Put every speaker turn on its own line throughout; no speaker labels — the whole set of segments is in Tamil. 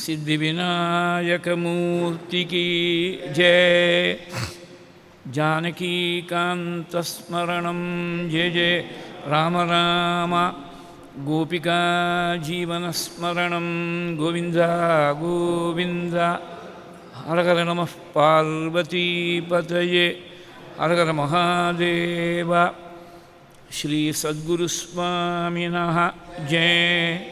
सिद्धिविनायकमूर्ति की जय। जानकीकान्तस्मरणं जय जय राम राम। गोपिका जीवनस्मरणं गोविन्द गोविन्द। हर हर नमः पार्वतीपतये हर हर महादेव। श्री सद्गुरुस्वामिनः जय।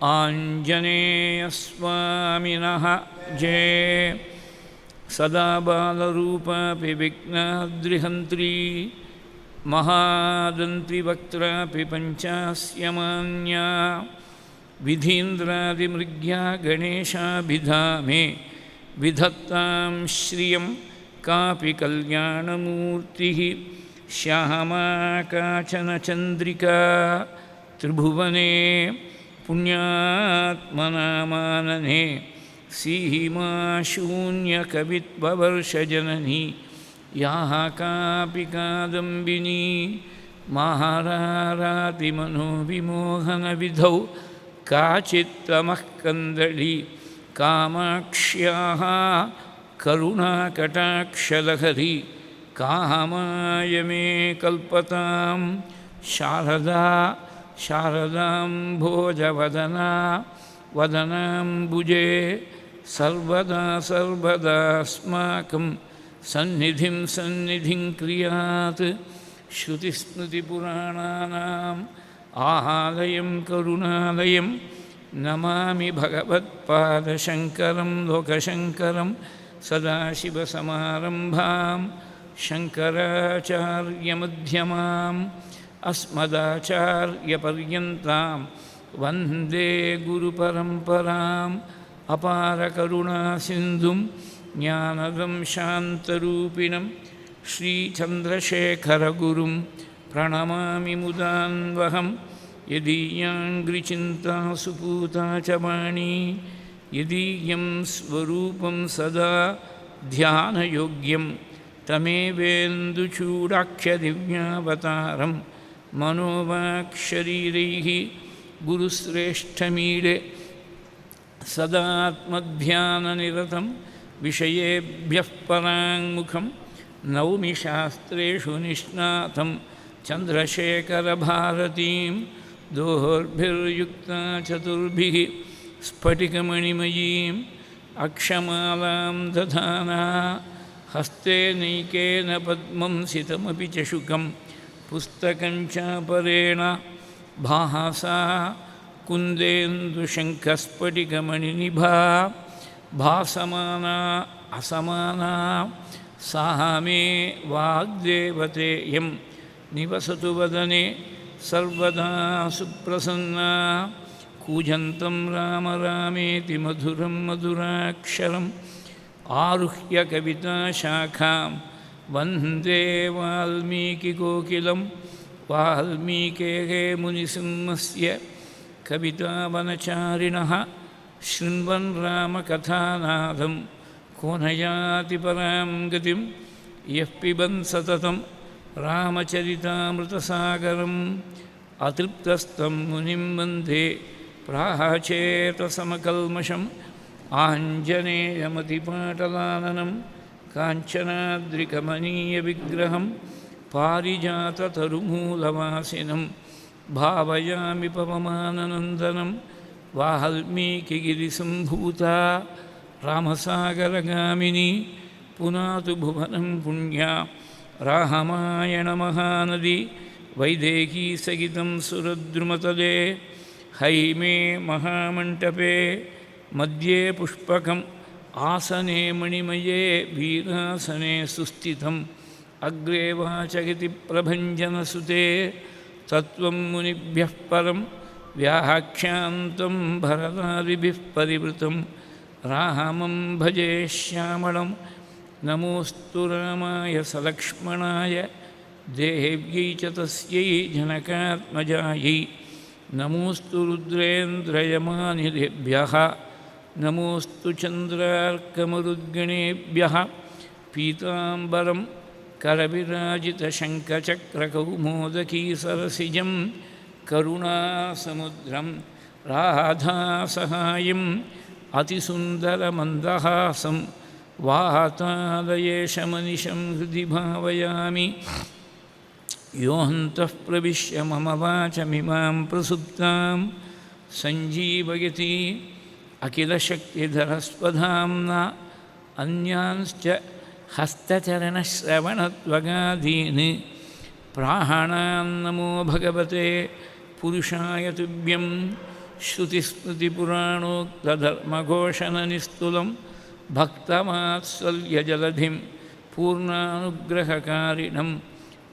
आञ्जनेयस्वामिनः जय। सदा बालरूपापि विघ्नाद्रिहन्त्री महादन्तिवक्त्रापि पञ्चास्यमान्या विधीन्द्रादिमृग्या गणेशाभिधामे विधत्तां श्रियं कापि कल्याणमूर्तिः। श्यामा काचन चन्द्रिका त्रिभुवने पुण्यात्मनामानने सीमा शून्यकवित्ववर्षजननी याः कापि कादम्बिनी महारारातिमनोविमोहनविधौ काचित्तमः कन्दली कामाक्ष्याः करुणाकटाक्षलहरी कामाय मे कल्पतां शारदा शारदाम्भोजवदना वदनाम्बुजे सर्वदा सर्वदास्माकं सन्निधिं सन्निधिं क्रियात्। श्रुतिस्मृतिपुराणानाम् आलयं करुणालयं नमामि भगवत्पादशङ्करं लोकशङ्करं। सदाशिवसमारम्भां शङ्कराचार्यमध्यमाम् अस्मदाचार्यपर्यन्तां वन्दे गुरुपरम्पराम्। अपारकरुणासिन्धुं ज्ञानदं शान्तरूपिणं श्रीचन्द्रशेखरगुरुं प्रणमामि मुदान्वहं। यदीयाङ्घ्रिचिन्ता सुपूता च वाणी यदीयं स्वरूपं सदा ध्यानयोग्यं तमेवेन्दुचूडाख्यदिव्यावतारं मनोवाक्शरीरैः गुरुश्रेष्ठमीडे सदात्मध्याननिरतं विषयेभ्यः पराङ्मुखं नौमि शास्त्रेषु निष्णातं चन्द्रशेखरभारतीं। दोर्भिर्युक्ता चतुर्भिः स्फटिकमणिमयीम् अक्षमालां दधाना हस्ते नैकेन पद्मं सितमपि च शुकं पुस्तकं चापरेण भासा कुन्देन्दुशङ्खस्फटिकमणिनिभा भासमाना असमाना सा मे वाग्देवतेयं निवसतु वदने सर्वदा सुप्रसन्ना। कूजन्तं राम रामेति मधुरं मधुराक्षरम् आरुह्य कविताशाखां वन्दे वाल्मीकिकोकिलं। वाल्मीकेः मुनिसिंहस्य कवितावनचारिणः शृण्वन् रामकथानादं को न याति परां गतिं। यः पिबन् सततं रामचरितामृतसागरम् अतृप्तस्तं मुनिं वन्दे प्राचेतसमकल्मषम्। आञ्जनेयमतिपाटलाननं काञ्चनाद्रिकमनीयविग्रहं पारिजाततरुमूलवासिनं भावयामि पवमाननन्दनं। वाल्मीकिगिरिसम्भूता रामसागरगामिनी पुनातु भुवनं पुण्या रामायणमहानदी। वैदेही सहितं सुरद्रुमतले हैमे महामण्टपे मध्ये पुष्पकम् आसने मणिमये वीरासने सुस्थितम्। अग्रे वाचयति प्रभञ्जनसुते तत्त्वं मुनिभ्यः परं व्याख्यान्तं भरतादिभिः परिवृतं। रामं भजे श्यामलं नमोऽस्तु रामाय सलक्ष्मणाय देव्यै च तस्यै जनकात्मजायै। नमोऽस्तु रुद्रेन्द्रयमानिलेभ्यः नमोऽस्तु चन्द्रार्कमरुद्गणेभ्यः। पीताम्बरं करविराजितशङ्खचक्रकौमोदकीसरसिजं करुणासमुद्रं राधासहायम् அதிசுந்தரமந்தஹாசம் வாதாலயேஷமனிஷம் ஹிருதி பாவயாமி. யோऽन्तः प्रविश्य मम वाचमिमां प्रसुप्तां सञ्जीवयति अखिलशक्तिधरस्वधाम्ना अन्यांश्च हस्तचरणश्रवणत्वगादीन् प्राणान् नमो भगवते पुरुषाय तुभ्यं. श्रुतिस्मृतिपुराणोक्तधर्मघोषणनिस्तुलं भक्तमात्सल्यजलधिं पूर्णानुग्रहकारिणम्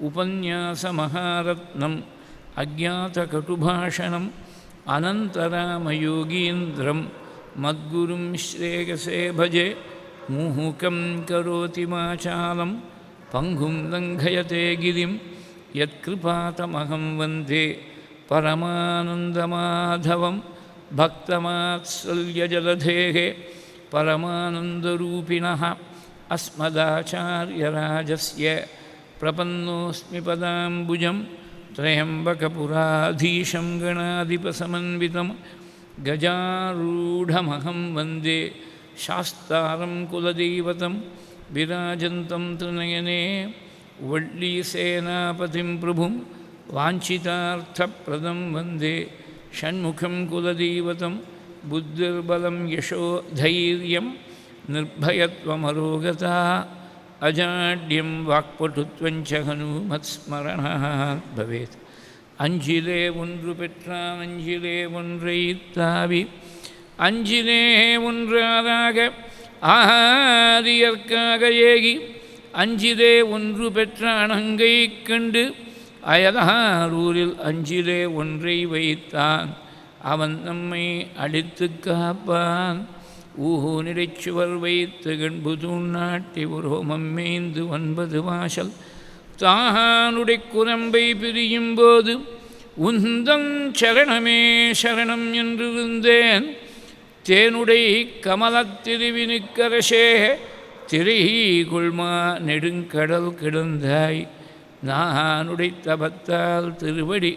उपन्यासमहारत्नम् अज्ञातकटुभाषणम् अनन्तरामयोगीन्द्रं मद्गुरुं श्रेयसे भजे. मुहुकं करोति वाचालं पङ्गुं लङ्घयते गिरिं यत्कृपातमहं वन्दे परमानन्दमाधवं. भक्तमात्सल्यजलधेः परमानन्दरूपिणः अस्मदाचार्यराजस्य प्रपन्नोऽस्मि पदाम्बुजं. त्र्यम्बकपुराधीशं गणाधिपसमन्वितं गजारूढमहं वन्दे शास्तारं कुलदैवतं. विराजन्तं त्रिनयने वल्लीसेनापतिं प्रभुं वाञ्छितार्थप्रदं वन्दे षण्मुखं कुलदैवतं. बुद्धिर्बलं यशो धैर्यं निर्भयत्वमरोगता अजाड्यं वाक्पटुत्वञ्च हनुमत्स्मरणात् भवेत्. அஞ்சிலே ஒன்று பெற்றான் அஞ்சிலே ஒன்றை தாவி அஞ்சிலே ஒன்றாக ஆரியற்காக ஏகி அஞ்சிலே ஒன்று பெற்றான் அங்கை கண்டு அயலாரூரில் அஞ்சிலே ஒன்றை வைத்தான் அவன் நம்மை அடித்து காப்பான். ஊனிடைச்சுவர் வைத்து கண்புதூண் நாட்டி உரோமம் மேய்ந்து 9 வாசல் தானுடை குரம்பை பிரியும் போது உந்தன் சரணமே சரணம் என்றிருந்தேன். தேனுடை கமலத்திருவினுக்கரசே திரைகொள்மா நெடுங்கடல் கிடந்தாய். நானுடை தபத்தால் திருவடி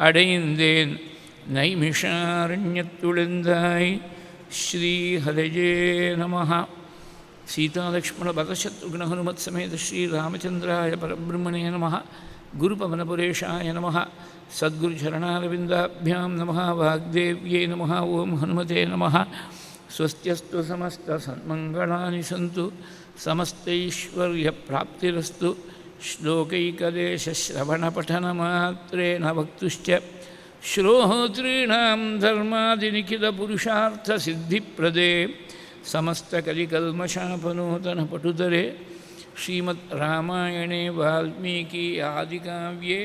அடைந்தேன் நைமிஷாரண்யத்துழந்தாய். ஸ்ரீஹரயே நமः. सीतालक्ष्मणभरतशत्रुघ्नहनुमत्समेत श्रीरामचन्द्राय परब्रह्मणे नमः. गुरुपवनपुरेशाय नमः. सद्गुरुचरणारविन्दाभ्यां नमः. वाग्देव्यै नमः. ओं हनुमते नमः. स्वस्त्यस्तु समस्तसन्मङ्गलानि सन्तु समस्तैश्वर्यप्राप्तिरस्तु. श्लोकैकदेशश्रवणपठनमात्रेण वक्तुश्च श्रोतॄणां धर्मादिनिखिलपुरुषार्थसिद्धिप्रदे समस्तकलिकल्मषापनूतनपटुतरे श्रीमद्रामायणे वाल्मीकि आदिकाव्ये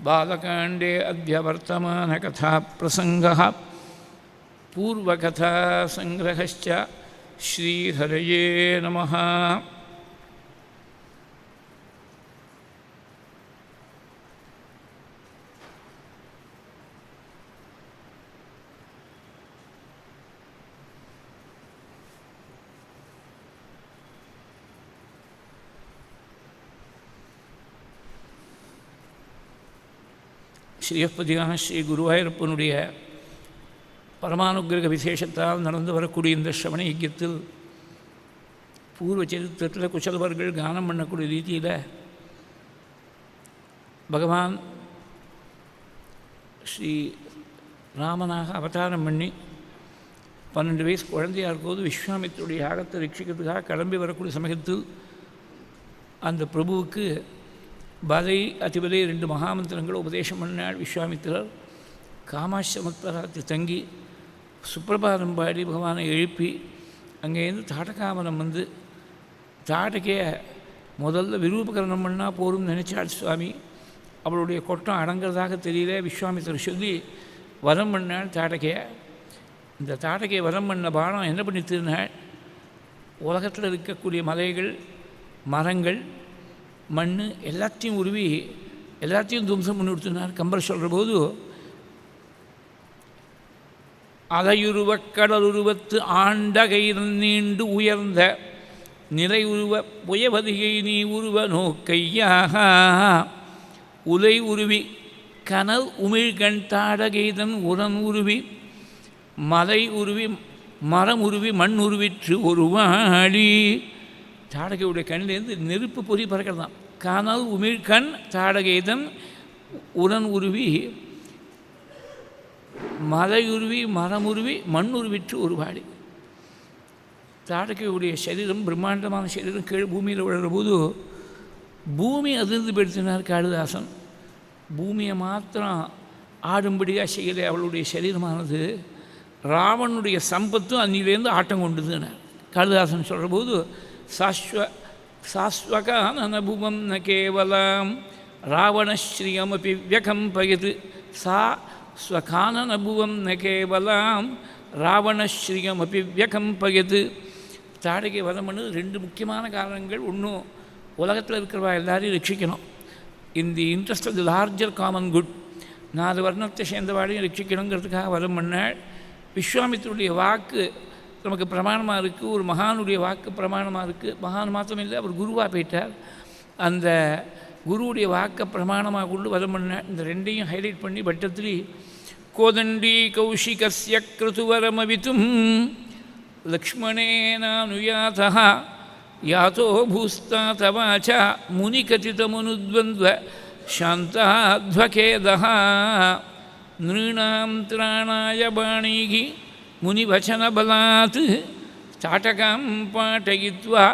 बालकाण्डे अद्य वर्तमानकथाप्रसङ्गः पूर्वकथासङ्ग्रहश्च. श्रीहरये नमः. ஸ்ரீயப்பதியான ஸ்ரீ குருவாயூரப்பனுடைய பரமானுக்கிரக விசேஷத்தால் நடந்து வரக்கூடிய இந்த ஸ்ரவண யஜ்யத்தில் பூர்வ சரித்திரத்தில் குசலவர்கள் கானம் பண்ணக்கூடிய ரீதியில் பகவான் ஸ்ரீ ராமனாக அவதாரம் பண்ணி 12 வயசு குழந்தையாக இருக்கும்போது விஸ்வாமித்திரருடைய யாகத்தை ரட்சிக்கிறதுக்காக கிளம்பி வரக்கூடிய சமயத்தில் அந்த பிரபுவுக்கு பதை அதிபதை 2 மகாமந்திரங்களை உபதேசம் பண்ணாள் விஸ்வாமித்திரர். காமாட்சமத்பராத்தில் தங்கி சுப்பிரபாதம் பாடி பகவானை எழுப்பி அங்கேருந்து தாட்டகாமரம் வந்து தாட்டகைய முதல்ல விரூபகரணம் பண்ணால் போரும் நினைச்சாள் சுவாமி. அவளுடைய கொட்டம் அடங்கிறதாக தெரியல. விஸ்வாமித்திரர் சொல்லி வரம் பண்ணாள் தாட்டகைய. இந்த தாட்டகையை வரம் பண்ண பானம் என்ன பண்ணி திருநாள் உலகத்தில் இருக்கக்கூடிய மலைகள் மரங்கள் மண் எல்லாத்தையும் உருவி எல்லாத்தையும் துவம்சம் பண்ணி கொடுத்துனார். கம்பர் சொல்கிற போது அலையுருவக் கடலுருவத்து ஆண்டகை நீண்டு உயர்ந்த நிலை உருவ புயவதிகை நீ உருவ நோக்கையாக உலை உருவி கனல் உமிழ்கண் தாடகைதன் உரன் உருவி மலை உருவி மரம் உருவி மண் உருவிற்று ஒரு வாழி. தாடகையுடைய கண்ணிலேருந்து நெருப்பு பொறி பறக்கிறதான். காணல் உமிழ்கண் தாடகைதன் உடன் உருவி மலையுருவி மரமுருவி மண் உருவிற்று ஒரு வாழி. தாடகையுடைய சரீரம் பிரம்மாண்டமான சரீரம் கீழே பூமியில் விழுற போது பூமி அதிர்ந்து படுத்தினார் காளிதாசன். பூமியை மாத்திரம் ஆடும்படியாக செய்யலை. அவளுடைய சரீரமானது ராவனுடைய சம்பத்தும் அன்னிலேருந்து ஆட்டம் கொண்டுதுன்னு காளிதாசன் சொல்கிற போது சாஸ்வகானபுவம் ந கேவலம் ராவணஸ்ரீயமபி வியகம்பயது. சா ஸ்வகானபுவம் ந கேவலம் ராவணஸ்ரீயமபி வியகம்பயது. தாடகை வதம் பண்ணது ரெண்டு முக்கியமான காரணங்கள். ஒன்றும் உலகத்தில் இருக்கிறவா எல்லாரையும் ரட்சிக்கணும். In the interest of the larger common good. 4 வர்ணத்தை சேர்ந்தவாடையும் ரட்சிக்கணுங்கிறதுக்காக வதம் பண்ணாள். விஸ்வாமித்திரனுடைய வாக்கு நமக்கு பிரமாணமாக இருக்குது. ஒரு மகானுடைய வாக்கு பிரமாணமாக இருக்குது. மகான் மாத்திரம் இல்லை, அவர் குருவாக போயிட்டார். அந்த குருவுடைய வாக்கை பிரமாணமாக கொண்டு வதம் பண்ணாள். இந்த ரெண்டையும் ஹைலைட் பண்ணி பட்டத்திரி கோதண்டி கௌஷிகஸ்ய கிருதுவரமவித்தும் லக்ஷ்மணேனானுயாதः யாதோ பூஸ்தாதவாச்ச முனிகதிதமனுத்வந்த்வ சாந்தாத்வகேதः நிருணாம் திராணாய பாணீः முனிவச்சனபலாத் தாட்டகாம் பாட்டயித்வா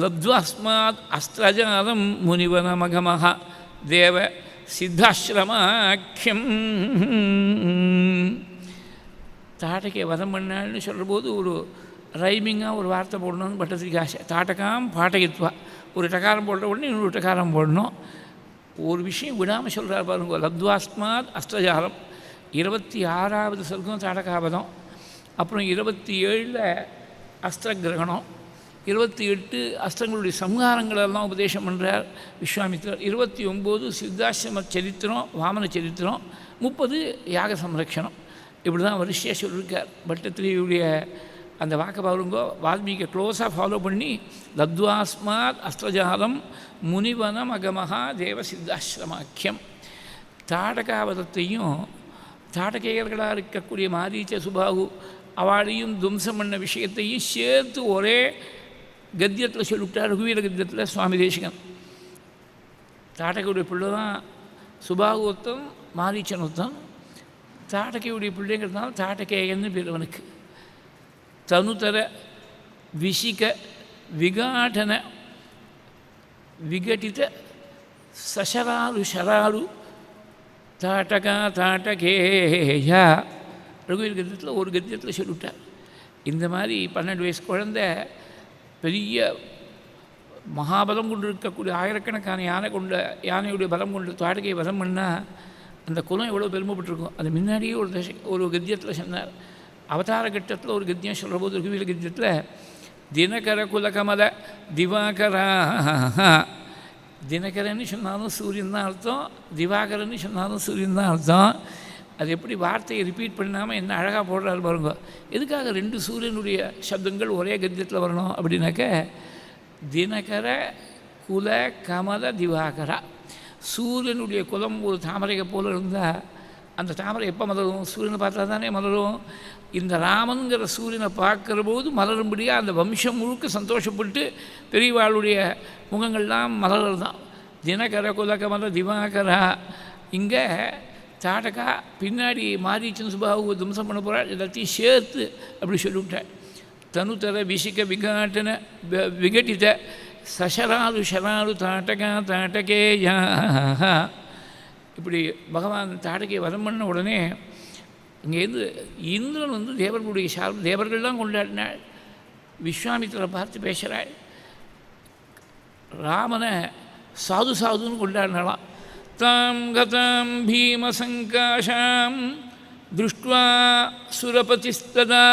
லப்த்வாஸ்மாத் அஸ்திரஜாலம் முனிவனமகமः தேவ சித்தாசிரமாக்கியம். தாட்டகை வதம் பண்ணாள்னு சொல்கிற போது ஒரு ரைமிங்காக ஒரு வார்த்தை போடணும்னு பட்டத்திரிக்கு ஆசை. தாட்டகாம் பாட்டகித்வா, ஒரு டகாரம் போடுற உடனே இன்னொரு டகாரம் போடணும். ஒரு விஷயம் விடாமல் சொல்கிறார் பாருங்க. லப்த்வாஸ்மாத் அஸ்திரஜாலம் 26வது சர்க்கம் தாட்டகாபதம். அப்புறம் 27 அஸ்திர கிரகணம், 28 அஸ்திரங்களுடைய சம்ஹாரங்களெல்லாம் உபதேசம் பண்ணுறார் விஸ்வாமித்திரர். 29 சித்தாசிரம சரித்திரம், வாமன சரித்திரம், 30 யாக சம்ரக்ஷணம். இப்படி தான் வரிசையாக சொல்லியிருக்கார். பட்டத்திரியுடைய அந்த வாக்கை பாருங்கோ. வால்மீகி க்ளோஸாக ஃபாலோ பண்ணி லப்த்வாஸ்மாத் அஸ்திரஜாலம் முனிவனம் அகமஹா தேவ சித்தாசிரமாக்கியம். தாடகாவதத்தையும் தாடகையர்களாக இருக்கக்கூடிய மாரீச்ச சுபாகு அவளையும் துவம்சம் பண்ண விஷயத்தையும் சேர்த்து ஒரே கத்தியத்தில் சொல்லிவிட்டார். ரகுவீர கத்தியத்தில் சுவாமி தேசிகன். தாடகையுடைய பிள்ளை தான் சுபாகு ஒருத்தன், மாரீச்சன் ஒருத்தன். தாடகையுடைய பிள்ளைங்கிறதுனால தாடகையன்னு பேர் அவனுக்கு. தனுதர விஷிக விகாடன விகட்டித சசராரு ஷராரு தாட்டகா தாட்டகேயா. ரகுவீர கத்தியத்தில் ஒரு கத்தியத்தில் சொல்லிவிட்டார். இந்த மாதிரி 12 வயசு குழந்தை பெரிய மகாபலம் கொண்டு இருக்கக்கூடிய ஆயிரக்கணக்கான யானையுடைய பலம் கொண்டு தாடகையை வதம் பண்ணால் அந்த குலம் எவ்வளோ பெருமைப்பட்டிருக்கும். அது முன்னாடியே ஒரு கத்தியத்தில் சொன்னார். அவதார கட்டத்தில் ஒரு கத்தியம் சொல்கிற போது ரகுவீர கத்தியத்தில் தினகர குலகமல திவாகரா. தினகரன்னு சொன்னாலும் சூரியன் தான் அர்த்தம், திவாகரன்னு சொன்னாலும் சூரியன் தான் அர்த்தம். அது எப்படி வார்த்தையை ரிப்பீட் பண்ணாமல் என்ன அழகாக போடுறாரு பாருங்க. எதுக்காக 2 சூரியனுடைய சப்தங்கள் ஒரே கத்தியத்தில் வரணும் அப்படின்னாக்க, தினகர குல கமல திவாகரா. சூரியனுடைய குலம் ஒரு தாமரையை போல் இருந்தால் அந்த தாமரை எப்போ மலரும்? சூரியனை பார்த்தா தானே மலரும். இந்த ராமனுங்கிற சூரியனை பார்க்குற போது மலரும்படியாக அந்த வம்சம் முழுக்க சந்தோஷப்பட்டு பெரியவாளுடைய முகங்கள்லாம் மலர்கள் தான். தினகர குலகமல திவாகரா. இங்கே தாடகா பின்னாடி மாரீச்சன் சுபாவு துவம்சம் பண்ண போகிறாள். எல்லாத்தையும் சேர்த்து அப்படி சொல்லிவிட்டாள். தனுதர விஷிக விகாட்டன விகட்டித சசராரு ஷராரு தாட்டகா தாட்டகேயா. இப்படி பகவான் தாடகையை வதம் பண்ண உடனே இங்கேருந்து இந்திரன் தேவர்களுடைய தேவர்கள்லாம் கொண்டாடினாள். விஸ்வாமித்திரரை பார்த்து பேசுகிறாள். ராமனை சாது சாதுன்னு கொண்டாடினாலாம். தாம் கதாம் பீமசங்காஷாம் திருஷ்ட்வா சுரபதிஸ்ததா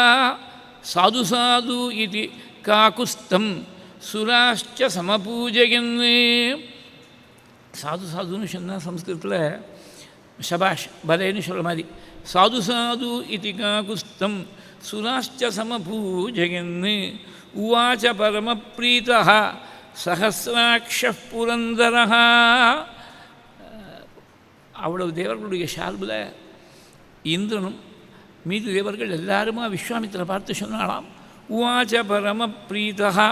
சாது சாது இது காகுஸ்தம் சுராஷ்ச சமபூஜயன். சாது சாதுன்னு சொன்னால் சம்ஸ்கிருதத்தில் ஷபாஷ் பலேன்னு சொல்கிற மாதிரி. சாது சாது இது காகுஸ்தம் சுராஷ்ச சமபூஜயன். உவாச்ச பரமப்ரீதா சஹசிராட்ச புரந்தரஹ. அவ்வளவு தேவர்களுடைய சார்பில் இந்திரனும் மீது தேவர்கள் எல்லாருமா விஸ்வாமித்திர பார்த்து சொன்னாலாம், உவாச்ச பரம பிரீதா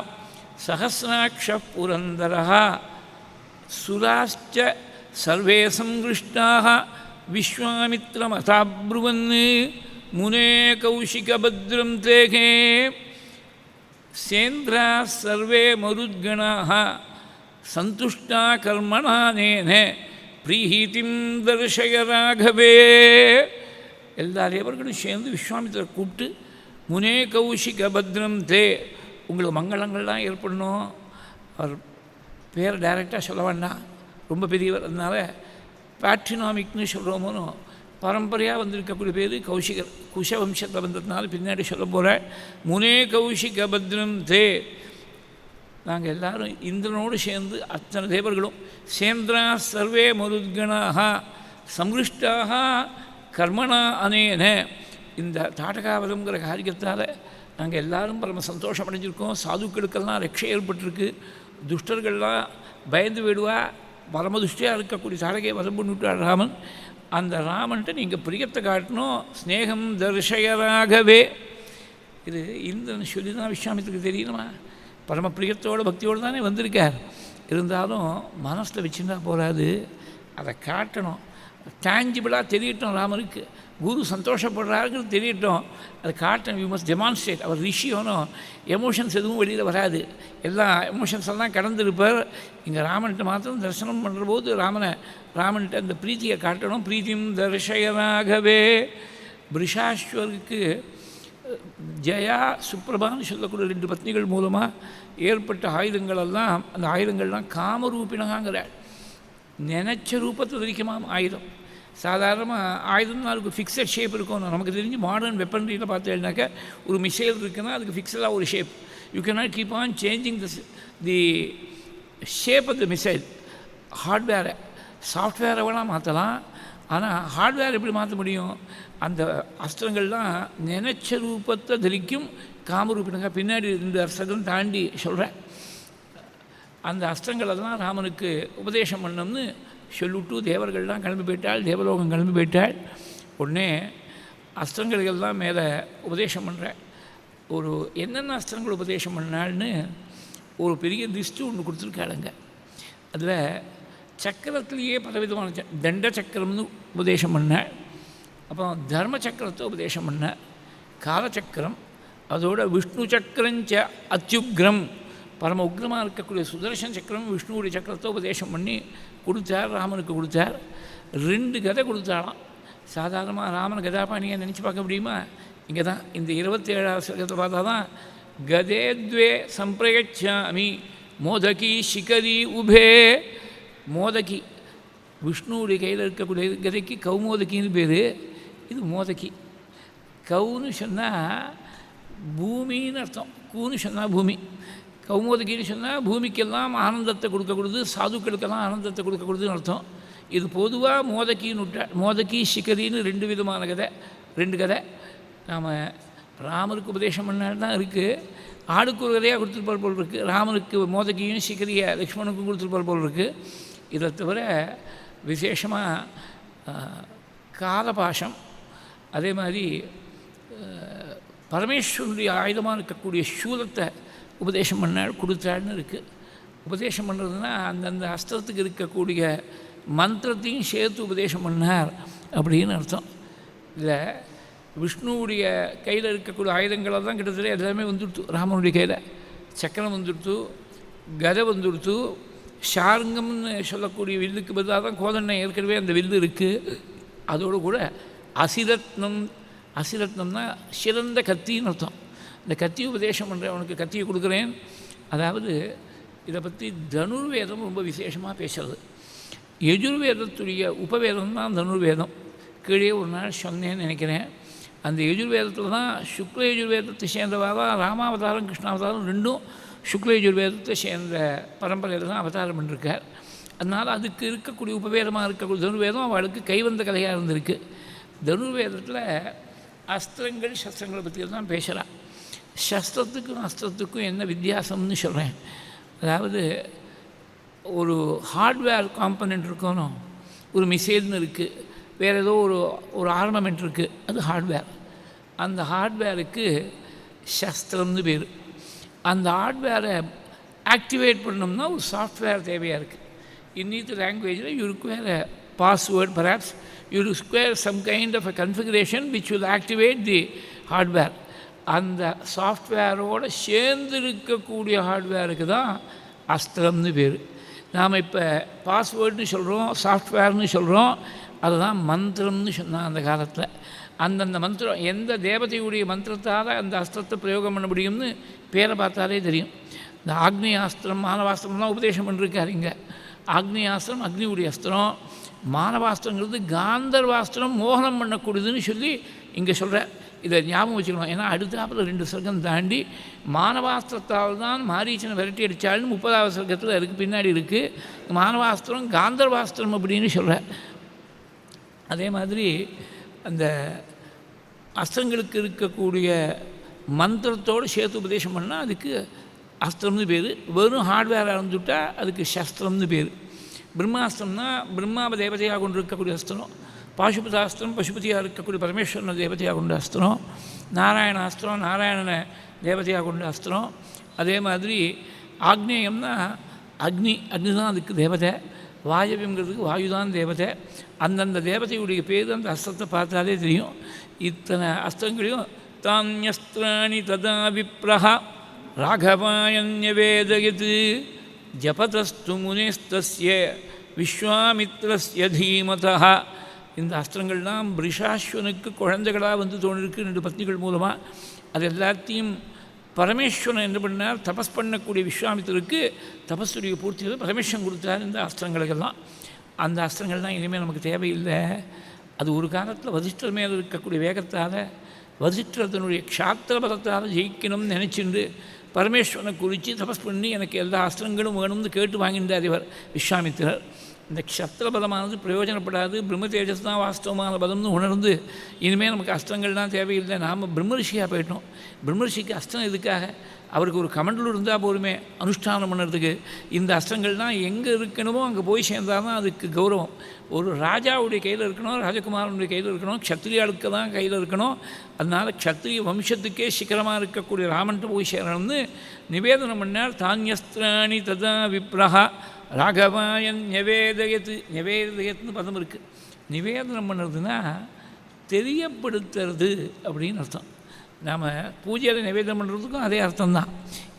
சஹஸ்ராட்ச புரந்தரா சுராஷ்ச சர்வே சங்கிருஷ்டாக விஸ்வாமித்ரமதாப்ருவன் முனே கௌஷிகபத்ரம் தேகே சேந்திரா சர்வே மருத்கணாக சந்துஷ்டா கர்மணானேன பிரீஹீதிம் தர்ஷய ராகவே. எல்லா தேவர்களும் சேர்ந்து விஸ்வாமித்திரரை கூப்பிட்டு, முனே கௌஷிக பத்ரம் தே, உங்களுக்கு மங்களங்கள்லாம் ஏற்படணும். அவர் பேரை டைரெக்டாக சொல்ல வேண்டாம், ரொம்ப பெரியவர், அதனால் பேட்ரினாமிக்னு சொல்கிறோமோனோ பரம்பரையாக வந்திருக்கக்கூடிய பேர் கௌஷிகர், குஷவம்சத்தில் வந்ததுனால பின்னாடி சொல்ல போகிறேன். முனே கௌஷிக பத்ரம் தே, நாங்கள் எல்லோரும் இந்திரனோடு சேர்ந்து அத்தனை தேவர்களும் சேந்திரா சர்வே மருத்கணாக சம்ருஷ்டாக கர்மணா அனேன, இந்த தாட்டகாவதங்கிற காரியத்தால் நாங்கள் எல்லோரும் பரம சந்தோஷம் அடைஞ்சிருக்கோம். சாதுக்களுக்கெல்லாம் ரட்சை ஏற்பட்டிருக்கு. துஷ்டர்கள்லாம் பயந்து விடுவா. பரமதுஷ்டியாக இருக்கக்கூடிய தாடகை வதம் பண்ணிவிட்டார் ராமன். அந்த ராமன்ட்டு நீங்கள் பிரியத்தை காட்டணும். ஸ்நேகம் தர்ஷயராகவே, இது இந்திரன் சொல்லி தான் விஸ்வாமித்திரருக்கு தெரியணுமா? பரம பிரியத்தோடு பக்தியோடு தானே வந்திருக்கார். இருந்தாலும் மனசில் வச்சுருந்தா போகாது, அதை காட்டணும். டேஞ்சிபிளாக தெரியட்டும். ராமனுக்கு குரு சந்தோஷப்படுறாருங்கிறது தெரியட்டும், அதை காட்டணும். You must demonstrate. அவர் ரிஷியோனும் எமோஷன்ஸ் எதுவும் வெளியில் வராது, எல்லா எமோஷன்ஸ் எல்லாம் கடந்திருப்பார். இங்கே ராமன்கிட்ட மாத்திரம் தரிசனம் பண்ணுற போது ராமன்கிட்ட அந்த பிரீத்தியை காட்டணும். பிரீத்தியும் தர்ஷயராகவே. பிரிஷாஸ்வருக்கு ஜெயா சுப்ரபான்னு சொல்லக்கூடிய 2 பத்னிகள் மூலமாக ஏற்பட்ட ஆயுதங்களெல்லாம், அந்த ஆயுதங்கள்லாம் காமரூபினகாங்கிறார். நினச்ச ரூபத்தை தரிக்குமாம் ஆயுதம். சாதாரணமாக ஆயுதம்னா அதுக்கு ஃபிக்ஸட் ஷேப் இருக்கும். நமக்கு தெரிஞ்சு மாடர்ன் வெப்பன்ரியில் பார்த்தேன்னாக்கா ஒரு மிசைல் இருக்குன்னா அதுக்கு ஃபிக்ஸடாக ஒரு shape. You can not keep on changing the shape of the missile. ஹார்ட்வேரை சாஃப்ட்வேரை வேணால் மாற்றலாம், ஆனால் ஹார்ட்வேர் எப்படி மாற்ற முடியும்? அந்த அஸ்திரங்கள்லாம் நினைச்ச ரூபத்தை தரிக்கும் காமரூபினங்க. பின்னாடி 2 அஸ்திரம் தாண்டி சொல்கிறேன். அந்த அஸ்திரங்களெல்லாம் ராமனுக்கு உபதேசம் பண்ணணும்னு சொல்லிவிட்டு தேவர்கள்லாம் கிளம்பி போயிட்டாள், தேவலோகம் கிளம்பி போயிட்டாள். உடனே அஸ்திரங்களுக்கெல்லாம் மேலே உபதேசம் பண்ணுறேன். ஒரு என்னென்ன அஸ்திரங்கள் உபதேசம் பண்ணாள்னு ஒரு பெரிய லிஸ்ட்டு ஒன்று கொடுத்துருக்காளுங்க. அதில் சக்கரத்துலேயே பலவிதமான தண்ட சக்கரம்னு உபதேசம் பண்ணேன். அப்புறம் தர்ம சக்கரத்தை உபதேசம் பண்ணேன். காலச்சக்கரம், அதோட விஷ்ணு சக்கரஞ்ச அத்யுக்ரம், பரம உக்ரமாக இருக்கக்கூடிய சுதர்சன சக்கரம் விஷ்ணுவுடைய சக்கரத்தை உபதேசம் பண்ணி கொடுத்தார். ராமனுக்கு கொடுத்தார். 2 கதை கொடுத்தாராம். சாதாரணமாக ராமன் கதாபாணியை நினச்சி பார்க்க முடியுமா? இங்கே தான் இந்த 27வது ஸ்லோகத்தை பார்த்தா தான் கதே துவே சம்பிரயச்சாமி மோதகி சிகரி உபே. மோதகி விஷ்ணுவுடைய கையில் இருக்கக்கூடிய கதைக்கு கௌமோதகின்னு பேர். இது மோதகி. கவுன்னு சொன்னால் பூமின்னு அர்த்தம், கூன்னு சொன்னால் பூமி. கௌமோதகின்னு சொன்னால் பூமிக்கெல்லாம் ஆனந்தத்தை கொடுக்கக்கூடாது, சாதுக்களுக்கெல்லாம் ஆனந்தத்தை கொடுக்கக்கூடாதுன்னு அர்த்தம். இது பொதுவாக மோதகின்னு விட்டாள். மோதகி சிகரின்னு 2 விதமான கதை, 2 கதை. நாம் ராமருக்கு உபதேசம் பண்ணால் தான் இருக்குது. ஆளுக்கு ஒரு கதையாக கொடுத்துருப்பார் போல் இருக்குது. ராமனுக்கு மோதகியும் சிகரியை லக்ஷ்மணுக்கும் கொடுத்துருப்பார் போல் இருக்குது. இதை தவிர விசேஷமாக காலபாஷம், அதே மாதிரி பரமேஸ்வரனுடைய ஆயுதமாக இருக்கக்கூடிய சூலத்தை உபதேசம் பண்ணால் கொடுத்தாள்னு இருக்குது. உபதேசம் பண்ணுறதுன்னா அந்தந்த அஸ்திரத்துக்கு இருக்கக்கூடிய மந்திரத்தையும் சேர்த்து உபதேசம் பண்ணார் அப்படின்னு அர்த்தம். இதில் விஷ்ணுவுடைய கையில் இருக்கக்கூடிய ஆயுதங்களை தான் கிட்டத்தட்ட எல்லாமே வந்துடுத்து. ராமனுடைய கையில் சக்கரம் வந்துடுத்து, கதை வந்துடுத்து, ஷாருங்கம்னு சொல்லக்கூடிய வில்லுக்கு பதிலாக தான் கோதண்ணை ஏற்கனவே அந்த வில்லு இருக்குது. அதோடு கூட அசிரத்னம், அசிரத்னம்னா சிறந்த கத்தின்னு அர்த்தம். இந்த கத்தி உபதேசம் பண்ணுறேன், அவனுக்கு கத்தியை கொடுக்குறேன். அதாவது இதை பற்றி தனுர்வேதம் ரொம்ப விசேஷமாக பேசுகிறது. யஜுர்வேதத்துடைய உபவேதம் தான் தனுர்வேதம். கீழே ஒரு நாள் சொன்னேன்னு நினைக்கிறேன். அந்த யஜுர்வேதத்தில் தான் சுக்ல யஜுர்வேதத்தை சேர்ந்தவா தான் ராமாவதாரம் கிருஷ்ணாவதாரம் 2ம் சுக்ல யஜுர்வேதத்தை சேர்ந்த பரம்பரையில் தான் அவதாரம் பண்ணிருக்கார். அதனால் அதுக்கு இருக்கக்கூடிய உபவேதமாக இருக்கக்கூடிய தனுர்வேதம் அவளுக்கு கைவந்த கதையாக இருந்திருக்கு. தனுர்வேதத்தில் அஸ்திரங்கள் சஸ்திரங்களை பற்றி தான் பேசுகிறான். சஸ்திரத்துக்கும் அஸ்திரத்துக்கும் என்ன வித்தியாசம்னு சொல்கிறேன். அதாவது ஒரு ஹார்ட்வேர் காம்பனண்ட் இருக்கணும், ஒரு மிசைல்னு இருக்குது, வேறு ஏதோ ஒரு ஆர்னமெண்ட் இருக்குது, அது ஹார்ட்வேர். அந்த ஹார்ட்வேருக்கு சஸ்திரம்னு பேர். அந்த ஹார்ட்வேரை ஆக்டிவேட் பண்ணோம்னா ஒரு சாஃப்ட்வேர் தேவையாக இருக்குது. In each language, you require a password, perhaps. You require some kind of a configuration which will activate the hardware. அந்த சாஃப்ட்வேரோடு சேர்ந்து இருக்கக்கூடிய ஹார்ட்வேருக்கு தான் அஸ்திரம்னு பேர். நாம் இப்போ பாஸ்வேர்டுன்னு சொல்கிறோம், சாஃப்ட்வேர்னு சொல்கிறோம், அதுதான் மந்திரம்னு சொன்னான் அந்த காலத்தில். அந்தந்த மந்திரம் எந்த தேவதையுடைய மந்திரத்தால் அந்த அஸ்திரத்தை பிரயோகம் பண்ண முடியும்னு பேரை பார்த்தாலே தெரியும். இந்த ஆக்னியாஸ்திரம் மானவாஸ்திரம்லாம் உபதேசம் பண்ணிருக்காரு இங்கே. ஆக்னியாஸ்திரம் அக்னியுடைய அஸ்திரம், மானவாஸ்திரங்கிறது காந்தர்வாஸ்திரம் மோகனம் பண்ணக்கூடியதுன்னு சொல்லி இங்கே சொல்கிறார். இதை ஞாபகம் வச்சுக்கணும். ஏன்னா அடுத்தாப்பில் 2 சர்க்கம் தாண்டி மானவாஸ்திரத்தால் தான் மாரீச்சனை விரட்டி அடித்தாள்னு 30வது சர்க்கத்தில் இருக்குது, பின்னாடி இருக்குது. மானவாஸ்திரம் காந்தர்வாஸ்திரம் அப்படின்னு சொல்கிறார். அதே மாதிரி அந்த அஸ்திரங்களுக்கு இருக்கக்கூடிய மந்திரத்தோடு சேர்த்து உபதேசம் பண்ணால் அதுக்கு அஸ்திரம்னு பேர். வெறும் ஹார்ட்வேராக இருந்துவிட்டால் அதுக்கு சஸ்திரம்னு பேர். பிரம்மாஸ்திரம்னா பிரம்மாவை தேவதையாக கொண்டு இருக்கக்கூடிய அஸ்திரம். பாசுபதாஸ்திரம் பசுபதியாக இருக்கக்கூடிய பரமேஸ்வரனை தேவதையாக கொண்ட அஸ்திரம். நாராயணாஸ்திரம் நாராயணனை தேவதையாக கொண்ட அஸ்திரம். அதே மாதிரி ஆக்னேயம்னா அக்னி தான் அதுக்கு தேவதை. வாயவியங்கிறதுக்கு வாயுதான் தேவதை. அந்தந்த தேவதையுடைய பேர் அந்த அஸ்திரத்தை பார்த்தாலே தெரியும். இத்தனை அஸ்திரங்களையும் தான்யஸ்திராணி ததா விப்ரஹா ராகவாயன்யவேதயத் ஜபதஸ்து முனிஸ்தஸ்ய விஸ்வாமித்ரஸ்ய தீமதः. இந்த அஸ்திரங்கள்லாம் பிரிஷாஸ்வனுக்கு குழந்தைகளாக வந்து தோணிருக்கு 2 பத்னிகள் மூலமாக. அது எல்லாத்தையும் பரமேஸ்வரன் என்ன பண்ணார், தபஸ் பண்ணக்கூடிய விஸ்வாமித்திரருக்கு தபஸுடைய பூர்த்தியில் பரமேஸ்வரன் கொடுத்தார் இந்த அஸ்திரங்களுக்கெல்லாம். அந்த அஸ்திரங்கள்லாம் இனிமேல் நமக்கு தேவையில்லை. அது ஒரு காலத்தில் வசிஷ்டர் மேலே இருக்கக்கூடிய வேகத்தால் வசிஷ்டத்தினுடைய க்ஷாத்திர பதத்தால் ஜெயிக்கணும்னு நினச்சிண்டு பரமேஸ்வரனை குறித்து தபஸ் பண்ணி எனக்கு எல்லா அஸ்திரங்களும் வேணும்னு கேட்டு வாங்கிட்டார் இவர் விஸ்வாமித்திரர். இந்த க்ஷத்திர பதமானது பிரயோஜனப்படாது, பிரம்ம தேஜஸ் தான் வாஸ்தவமான பதம்னு உணர்ந்து இனிமேல் நமக்கு அஸ்திரங்கள்லாம் தேவையில்லை, நாம் பிரம்மரிஷியாக போயிட்டோம். பிரம்மரிஷிக்கு அஸ்திரம் எதுக்காக? அவருக்கு ஒரு கமண்டல் இருந்தால் போருமே அனுஷ்டானம் பண்ணுறதுக்கு. இந்த அஸ்திரங்கள்லாம் எங்கே இருக்கணுமோ அங்கே போய் சேர்ந்தால் தான் அதுக்கு கௌரவம். ஒரு ராஜாவுடைய கையில் இருக்கணும், ராஜகுமாரனுடைய கையில் இருக்கணும், க்ஷத்திரியாளுக்கு தான் கையில் இருக்கணும். அதனால் க்ஷத்திரிய வம்சத்துக்கே சிக்கரமாக இருக்கக்கூடிய ராமன்ட்டு போய் சேரணும்னு நிவேதனம் பண்ணார். தான்யஸ்திராணி ததா விப்ரஹா ராகவாயன் நிவேதயத்துன்னு பதம் இருக்குது. நிவேதனம் பண்ணுறதுன்னா தெரியப்படுத்துறது அப்படின்னு அர்த்தம். நாம் பூஜையில் நிவேதனம் பண்ணுறதுக்கும் அதே அர்த்தம்தான்.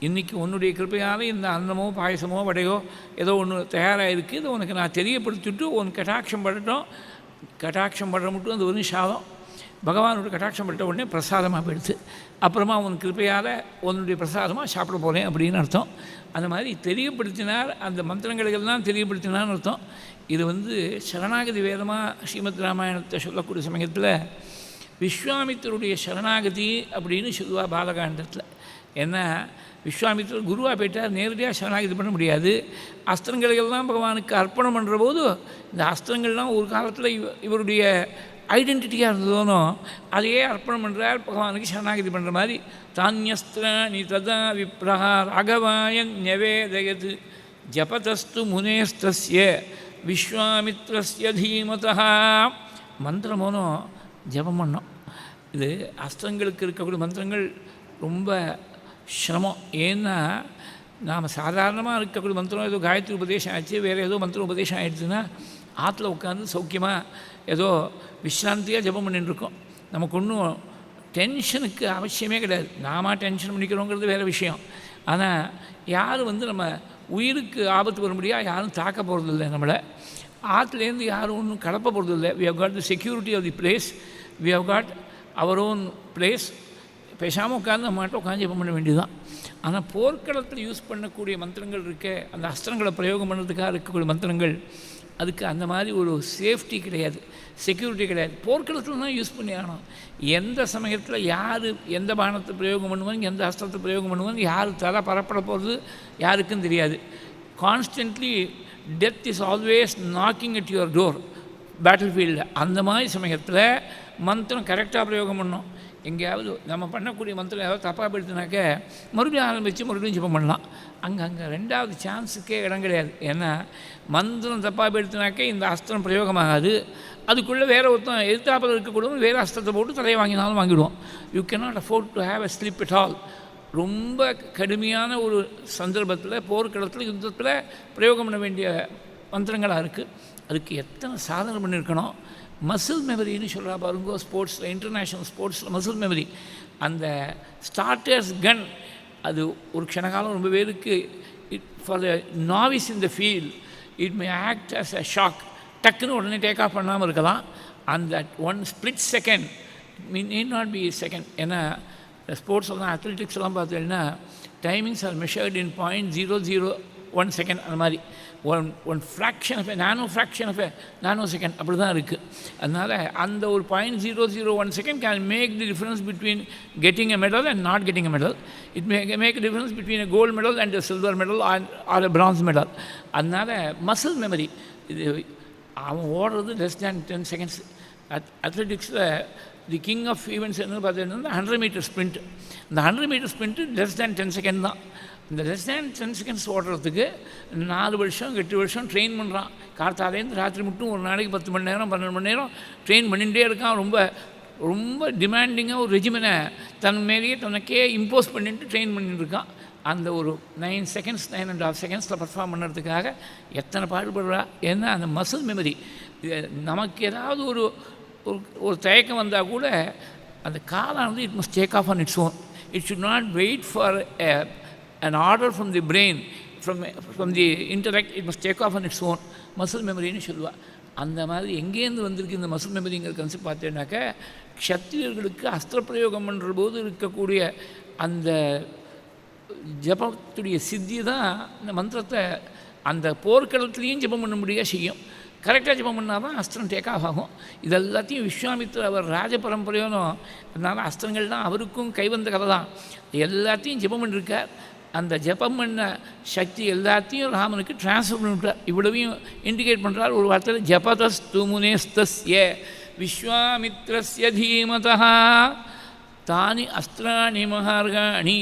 இன்றைக்கி உன்னுடைய கிருப்பையால் இந்த அன்னமோ பாயசமோ வடையோ ஏதோ ஒன்று தயாராக இருக்குது, இதை உனக்கு நான் தெரியப்படுத்திவிட்டு உன் கட்டாட்சம் படட்டும். கட்டாட்சம் படுற மட்டும் அந்த ஒரு சாதம் பகவானோட கட்டாட்சம் பட்ட உடனே பிரசாதமாக போயிடுது. அப்புறமா உன் கிருப்பையால் உன்னுடைய பிரசாதமாக சாப்பிட போகிறேன் அப்படின்னு அர்த்தம். அந்த மாதிரி தெரியப்படுத்தினார், அந்த மந்திரங்களுக்கெல்லாம் தெரியப்படுத்தினார்னு அர்த்தம். இது சரணாகதி வேதமாக ஸ்ரீமத் ராமாயணத்தை சொல்லக்கூடிய சமயத்தில் விஸ்வாமித்தருடைய சரணாகதி அப்படின்னு சொல்லுவா பாலகாண்டத்தில். ஏன்னா விஸ்வாமித்தர் குருவாக போயிட்டார், நேரடியாக சரணாகதி பண்ண முடியாது. அஸ்திரங்களுக்கெல்லாம் பகவானுக்கு அர்ப்பணம் பண்ணுற போது இந்த அஸ்திரங்கள்லாம் ஒரு காலத்தில் இவருடைய ஐடென்டிட்டியாக இருந்ததோனோ அதையே அர்ப்பணம் பண்ணுறார், பகவானுக்கு சரணாகதி பண்ணுற மாதிரி. தான்யஸ்திராணி ததா விப்ரஹா ராகவாயன் நிவேதயத் ஜபதஸ்து முனேஸ்தஸ்ய விஸ்வாமித்ரஸ்ய தீமதः. மந்திரமோனோ ஜபம் பண்ணோம். இது அஸ்திரங்களுக்கு இருக்கக்கூடிய மந்திரங்கள் ரொம்ப சிரமம். ஏன்னா நாம் சாதாரணமாக இருக்கக்கூடிய மந்திரம் ஏதோ காயத்ரி உபதேசம் ஆச்சு, வேறு ஏதோ மந்திரம் உபதேசம் ஆகிடுச்சுன்னா ஆற்றுல உட்காந்து சௌக்கியமாக ஏதோ விஸ்ராந்தியாக ஜபம் பண்ணிட்டுருக்கோம். நமக்கு ஒன்றும் டென்ஷனுக்கு அவசியமே கிடையாது. நாம டென்ஷன் பண்ணிக்கிறோங்கிறது வேறு விஷயம். ஆனால் யாரும் நம்ம உயிருக்கு ஆபத்து வர முடியாது, யாரும் தாக்க போகிறதில்லை. நம்மளை ஆற்றுலேருந்து யாரும் ஒன்றும் கலப்ப போகிறதில்லை. We have got the security of the place, we have got our own place. பேசாமல் உட்காந்து நம்ம மட்டும் உட்காந்து ஜபம் பண்ண வேண்டியதுதான். ஆனால் போர்க்களத்தில் யூஸ் பண்ணக்கூடிய மந்திரங்கள் இருக்க, அந்த அஸ்திரங்களை பிரயோகம் பண்ணுறதுக்காக இருக்கக்கூடிய மந்திரங்கள், அதுக்கு அந்த மாதிரி ஒரு சேஃப்டி கிடையாது, செக்யூரிட்டி கிடையாது. போர்க்களத்தில் தான் யூஸ் பண்ணி ஆகணும். எந்த சமயத்தில் யார் எந்த பானத்தை பிரயோகம் பண்ணுவாங்க, எந்த அஸ்திரத்தை பிரயோகம் பண்ணுவாங்க, யார் தலை பரப்பட போகிறது யாருக்கும் தெரியாது. Constantly death is always knocking at your door battle ஃபீல்டில். அந்த மாதிரி சமயத்தில் மந்திரம் கரெக்டாக பிரயோகம் பண்ணோம். எங்கேயாவது நம்ம பண்ணக்கூடிய மந்திரம் ஏதாவது தப்பாக போயிடுச்சுனாக்க மறுபடியும் ஆரம்பித்து மறுபடியும் ஜபம் பண்ணலாம். அங்கே 2வது சான்ஸுக்கே இடம் கிடையாது. ஏன்னா மந்திரம் தப்பாக போயிடுச்சுனாக்கே இந்த அஸ்திரம் பிரயோகமாகாது. அதுக்குள்ளே வேறு ஒருத்தன் எதிர்த்தாப்பில் இருக்கக்கூடாது வேறு அஸ்திரத்தை போட்டு தலையை வாங்கினாலும் வாங்கிடுவோம். You cannot afford to have a slip at all. ரொம்ப கடுமையான ஒரு சந்தர்ப்பத்தில், போர்க்களத்தில், யுத்தத்தில் பிரயோகம் பண்ண வேண்டிய மந்திரங்களாக இருக்குது. அதுக்கு எத்தனை சாதனை பண்ணியிருக்கணும். மசில் மெமரின்னு சொல்கிறா பாருங்கோ. ஸ்போர்ட்ஸில், இன்டர்நேஷ்னல் ஸ்போர்ட்ஸில் மசில் மெமரி, அந்த ஸ்டார்டர்ஸ் கன், அது ஒரு க்ஷணகாலம் ரொம்ப பேருக்கு for the novices in the field it may act as a shock. டக்குன்னு உடனே டேக் ஆஃப் பண்ணாமல் இருக்கலாம். அந்த one split second need not be second. ஏன்னா ஸ்போர்ட்ஸ்லாம் அத்லெட்டிக்ஸ்லாம் பார்த்தீங்கன்னா timings are measured in 0.001 second. அந்த மாதிரி one fraction of a nano second அப்படி தான் இருக்குது. அதனால் அந்த ஒரு 0.001 second can make the difference between getting a medal and not getting a medal. It make difference between a gold medal and silver medal or a bronze medal. அதனால் மசில் மெமரி. இது அவன் ஓடுறது லெஸ் தேன் 10 செகண்ட்ஸ். அத்லெட்டிக்ஸில் தி கிங் ஆஃப் ஈவெண்ட்ஸ் என்ன பார்த்தீங்கன்னா 100 மீட்டர் ஸ்ப்ரிண்ட். இந்த 100 metre sprint less than 10 second தான். இந்த லெஸ் தேன் 10 செகண்ட்ஸ் ஓடுறதுக்கு 4 வருஷம் 8 வருஷம் ட்ரெயின் பண்ணுறான். கார்த்தாலேருந்து ராத்திரி மட்டும் ஒரு நாளைக்கு 10 மணி நேரம் 12 மணி நேரம் ட்ரெயின் பண்ணிகிட்டே இருக்கான். ரொம்ப ரொம்ப டிமாண்டிங்காக ஒரு ரெஜிமெனை தன் மேலேயே தனக்கே இம்போஸ் பண்ணிட்டு ட்ரெயின் பண்ணிட்டு இருக்கான். அந்த ஒரு 9 செகண்ட்ஸ் 9.5 செகண்ட்ஸில் பர்ஃபார்ம் பண்ணுறதுக்காக எத்தனை பாடுபடுறா. ஏன்னா அந்த மசில் மெமரி. நமக்கு ஏதாவது ஒரு ஒரு தயக்கம் வந்தால் கூட அந்த காலானது it must take off on its own. It should not wait for an order from the brain, from the intellect. It must take off on its own. Muscle மெமரின்னு சொல்லுவாள். அந்த மாதிரி எங்கேருந்து வந்திருக்கு இந்த மசில் மெமரிங்கிற கன்செப்ட் பார்த்தீங்கன்னாக்கா, க்ஷத்திரியர்களுக்கு அஸ்திர பிரயோகம் பண்ணுற போது இருக்கக்கூடிய அந்த ஜபத்துடைய சித்தி தான் இந்த மந்திரத்தை அந்த போர்க்களத்துலேயும் ஜபம் பண்ண முடியாது செய்யும். கரெக்டாக ஜபம் பண்ணால் தான் அஸ்திரம் டேக் ஆஃப் ஆகும். இதெல்லாத்தையும் விஸ்வாமித்திர அவர் ராஜ பரம்பரையோனும், அதனால் அஸ்திரங்கள்லாம் அவருக்கும் கைவந்த கதை தான். எல்லாத்தையும் ஜபம் பண்ணிருக்கார். அந்த ஜபம் பண்ண சக்தி எல்லாத்தையும் ராமனுக்கு டிரான்ஸ்ஃபர் பண்ணிவிட்டார். இவ்வளவையும் இண்டிகேட் பண்ணுறார் ஒரு வார்த்தையில். ஜபதஸ்து முனேஸ்தஸ்ய விஸ்வாமித்ரஸ்ய தீமதா தானி அஸ்திராணி மகார்காணி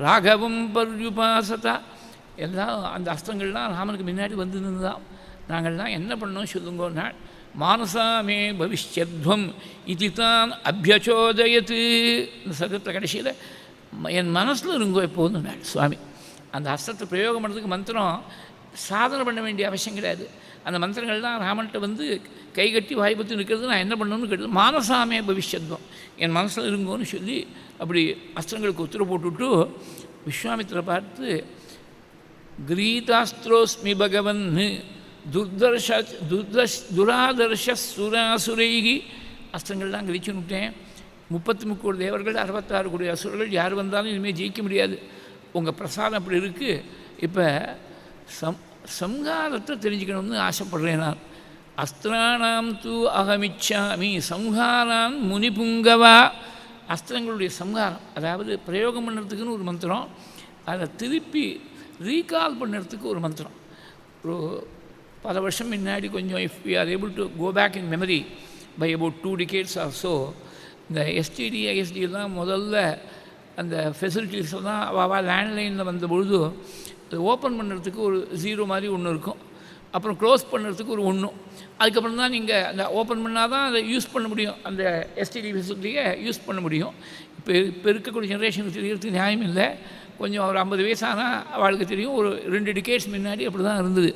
ராகவம் பர்யுபாசதா. எல்லாம் அந்த அஸ்திரங்கள்லாம் ராமனுக்கு முன்னாடி வந்து நின்றுதான். நாங்கள்லாம் என்ன பண்ணோம் சொல்லுங்கன்னா, மானசாமே பவிஷ்யத்வம் இது தான் அபியச்சோதயத்து. இந்த சதத்தை கடைசியில் என் மனசில் இருங்கோ எப்போதும் சுவாமி. அந்த அஸ்திரத்தை பிரயோகம் பண்ணுறதுக்கு மந்திரம் சாதனை பண்ண வேண்டிய அவசியம் கிடையாது. அந்த மந்திரங்கள்லாம் ராமன்கிட்ட வந்து கைகட்டி வாய்ப்பத்து நிற்கிறது. நான் என்ன பண்ணணும்னு கேட்டது, மானசாமே பவிஷ்யத்வம், என் மனசில் இருங்கோன்னு சொல்லி அப்படி அஸ்திரங்களுக்கு உத்தரவு போட்டுவிட்டு விஸ்வாமித்திரை பார்த்து, கிரீதாஸ்திரோஸ்மி பகவன் துராதர்ஷ சுராசுரைகி. அஸ்திரங்கள்லாம் கிரீச்சுன்னு விட்டேன். 33 கோடி தேவர்கள் 66 கோடி அசுரர்கள் யார் வந்தாலும் இனிமேல் ஜெயிக்க முடியாது. உங்கள் பிரசாதம் அப்படி இருக்குது. இப்போ சம்ஹாரத்தை தெரிஞ்சுக்கணும்னு ஆசைப்படுறேன் நான். அஸ்திராணாம் தூ அகமிச்சாமி சம்ஹாரான் முனிபுங்கவா. அஸ்திரங்களுடைய சம்ஹாரம், அதாவது பிரயோகம் பண்ணுறதுக்குன்னு ஒரு மந்திரம், அதை திருப்பி ரீகால் பண்ணுறதுக்கு ஒரு மந்திரம். ஒரு பல வருஷம் முன்னாடி கொஞ்சம் if we are able to go back in memory by about 2 decades or so, இந்த எஸ்டிடி ஐஎஸ்டிலாம் முதல்ல அந்த ஃபெசிலிட்டிஸ் எல்லாம் அவள் லேண்ட்லைனில் வந்த பொழுது அது ஓப்பன் பண்ணுறதுக்கு ஒரு 0 மாதிரி ஒன்று இருக்கும், அப்புறம் க்ளோஸ் பண்ணுறதுக்கு ஒரு 1, அதுக்கப்புறம் தான் நீங்கள் அந்த ஓப்பன் பண்ணால் தான் அதை யூஸ் பண்ண முடியும், அந்த எஸ்டிடி ஃபெசிலிட்டியை யூஸ் பண்ண முடியும். இப்போ இருக்கக்கூடிய ஜென்ரேஷனுக்கு தெரியறதுக்கு நியாயம் இல்லை. கொஞ்சம் ஒரு 50 வயசானால் அவளுக்கு தெரியும். ஒரு 2 decades முன்னாடி அப்படி தான் இருந்தது.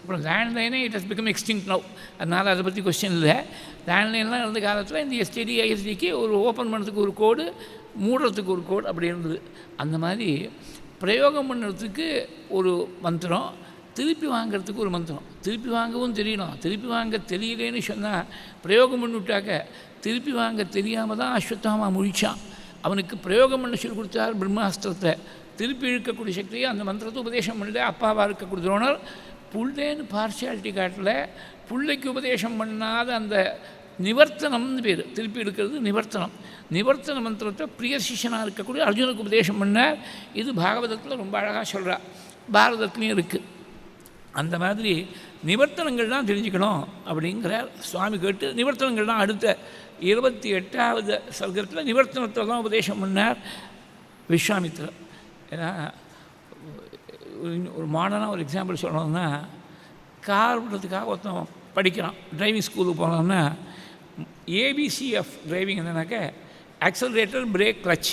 அப்புறம் லேண்ட்லைனே it has become extinct now. அதனால் அதை பற்றி கொஸ்டின் இல்லை. லேண்ட்லைன்லாம் இருந்த காலத்தில் இந்த எஸ்டிடி ஐஎஸ்டிக்கு ஒரு ஓப்பன் பண்ணுறதுக்கு ஒரு கோடு, மூடுறதுக்கு ஒரு கோடு அப்படி இருந்தது. அந்த மாதிரி பிரயோகம் பண்ணுறதுக்கு ஒரு மந்திரம், திருப்பி வாங்கிறதுக்கு ஒரு மந்திரம். திருப்பி வாங்கவும் தெரியணும். திருப்பி வாங்க தெரியலேன்னு சொன்னால் பிரயோகம் பண்ணிவிட்டாக்க திருப்பி வாங்க தெரியாமல் தான் அஸ்வத்தாமா முழிச்சான். அவனுக்கு பிரயோகம் பண்ண சொல்லி கொடுத்தார் பிரம்மாஸ்திரத்தை. திருப்பி இழுக்கக்கூடிய சக்தியை அந்த மந்திரத்தை உபதேசம் பண்ணல. அப்பாவாக இருக்கக்கூடிய துரோணர் புள்ளேன்னு பார்ஷியாலிட்டி காட்டல. பிள்ளைக்கு உபதேசம் பண்ணாத அந்த நிவர்த்தனம்னு பேர், திருப்பி எடுக்கிறது நிவர்த்தனம். நிவர்த்தன மந்திரத்தை பிரிய சிஷனாக இருக்கக்கூடிய அர்ஜுனுக்கு உபதேசம் பண்ணார். இது பாகவதத்தில் ரொம்ப அழகாக சொல்கிறார், பாரதத்துலேயும் இருக்குது. அந்த மாதிரி நிவர்த்தனங்கள் தான் தெரிஞ்சுக்கணும் அப்படிங்கிறார் சுவாமி. கேட்டு நிவர்த்தனங்கள் தான் அடுத்த 28வது சர்க்கத்தில் நிவர்த்தனத்தை தான் உபதேசம் பண்ணார் விஸ்வாமித்திரர். ஏன்னா ஒரு மாடர்னாக ஒரு எக்ஸாம்பிள் சொல்லணும்னா, கார் விடுறதுக்காக ஒருத்தன் படிக்கிறான். டிரைவிங் ஸ்கூலுக்கு போனோம்னா ஏபிசி ஆஃப் டிரைவிங் என்னன்னாக்க ஆக்சலரேட்டர், பிரேக், கிளச்,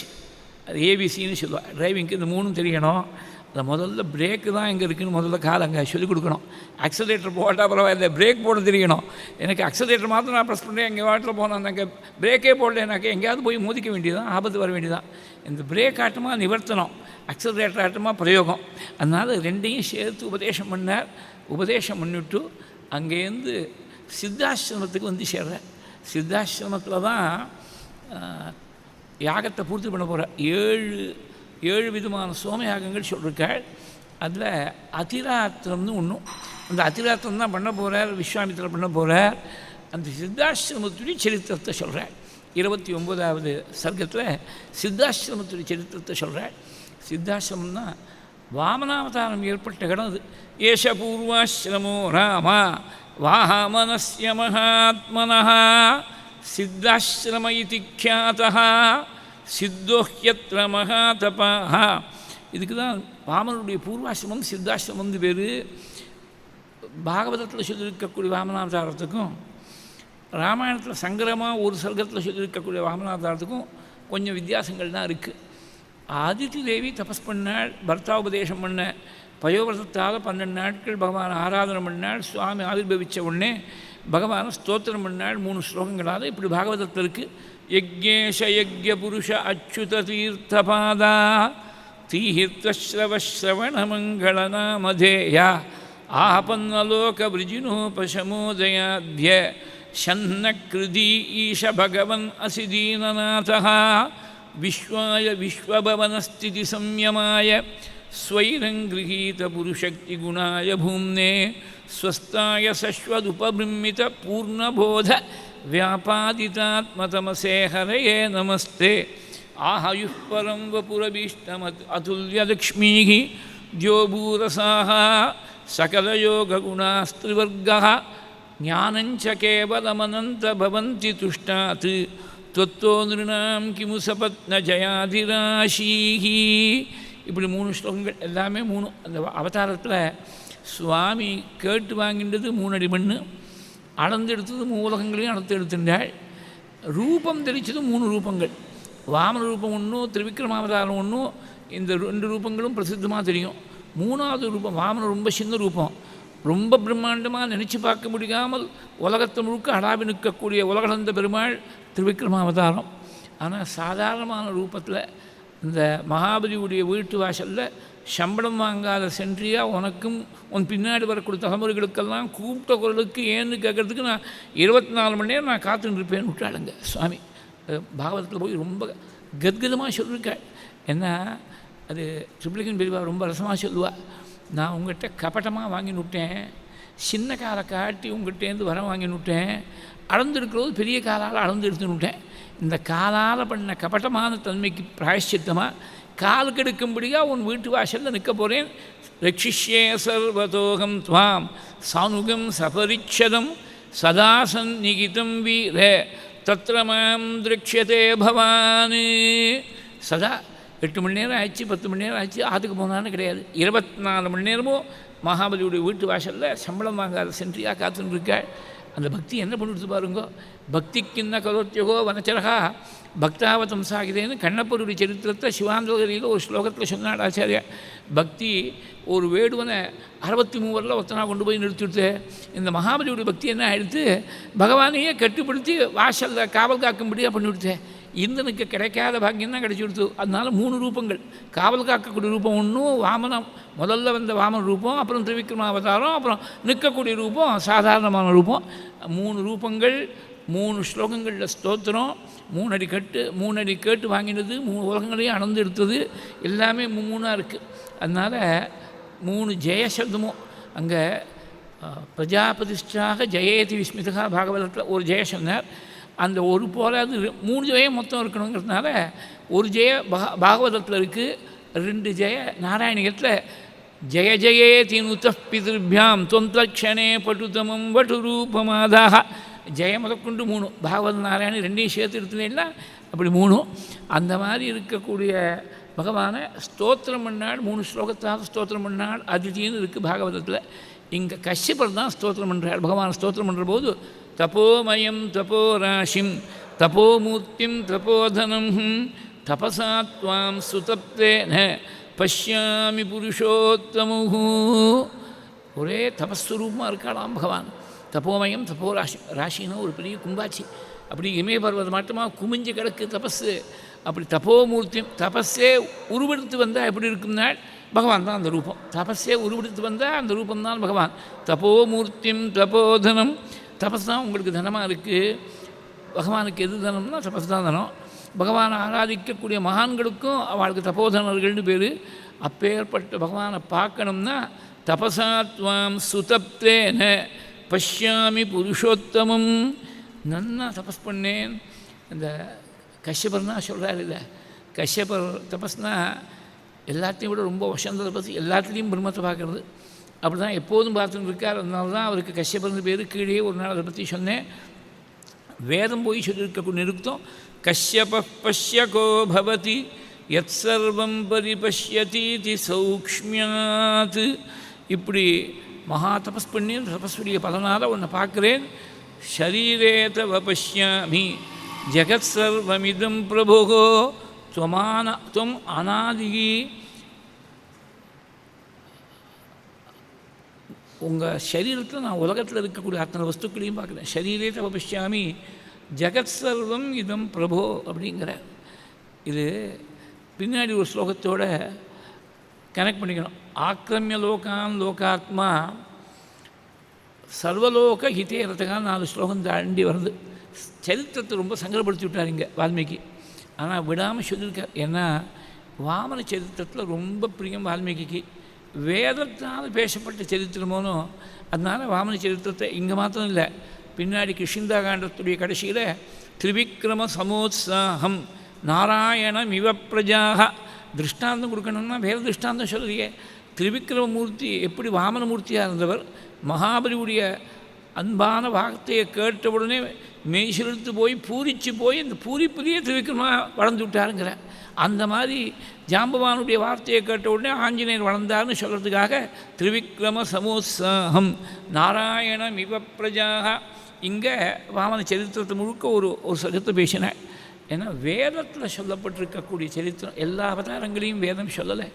அது ஏபிசின்னு சொல்லுவாள். டிரைவிங்க்கு இந்த மூணும் தெரியணும். அதை முதல்ல பிரேக்கு தான் எங்கே இருக்குதுன்னு முதல்ல கால் அங்கே சொல்லிக் கொடுக்கணும். ஆக்சலேட்டர் போட்டால் பரவாயில்ல, பிரேக் போட தெரியணும். எனக்கு ஆக்சலேட்டர் மாத்திரம் நான் ப்ரெஸ் பண்ணுறேன், எங்கள் வாட்டில் போனேன், அங்கே பிரேக்கே போடலைனாக்க எங்கேயாவது போய் மோதிக்க வேண்டியதான், ஆபத்து வர வேண்டியதான். இந்த பிரேக் ஆட்டமாக நிவர்த்தனம், ஆக்சலரேட்டர் ஆட்டமாக பிரயோகம். அதனால் ரெண்டையும் சேர்த்து உபதேசம் பண்ணார். உபதேசம் பண்ணிவிட்டு அங்கேருந்து சித்தாசிரமத்துக்கு வந்து சேர்றேன். சித்தாசிரமத்தில் தான் யாகத்தை பூர்த்தி பண்ண போகிறார். 7 விதமான சோமயாகங்கள் சொல்லியிருக்காள். அதில் அதிராத்திரம்னு ஒன்றும், அந்த அதிராத்திரம் தான் பண்ண போகிறார், விஸ்வாமித்திரர் பண்ண போகிறார். அந்த சித்தாசிரமத்துடைய சரித்திரத்தை சொல்கிறாள். 29வது சர்க்கத்தில் சித்தாசிரமத்துடைய சரித்திரத்தை சொல்கிறாள். சித்தாசிரமம்னா வாமனாவதாரம் ஏற்பட்ட இடம் அது. ஏஷ பூர்வாசிரமோ ராமா வாமனஸ்ய மகாத்மனः சித்தாசிரம இதி க்யாதः சித்தோஹ்யத்ர மகாதபாः. இதுக்கு தான் வாமனுடைய பூர்வாசிரமம் சித்தாசிரமம் பேர். பாகவதத்தில் சொல்லியிருக்கக்கூடிய வாமனாவதாரத்துக்கும் ராமாயணத்தில் சங்கரமாக ஒரு சர்க்கத்தில் சொல்லியிருக்கக்கூடிய வாமனாவதாரத்துக்கும் கொஞ்சம் வித்தியாசங்கள் தான் இருக்குது. ஆதித்தி தேவி தபஸ் பண்ணாள், பர்த்தாவுபதேசம் பண்ண பயோவிரதத்தால் 12 நாட்கள் பகவான் ஆராதனை பண்ணாள். சுவாமி ஆவிர்பவிச்ச உடனே பகவானை ஸ்தோத்திரம் பண்ணாள் 3 ஸ்லோகங்களால். இப்படி பாகவதத்தில் இருக்குது. யஜ்ஞேஷ யஜ்ஞ புருஷ அச்சுத தீர்த்தபாதா தீர்த்தஸ்ரவஸ்ரவணமங்களநாமதேயா ஆபன்னலோக விருஜினோபசமோதயாத்ய ஷன்னக்ருதி ஈஷ பகவன் அசிதீனநாதः விஸ்வாய விஸ்வபவனஸ்திதி சம்யமாய ஸ்வைரங்கிரகீத புருஷக்தி குணாய பூம்னே ஸ்வஸ்தாய சஸ்வதுபபிரமித பூர்ணபோத व्यापादितात्मतमसे हरये नमस्ते आहयुः परं वपुरभीष्टमत् अतुल्यलक्ष्मीः द्योभूरसाः सकलयोगगुणास्त्रिवर्गः ज्ञानञ्च केवलमनन्तभवन्ति तुष्टात् त्वत्तो नृणां किमु सपत्नजयाधिराशीः. இப்படி 3 ஸ்லோகங்கள் எல்லாமே 3. அந்த அவதாரத்தில் சுவாமி கேட்டு வாங்கின்றது 3 அடி மண், அளந்தெடுத்தது 3 உலகங்களையும் அளந்து எடுத்துட்டாள். ரூபம் தெரிச்சது 3 ரூபங்கள். வாமன ரூபம் ஒன்றும், திரிவிக்ரமாவதாரம் ஒன்றும். இந்த 2 ரூபங்களும் பிரசித்தமாக தெரியும். 3வது ரூபம் வாமன ரொம்ப சின்ன ரூபம், ரொம்ப பிரம்மாண்டமாக நினச்சி பார்க்க முடியாமல் உலகத்தை முழுக்க அடாவி நிற்கக்கூடிய உலகளந்த பெருமாள் திரிவிக்ரமாவதாரம். ஆனால் சாதாரணமான ரூபத்தில் இந்த மகாபலியுடைய வீட்டு வாசலில் சம்பளம் வாங்காத சென்ட்ரியாக உனக்கும் உன் பின்னாடி வரக்கூடிய தலைமுறைகளுக்கெல்லாம் கூப்பிட்ட குரலுக்கு ஏன்னு கேட்குறதுக்கு நான் 24 மணி நேரம் நான் காத்துன்னு இருப்பேன்னு விட்டாளுங்க சுவாமி. பாகவதத்தில் போய் ரொம்ப கத்கதமாக சொல்லியிருக்காள். ஏன்னா அது ட்ரிபிளிகன் பெரியவா ரொம்ப ரசமாக சொல்லுவாள். நான் உங்கள்கிட்ட கபட்டமாக வாங்கின்னு விட்டேன், சின்ன காலை காட்டி உங்கள்கிட்டேருந்து வர வாங்கின்னு விட்டேன், அளந்துருக்கிறது பெரிய காலால் அளந்து எடுத்துன்னு விட்டேன். இந்த காலால் பண்ண கபட்டமான தன்மைக்கு பிராயஷ்சித்தமாக காலுக்கு எடுக்கும்படியாக உன் வீட்டு வாசலில் நிற்க போகிறேன். ரட்சிஷ்யே சர்வதோகம் துவாம் சானுகம் சபரிச்சதம் சதா சந்நிகிதம் வீர தத்ர மாம் திரக்ஷதே பவான். சதா 8 மணி நேரம் ஆச்சு, 10 மணி நேரம் ஆச்சு, அதுக்கு போனான்னு கிடையாது. 24 மணி நேரமும் மகாபலியுடைய வீட்டு வாசலில் சம்பளம் வாங்காத சென்ட்ரியாக காத்துன்னு இருக்காள். அந்த பக்தி என்ன பண்ணிடுத்து பாருங்கோ. பக்திக்கின்ன கரோத்தியகோ வனச்சரகா பக்தாவதம் சாகிதேன்னு கண்ணப்பருடைய சரித்திரத்தை சிவாந்தோதரியில் ஒரு ஸ்லோகத்தில் சொன்னாள் ஆச்சாரியா. பக்தி ஒரு வேடுவனை 63 ஒருத்தனாக கொண்டு போய் நிறுத்திவிடுத்து. இந்த மகாபலியுடைய பக்தி என்ன ஆகிடுத்து, பகவானையே கட்டுப்படுத்தி வாசலில் காவல் காக்கும்படியாக பண்ணிவிடுத்து. இந்தனுக்கு கிடைக்காத பாக்கியம் தான் கிடச்சி கொடுத்து. அதனால் 3 ரூபங்கள். காவல் காக்கக்கூடிய ரூபம் ஒன்றும் வாமனம், முதல்ல வந்த வாமன ரூபம், அப்புறம் திரிவிக்ரமாவதாரம், அப்புறம் நிற்கக்கூடிய ரூபம் சாதாரணமான ரூபம். 3 ரூபங்கள், 3 ஸ்லோகங்களில் ஸ்தோத்திரம், 3 அடி கட்டு, 3 அடி கேட்டு வாங்கினது, 3 உலகங்களையும் அளந்து எடுத்தது, எல்லாமே 3ஆக இருக்குது. அதனால் 3 ஜெயசப்தமும் அங்கே பிரஜாபதிஷ்டாக ஜெயேதி விஸ்மிதா பாகவதத்தில் ஒரு ஜெய சொன்னார். அந்த ஒரு போராது 3 ஜெயம் மொத்தம் இருக்கணுங்கிறதுனால ஒரு ஜெய பாகவதத்தில் இருக்குது, 2 ஜெய நாராயணிகத்தில் ஜெய ஜெயேதி நுத பிதிருபியாம் தொந்தக்ஷணே பட்டுதமம் வட்டுரூபமாதாக ஜெய முதற்கொண்டு 3 பாகவத நாராயணி 2ஐயும் சேர்த்து எடுத்துனா அப்படி 3. அந்த மாதிரி இருக்கக்கூடிய பகவானை ஸ்தோத்திரம் பண்ணாள். 3 ஸ்லோகத்தாக ஸ்தோத்திரம் பண்ணாள். அதித்தின்னு இருக்குது பாகவதத்தில். இங்கே கஷ்யபர் தான் ஸ்தோத்திரம் பண்ணுறார். பகவான் ஸ்தோத்திரம் பண்ணுற போது தபோமயம் தபோராசிம் தபோமூர்த்திம் தபோதனம் தபசாத்வாம் சுதப்தேன பஷ்யாமி புருஷோத்தமுஹு. ஒரே தபஸ்வரூபமாக இருக்காளாம் பகவான். தபோமயம் தபோராசி, ராசின்னா ஒரு பெரிய கும்பாச்சி, அப்படி இமயபர்வத மாட்டமாக குமிஞ்சு கிடக்கு தபஸு. அப்படி தபோமூர்த்தி, தபஸே உருவெடுத்து வந்தால் எப்படி இருக்கும்னா பகவான் தான் அந்த ரூபம். தபஸே உருவெடுத்து வந்தால் அந்த ரூபந்தான் பகவான். தபோமூர்த்திம் தபோதனம், தபஸ் தான் உங்களுக்கு தனமாக இருக்குது. பகவானுக்கு எது தனம்னா தபஸ் தான் தனம். பகவானை ஆராதிக்கக்கூடிய மகான்களுக்கும் அவளுக்கு தபோதனர்கள்னு பேர். அப்பேற்பட்ட பகவானை பார்க்கணும்னா தபசாத்வாம் சுதப்தேன பஷ்யாமி புருஷோத்தமம். நன்னா தபஸ் பண்ணேன். இந்த கஷ்யபர்னா சொல்கிறார் இல்லை, கஷ்யபர் தபஸ்னா எல்லாத்தையும் விட ரொம்ப வசந்த தபஸ், எல்லாத்துலேயும் பிரம்மத்தை பார்க்குறது. அப்படி தான் எப்போதும் பார்த்துட்டு இருக்கார். அதனால தான் அவருக்கு கஷ்யபர்னு பேர். கீழே ஒரு நாள் அதை பற்றி சொன்னேன். வேதம் போய் சொல்லியிருக்க நிறுத்தம் கஷ்யப பஷ்யகோ பவதி யத் சர்வம் பரிபஷ்யதீதி சௌக்ஷ்மியாத். இப்படி மகா தபஸ் பண்ணி தபஸ்வரிய பலனாக உன்னை பார்க்குறேன். ஷரீரே தவ பஷ்யாமி ஜெகத் சர்வமிதம் பிரபுகோ துவம் அநாதிகி. உங்கள் சரீரத்தில் நான் உலகத்தில் இருக்கக்கூடிய அத்தனை வஸ்துக்களையும் பார்க்குறேன். ஷரீரே தவ பஷ்யாமி ஜெகத் சர்வம் இதம் பிரபோ அப்படிங்கிற இது பின்னாடி ஒரு ஸ்லோகத்தோடு கனெக்ட் பண்ணிக்கணும். ஆக்கிரமிய லோகான் லோகாத்மா சர்வலோக ஹிதே ரத்தகான் 4 ஸ்லோகம் தாண்டி வருது. சரித்திரத்தை ரொம்ப சங்கடப்படுத்தி விட்டார் இங்கே வால்மீகி. ஆனால் விடாமல் சொல்லியிருக்கார். ஏன்னா வாமன சரித்திரத்தில் ரொம்ப பிரியம் வால்மீகிக்கு. வேதத்தால் பேசப்பட்ட சரித்திரமோனோ, அதனால் வாமன சரித்திரத்தை இங்கே மாத்திரம் இல்லை, பின்னாடி கிருஷ்ணந்தா காண்டத்துடைய கடைசியில் திரிவிக்ரம சமோத்சாகம் நாராயணம் இவ பிரஜாக திருஷ்டாந்தம் கொடுக்கணும்னா வேத திருஷ்டாந்தம் சொல்லுறியே. திரிவிக்ரமமூர்த்தி எப்படி வாமனமூர்த்தியாக இருந்தவர், மகாபலியுடைய அன்பான வார்த்தையை கேட்டவுடனே மெய்சிலிருத்து போய் பூரிச்சு போய் இந்த பூரிப்புலேயே திரிவிக்ரமாக வளர்ந்து விட்டாருங்கிற அந்த மாதிரி ஜாம்பவானுடைய வார்த்தையை கேட்ட உடனே ஆஞ்சநேயர் வளர்ந்தார்னு சொல்கிறதுக்காக திரிவிக்ரம சமோத்சாகம் நாராயணம் இவ பிரஜாக. இங்கே வாமன சரித்திரத்தை முழுக்க ஒரு சகத்தை பேசினேன். ஏன்னா வேதத்தில் சொல்லப்பட்டிருக்கக்கூடிய சரித்திரம் எல்லா அவதாரங்களையும் வேதம் சொல்லலை.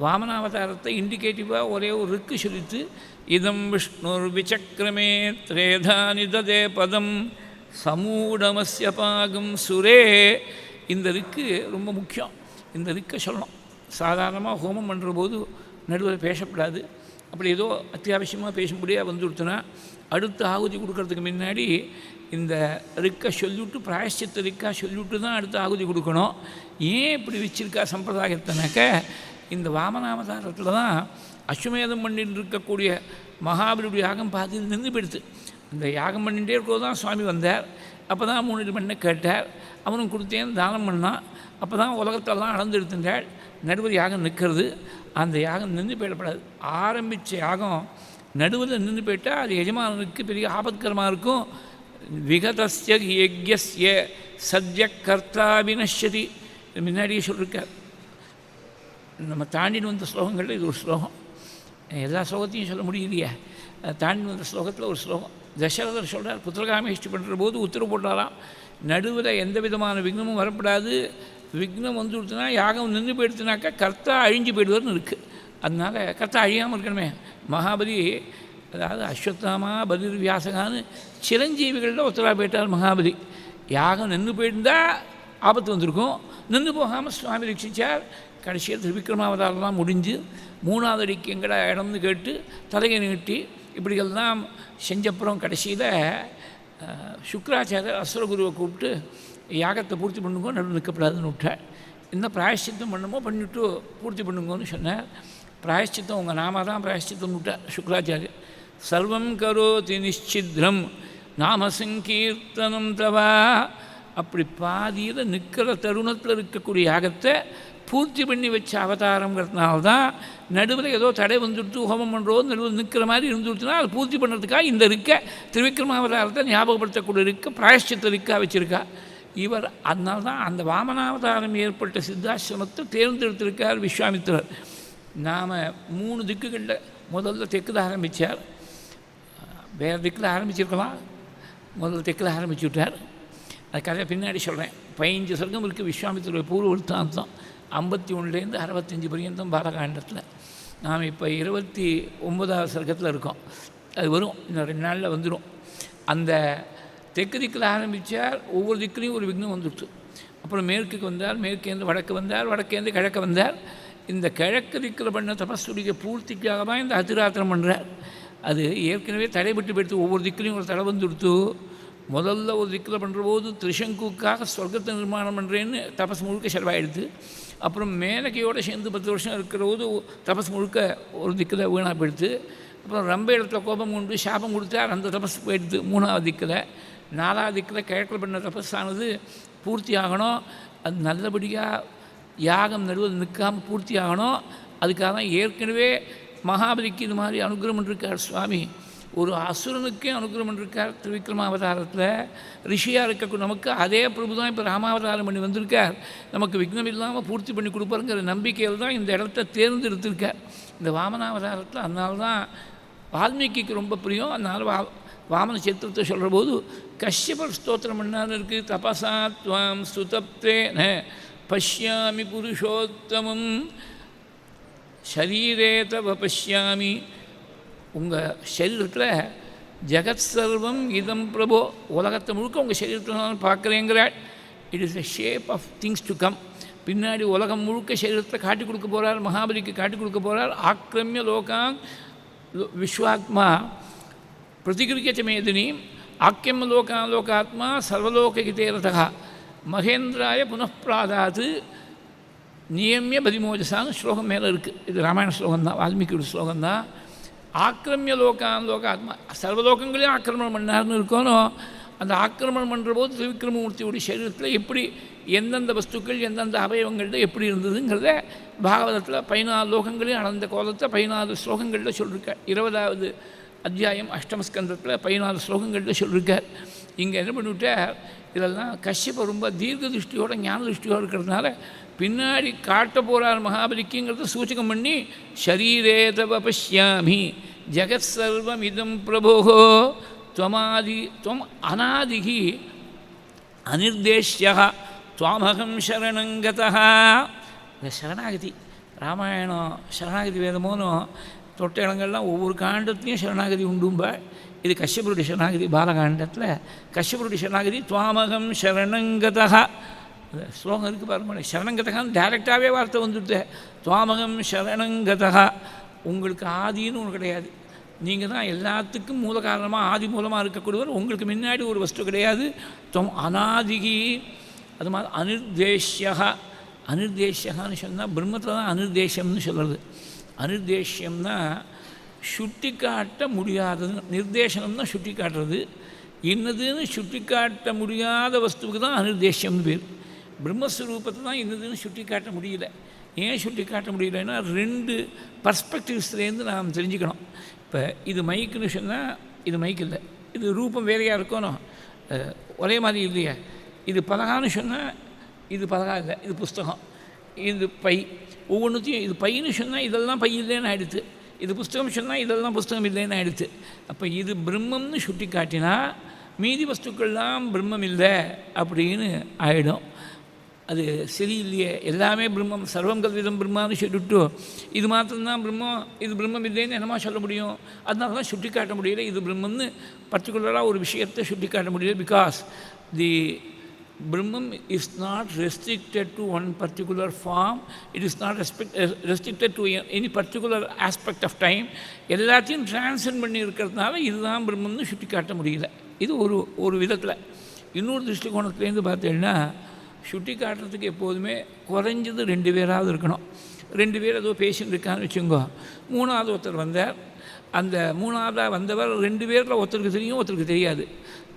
வாமனாவதாரத்தை இண்டிகேட்டிவாக ஒரே ஒரு ருக்கு சொல்லித்து இதம் விஷ்ணுர் விசக்கிரமே திரேதானி ததே பதம் சமூடமஸ்ய பாகம் சுரே. இந்த ருக்கு ரொம்ப முக்கியம். இந்த ருக்கை சொல்லணும். சாதாரணமாக ஹோமம் பண்ணுற போது நடுவில் பேசக்கூடாது. அப்படி ஏதோ அத்தியாவசியமாக பேசும்படியாக வந்துவிடுத்துனா அடுத்த ஆகுதி கொடுக்கறதுக்கு முன்னாடி இந்த ரிக்கை சொல்லிவிட்டு பிராயஷ்சித்த ரிக்கா சொல்லிவிட்டு தான் அடுத்த ஆகுதி கொடுக்கணும். ஏன் இப்படி வச்சிருக்கா சம்பிரதாயத்தினாக்க, இந்த வாமனாவதாரத்தில் தான் அஸ்வமேதம் பண்ணிட்டு இருக்கக்கூடிய மகாபலியுடைய யாகம் பாதி நின்று போயிடுது. இந்த யாகம் பண்ணிகிட்டே இருக்கிறது தான் சுவாமி வந்தார். அப்போ தான் 3 மணி கேட்டார். அவனும் கொடுத்தேன், தானம் பண்ணான். அப்போ தான் உலகத்தெல்லாம் அளந்து எடுத்துட்டாள். நடுவர் யாகம் நிற்கிறது. அந்த யாகம் நின்று போயிடப்படாது. ஆரம்பித்த யாகம் நடுவில் நின்று போயிட்டால் அது எஜமானனுக்கு பெரிய ஆபத்கரமாக இருக்கும். விகதஸ்ய யஜ்யஸ்ய சத்ய கர்த்தா வினஷ்யதி முன்னாடியே சொல்லியிருக்கார். நம்ம தாண்டின்னு வந்த ஸ்லோகங்களில் இது ஒரு ஸ்லோகம். எல்லா ஸ்லோகத்தையும் சொல்ல முடியலையே. தாண்டி வந்த ஸ்லோகத்தில் ஒரு ஸ்லோகம். தசரதர் சொல்கிறார், புத்திரகாமேஷ்டி பண்ணுற போது உத்தரவு போட்டாராம், நடுவில் எந்த விதமான விக்னமும் வரப்படாது. விக்னம் வந்து கொடுத்தனா யாகம் நின்று போயிடுத்துனாக்கா கர்த்தா அழிஞ்சு போயிடுவார்னு இருக்குது. அதனால் கர்த்தா அழியாமல் இருக்கணுமே. மகாபலி, அதாவது அஸ்வத்தாமா பலிர் வியாசகான்னு சிரஞ்சீவிகளில் ஒருத்தராக போயிட்டார் மகாபலி. யாகம் நின்று போயிருந்தால் ஆபத்து வந்திருக்கும். நின்று போகாமல் சுவாமி ரட்சித்தார். கடைசியில் திருவிக்ரமாவதாரம்லாம் முடிஞ்சு 3வது அடிக்கு எங்கடா இடம்னு கேட்டு தலையை நீட்டி இப்படிகள்லாம் செஞ்சப்புறம் கடைசியில் சுக்ராச்சாரியர் அசுரகுருவை கூப்பிட்டு யாகத்தை பூர்த்தி பண்ணுங்கோ, நடு நிற்கப்படாதுன்னு விட்டார். என்ன பிராயஷ்சித்தம் பண்ணுமோ பண்ணிவிட்டு பூர்த்தி பண்ணுங்கன்னு சொன்னார். பிராயஷ்சித்தம் உங்கள் நாம தான் பிராயஷ்சித்தம் விட்டார் சுக்ராச்சாரியர். சர்வம் கரோதி நிச்சித்ரம் நாம சங்கீர்த்தனம் தவா. அப்படி பாதியில் நிற்கிற தருணத்தில் இருக்கக்கூடிய யாகத்தை பூர்த்தி பண்ணி வச்ச அவதாரங்கிறதுனால தான் நடுவில் ஏதோ தடை வந்துவிட்டு ஹோமம் பண்ணுறோம் நடுவில் நிற்கிற மாதிரி இருந்துவிட்டுனா அது பூர்த்தி பண்ணுறதுக்காக இந்த இருக்க திருவிக்ரமாவதாரத்தை ஞாபகப்படுத்தக்கூடிய இருக்க பிராயஷ்சித்த இருக்கா வச்சுருக்கா இவர். அதனால தான் அந்த வாமனாவதாரம் ஏற்பட்ட சித்தாசிரமத்தை தேர்ந்தெடுத்திருக்கார் விஸ்வாமித்திரர். நாம் 3 திக்குகளில் முதல்ல தெற்குத ஆரம்பித்தார். வேறு திக்கில் ஆரம்பிச்சிருக்கலாம், முதல் திக்கில் ஆரம்பிச்சு விட்டார். அது கதை பின்னாடி சொல்கிறேன். 15 சர்க்கம் இருக்குது விஸ்வாமித்திர பூர்வ விருத்தாந்தம். 51லேருந்து 65 பரியந்தம் பாலகாண்டத்தில். நாம் இப்போ 29வது சர்க்கத்தில் இருக்கோம். அது வரும், இன்னும் 2 நாளில் வந்துடும். அந்த தெற்கு திக்கில் ஆரம்பித்தார், ஒவ்வொரு திக்கிலையும் ஒரு விக்னம் வந்துடுச்சு. அப்புறம் மேற்குக்கு வந்தார், மேற்கேந்து வடக்கு வந்தார், வடக்கேந்து கிழக்கு வந்தார். இந்த கிழக்கு திக்கில் பண்ண தபஸ்துடைய பூர்த்திக்காக தான் இந்த அதிராத்திரம் பண்ணுறார். அது ஏற்கனவே தடைபட்டு போயிடுத்து, ஒவ்வொரு திக்கிலையும் ஒரு தடை வந்துடுத்து. முதல்ல ஒரு திக்கில் பண்ணுற போது திருஷங்குக்காக சொர்க்கத்தை நிர்மாணம் பண்ணுறேன்னு தபஸ் முழுக்க செலவாயிடுது. அப்புறம் மேனகையோடு சேர்ந்து 10 வருஷம் இருக்கிற போது தபஸ் முழுக்க ஒரு திக்கில் வீணாக போயிடுது. அப்புறம் ரொம்ப இடத்துல கோபம் கொண்டு சாபம் கொடுத்தார், அந்த தபஸ் போயிடுது 3வது திக்கில். 4வது திக்கில் கிழக்கில் பண்ண தபஸானது பூர்த்தி ஆகணும். அது நல்லபடியாக யாகம் நடுவது நிற்காமல் பூர்த்தி ஆகணும். அதுக்காக தான் ஏற்கனவே மகாபலிக்கு இது மாதிரி அனுகிரகம் பண்ணிருக்கார் சுவாமி. ஒரு அசுரனுக்கே அனுகிரகம் பண்ணிருக்கார் திருவிக்ரமாவதாரத்தில். ரிஷியாக இருக்கக்கூடிய நமக்கு அதே பிரபு தான் இப்போ ராமாவதாரம் பண்ணி வந்திருக்கார். நமக்கு விக்னம் இல்லாமல் பூர்த்தி பண்ணி கொடுப்பாருங்கிற நம்பிக்கையில் தான் இந்த இடத்த தேர்ந்தெடுத்திருக்கார் இந்த வாமனாவதாரத்தில். அதனால தான் வால்மீகிக்கு ரொம்ப பிரியம். அதனால் வாமன சரித்திரத்தை சொல்கிற போது கஷ்யபர் ஸ்தோத்திரம் பண்ணான்னு இருக்குது. தபசா துவாம் சுதப்தேன பஷ்யாமி புருஷோத்தமம் ஷரீரே தவ பஷ்யாமி. உங்கள் சரீரத்தில் ஜெகத் சர்வம் இதம் பிரபோ, உலகத்தை முழுக்க உங்கள் சரீரத்தில் நான் பார்க்குறேங்கிறாள். It is a shape of things to come. பின்னாடி உலகம் முழுக்க சரீரத்தில் காட்டி கொடுக்க போகிறார், மகாபலிக்கு காட்டி கொடுக்க போகிறார். ஆக்கிரமிய லோகான் விஸ்வாத்மா பிரதிகிருக்கிய மேதினி ஆக்கியம லோகான் லோகாத்மா சர்வலோகிதேரதா மகேந்திராய புனப்பிராதாது நியமிய பதிமோஜசான்னு ஸ்லோகம் மேலே இருக்குது. இது ராமாயண ஸ்லோகம் தான், வால்மீகியோட ஸ்லோகம் தான். ஆக்கிரமிய லோகான் லோகாத்மா, சர்வலோகங்களையும் ஆக்கிரமணம் பண்ணார்னு இருக்கணும். அந்த ஆக்கிரமணம் பண்ணுற போது திருவிக்ரமமூர்த்தியுடைய சரீரத்தில் எப்படி எந்தெந்த வஸ்துக்கள் எந்தெந்த அவயவங்கள்ட்ட எப்படி இருந்ததுங்கிறத பாகவதத்தில் 14 லோகங்களையும் அளந்த கோலத்தை 14 ஸ்லோகங்களில் சொல்லியிருக்கார். 20வது அத்தியாயம் அஷ்டமஸ்கந்தத்தில் 14 ஸ்லோகங்களில் சொல்லியிருக்கார். இங்கே என்ன பண்ணிவிட்டார், இதெல்லாம் கஷ்யப்ப ரொம்ப தீர்க்க திருஷ்டியோட ஞான திருஷ்டியோடு இருக்கிறதுனால பின்னாடி காட்ட போகிறார் மகாபலிக்குங்கிறத சூச்சகம் பண்ணி ஷரீரே தவ பஷ்யாமி ஜெகத் சர்வம் இதம் பிரபோகோ துவமாதி துவம் அநாதிகி அனிர்தேஷ்யா துவாமகம் சரணங்கதா. இந்த சரணாகதி ராமாயணம் சரணாகதி வேதமோனும் தொட்ட இடங்கள்லாம் ஒவ்வொரு காண்டத்துலேயும் சரணாகதி உண்டும்பா. இது கஷ்யபருடைய சரணாகதி பாலகாண்டத்தில். கஷ்யபருடைய சரணாகதி துவாமகம் சரணங்கதா ஸ்லோகம் இருக்குது பாருங்க. சரணங்கதகான்னு டைரெக்டாகவே வார்த்தை வந்துடுது. துவாமகம் சரணங்கதா. உங்களுக்கு ஆதின்னு ஒன்று கிடையாது, நீங்கள் தான் எல்லாத்துக்கும் மூல காரணமாக ஆதி மூலமாக இருக்கக்கூடியவர். உங்களுக்கு முன்னாடி ஒரு வஸ்து கிடையாது. துவம் அநாதிகி. அது மாதிரி அனிர்தேஷ்யா. அனிர்தேஷ்யான்னு சொன்னால் பிரம்மத்தில் தான் அனிர்தேஷம்னு சொல்கிறது. அனிர்தேஷ்யம்னா சுட்டி காட்ட முடியாதது, நிர்தேசனம்னா சுட்டி காட்டுறது. இன்னதுன்னு சுட்டி காட்ட முடியாத வஸ்துவுக்கு தான் அனிர்தேஷ்யம்னு பேர். பிரம்மஸ்வரூபத்தை தான் இன்னதுன்னு சுட்டி காட்ட முடியல. ஏன் சுட்டி காட்ட முடியலன்னா 2 பர்ஸ்பெக்டிவ்ஸ்லேருந்து நாம் தெரிஞ்சுக்கணும். இப்போ இது மைக்குன்னு சொன்னால் இது மைக் இல்லை, இது ரூபம் வேறையாக இருக்கணும், ஒரே மாதிரி இல்லையா. இது பலகான்னு சொன்னால் இது பலகா இல்லை, இது புஸ்தகம், இது பை. ஒவ்வொன்றுத்தையும் இது பையன்னு சொன்னால் இதெல்லாம் பை இல்லைன்னு ஆகிடுது, இது புஸ்தகம் சொன்னால் இதெல்லாம் புஸ்தகம் இல்லைன்னு ஆகிடுது. அப்போ இது பிரம்மம்னு சுட்டி காட்டினா மீதி வஸ்துக்கள்லாம் பிரம்மம் இல்லை அப்படின்னு ஆகிடும். அது சரியில்லையே, எல்லாமே பிரம்மம் சர்வம் கல்விதம் பிரம்மான்னு சொல்லிவிட்டு இது மாத்திரம்தான் பிரம்மம், இது பிரம்மம் இல்லைன்னு என்னமா சொல்ல முடியும்? அதனால தான் சுட்டி காட்ட முடியல. இது பிரம்மம்னு பர்டிகுலராக ஒரு விஷயத்தை சுட்டி காட்ட முடியல. Because the Brahmam is not restricted to one particular form. It is not restricted to any particular aspect of time. எல்லாத்தையும் டிரான்சென்ட் பண்ணி இருக்கிறதுனால இதுதான் பிரம்மம்னு சுட்டி காட்ட முடியல. இது ஒரு விதத்தில். இன்னொரு திருஷ்டிகோணத்துலேருந்து பார்த்தீங்கன்னா சுட்டி காட்டுறதுக்கு எப்போதுமே குறைஞ்சது 2 பேராவது இருக்கணும். 2 பேர் ஏதோ பேசின்னு இருக்கான்னு வச்சுங்கோ. 3வது ஒருத்தர் வந்தார். அந்த 3வதாக வந்தவர் 2 பேரில் ஒருத்தருக்கு தெரியும், ஒருத்தருக்கு தெரியாது.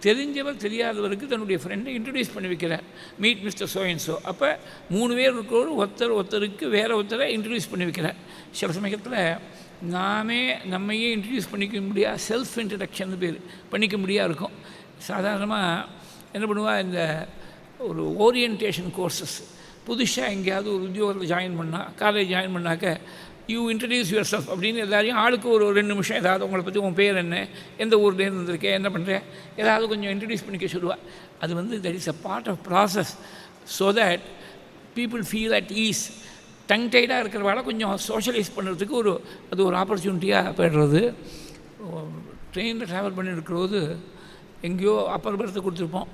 தெரிஞ்சவர் தெரியாதவருக்கு தன்னுடைய ஃப்ரெண்டை இன்ட்ரடியூஸ் பண்ணி வைக்கிறார். Meet mister so and so. அப்போ 3 பேர் இருக்கிறவர் ஒருத்தருக்கு வேறு ஒருத்தரை இன்ட்ரடியூஸ் பண்ணி வைக்கிறார். சில சமயத்தில் நம்மையே இன்ட்ரடியூஸ் பண்ணிக்க முடியாது, செல்ஃப் இன்ட்ரடக்ஷன் பேர் பண்ணிக்க முடியாது இருக்கும். சாதாரணமாக என்ன பண்ணுவா, இந்த ஒரு ஓரியன்டேஷன் கோர்சஸ் புதுசாக எங்கேயாவது ஒரு உத்தியோகத்தில் ஜாயின் பண்ணால், காலேஜ் ஜாயின் பண்ணாக்க யூ இன்ட்ரடியூஸ் யுவர் செல்ஃப் அப்படின்னு எல்லாரையும் ஆளுக்கு ஒரு 2 நிமிஷம் ஏதாவது உங்களை பற்றி உன் பேர் என்ன, எந்த ஊர்லேருந்து இருந்திருக்கேன், என்ன பண்ணுறேன், ஏதாவது கொஞ்சம் இன்ட்ரடியூஸ் பண்ணிக்க சொல்லுவாள். அது that is a part of process so that people feel at ease. Tongue டைடாக இருக்கிறவால கொஞ்சம் சோஷியலைஸ் பண்ணுறதுக்கு அது ஒரு ஆப்பர்ச்சுனிட்டியாக போய்டுறது. ட்ரெயினில் ட்ராவல் பண்ணியிருக்கிறபோது எங்கேயோ அப்பர் பர்த்தை கொடுத்துருப்போம்.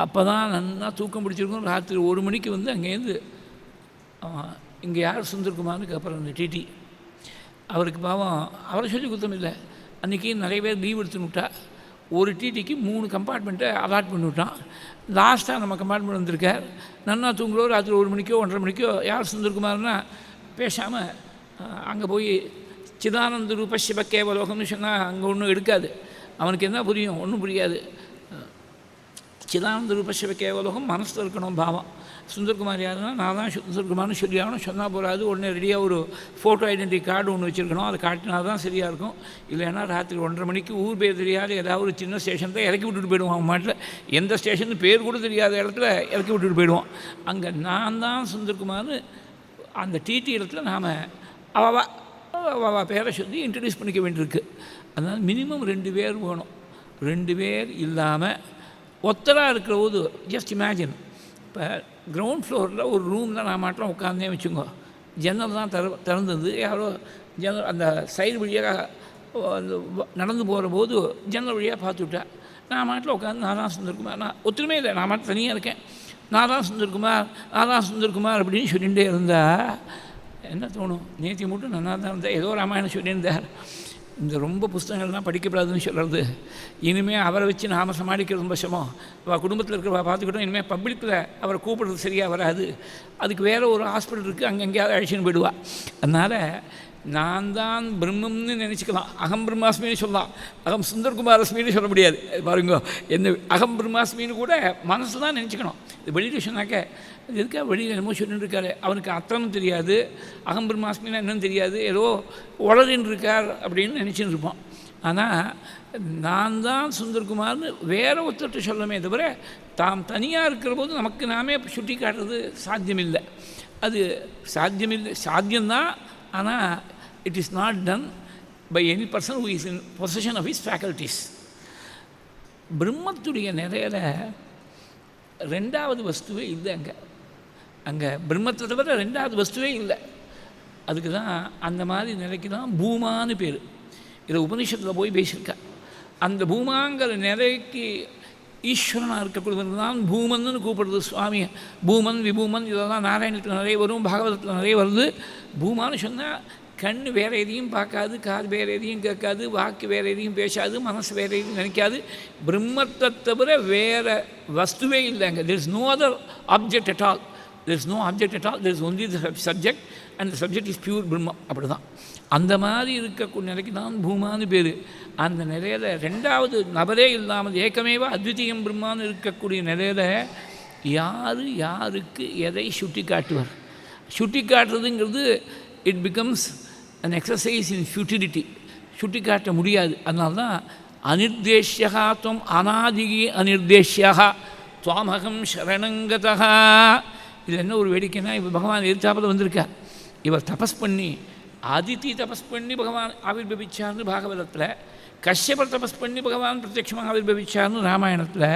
அப்போ தான் நல்லா தூக்கம் பிடிச்சிருக்கோம். ராத்திரி 1 மணிக்கு அங்கேருந்து இங்கே யார் சுந்தர்குமார்னு அப்புறம் அந்த டிடி அவருக்கு பாவம் அவரை சொல்லி குத்தம் இல்லை. அன்றைக்கி நிறைய பேர் லீவ் எடுத்துன்னு விட்டா. ஒரு டிடிக்கு 3 கம்பார்ட்மெண்ட்டை அலாட் பண்ணிவிட்டான். லாஸ்ட்டாக நம்ம கம்பார்ட்மெண்ட் வந்திருக்கார். நன்னா தூங்குறோம். ராத்திரி 1 மணிக்கோ 1:30 மணிக்கோ யார் சுந்தர்குமார்னா பேசாமல் அங்கே போய் சிதானந்த ரூப சிவ கேவலோகம்னு சொன்னால் அங்கே ஒன்றும் எடுக்காது. அவனுக்கு என்ன புரியும்? ஒன்றும் புரியாது. சிதானந்த ரூப சிவ கேவலோகம் மனசில் இருக்கணும் பாவம். சுந்தர்குமார் யாருன்னா நான் தான் சுந்தர்குமார்னு சொல்லி ஆகணும். சொன்னால் போகாது. உடனே ரெடியாக ஒரு ஃபோட்டோ ஐடென்டிட்டி கார்டு ஒன்று வச்சுருக்கணும். அதை காட்டினா தான் சரியாக இருக்கும். இல்லைன்னா ராத்திரி 1:30 மணிக்கு ஊர் பேர் தெரியாது ஏதாவது ஒரு சின்ன ஸ்டேஷன் தான் இறக்கி விட்டுட்டு போயிடுவான். அவன் மாட்டில் எந்த ஸ்டேஷன் பேர் கூட தெரியாத இடத்துல இறக்கி விட்டுட்டு போயிடுவான். அங்கே நான் தான் சுந்தர்குமார்னு அந்த டிடி இடத்துல நாம் அவ பேரை சொல்லி இன்ட்ரடியூஸ் பண்ணிக்க வேண்டியிருக்கு. அதனால் மினிமம் 2 பேர் வேணும். 2 பேர் இல்லாமல் ஒத்தராக இருக்கிற போது ஜஸ்ட் இமேஜின். இப்போ கிரவுண்ட் ஃப்ளோரில் ஒரு ரூமில் நான் மாட்டில் உட்காந்தே வச்சுக்கோ. ஜன்னல் தான் திறந்தது. யாரோ ஜன்னல் அந்த சைடு வழியாக நடந்து போகிற போது ஜன்னல் வழியாக பார்த்துவிட்டேன். நான் மாட்டில் உட்காந்து நான் தான் சுந்தர்குமார். நான் ஒத்துமே இல்லை. நான் மாட்டில் தனியாக இருக்கேன். நான் தான் சுந்தர்குமார் அப்படின்னு சொல்லிகிட்டே இருந்தால் என்ன தோணும்? நேற்று மட்டும் நல்லா தான் இருந்தால் ஏதோ ராமாயணம் சொல்லியிருந்தார். இந்த ரொம்ப புஸ்தகங்கள்லாம் படிக்கப்படாதுன்னு சொல்கிறது. இனிமேல் அவரை வச்சு நாம் சமாளிக்கிறது ரொம்ப கஷ்டமோ. அவள் குடும்பத்தில் இருக்கிறவா பார்த்துக்கிட்டோம். இனிமேல் பப்ளிக்கில் அவரை கூப்பிடுறது சரியாக வராது. அதுக்கு வேறு ஒரு ஹாஸ்பிட்டல் இருக்குது, அங்கே எங்கேயாவது அழைச்சின்னு போயிடுவா. அதனால் நான் தான் பிரம்மம்னு நினச்சிக்கலாம். அகம் பிரம்மாஸ்மின்னு சொல்லலாம். அகம் சுந்தர்குமாரஸ்மின்னு சொல்ல முடியாது. பாருங்க, என்ன அகம் பிரம்மாஸ்மின்னு கூட மனசு தான் நினச்சிக்கணும். இது வெளியில் சொன்னாக்க அது எதுக்காக வெளியில் என்னமோ சொல்லிட்டு இருக்காரு. அவனுக்கு அர்த்தமும் தெரியாது, அகம் பிரம்மாஸ்மின்னா என்னன்னு தெரியாது, ஏதோ உளறின்னு இருக்கார் அப்படின்னு நினச்சின்னு இருப்போம். ஆனால் நான் தான் சுந்தர்குமார்னு வேறு ஒருத்தர்கிட்ட சொல்லமே தவிர தாம் தனியாக இருக்கிற போது நமக்கு நாமே சுட்டி காட்டுறது சாத்தியமில்லை. அது சாத்தியம்தான். ஆனால் it is not done by any person who is in possession of his faculties. பிரம்மத்துடைய நிறையில 2வது வஸ்துவே இல்லை. அங்கே பிரம்மத்தை தவிர 2வது வஸ்துவே இல்லை. அதுக்கு தான் அந்த மாதிரி நிலைக்கு தான் பூமான்னு பேர். இதை உபனிஷத்தில் போய் பேசியிருக்கா. அந்த பூமாங்கிற நிலைக்கு ஈஸ்வரனாக இருக்கக்கூடியது தான் பூமன்னு கூப்பிடுறது சுவாமியை. பூமன் விபூமன் இதெல்லாம் நாராயணத்தில் நிறைய வரும், பாகவதத்தில் நிறைய வருது. பூமான்னு சொன்னால் கண் வேறு எதையும் பார்க்காது, காது வேறு எதையும் கேட்காது, வாக்கு வேறு எதையும் பேசாது, மனசு வேறு எதையும் நினைக்காது. பிரம்மத்தை தவிர வேறு வஸ்துவே இல்லைங்க. there is no other object at all. there is no object at all. there is only the subject and the subject is pure பிரம்மம். அப்படி தான் அந்த மாதிரி இருக்கக்கூடிய நிலைக்கு தான் பூமான்னு பேர். அந்த நிலையில் 2வது நபரே இல்லாமல் ஏக்கமேவா அத்விதீயம் பிரம்மான்னு இருக்கக்கூடிய நிலையில் யாருக்கு எதை சுட்டி காட்டுவார்? சுட்டி காட்டுறதுங்கிறது it becomes an exercise in futility. சுட்டி காட்ட முடியாது. அதனால தான் அனிர்தேஷ்யா துவம் அநாதிகி அனிர்தேஷ்யா துவாமகம் சரணங்கதா. இது என்ன ஒரு வேடிக்கைன்னா, இப்போ பகவான் எதிர்த்தாப்பில் வந்திருக்கார். இவர் தபஸ் பண்ணி ஆதித்தி தபஸ் பண்ணி பகவான் ஆவிர்பவிச்சார்னு பாகவதத்தில், கஷ்யபர் தபஸ் பண்ணி பகவான் பிரத்யட்சமாக ஆவிர்பவிச்சார்னு ராமாயணத்தில்.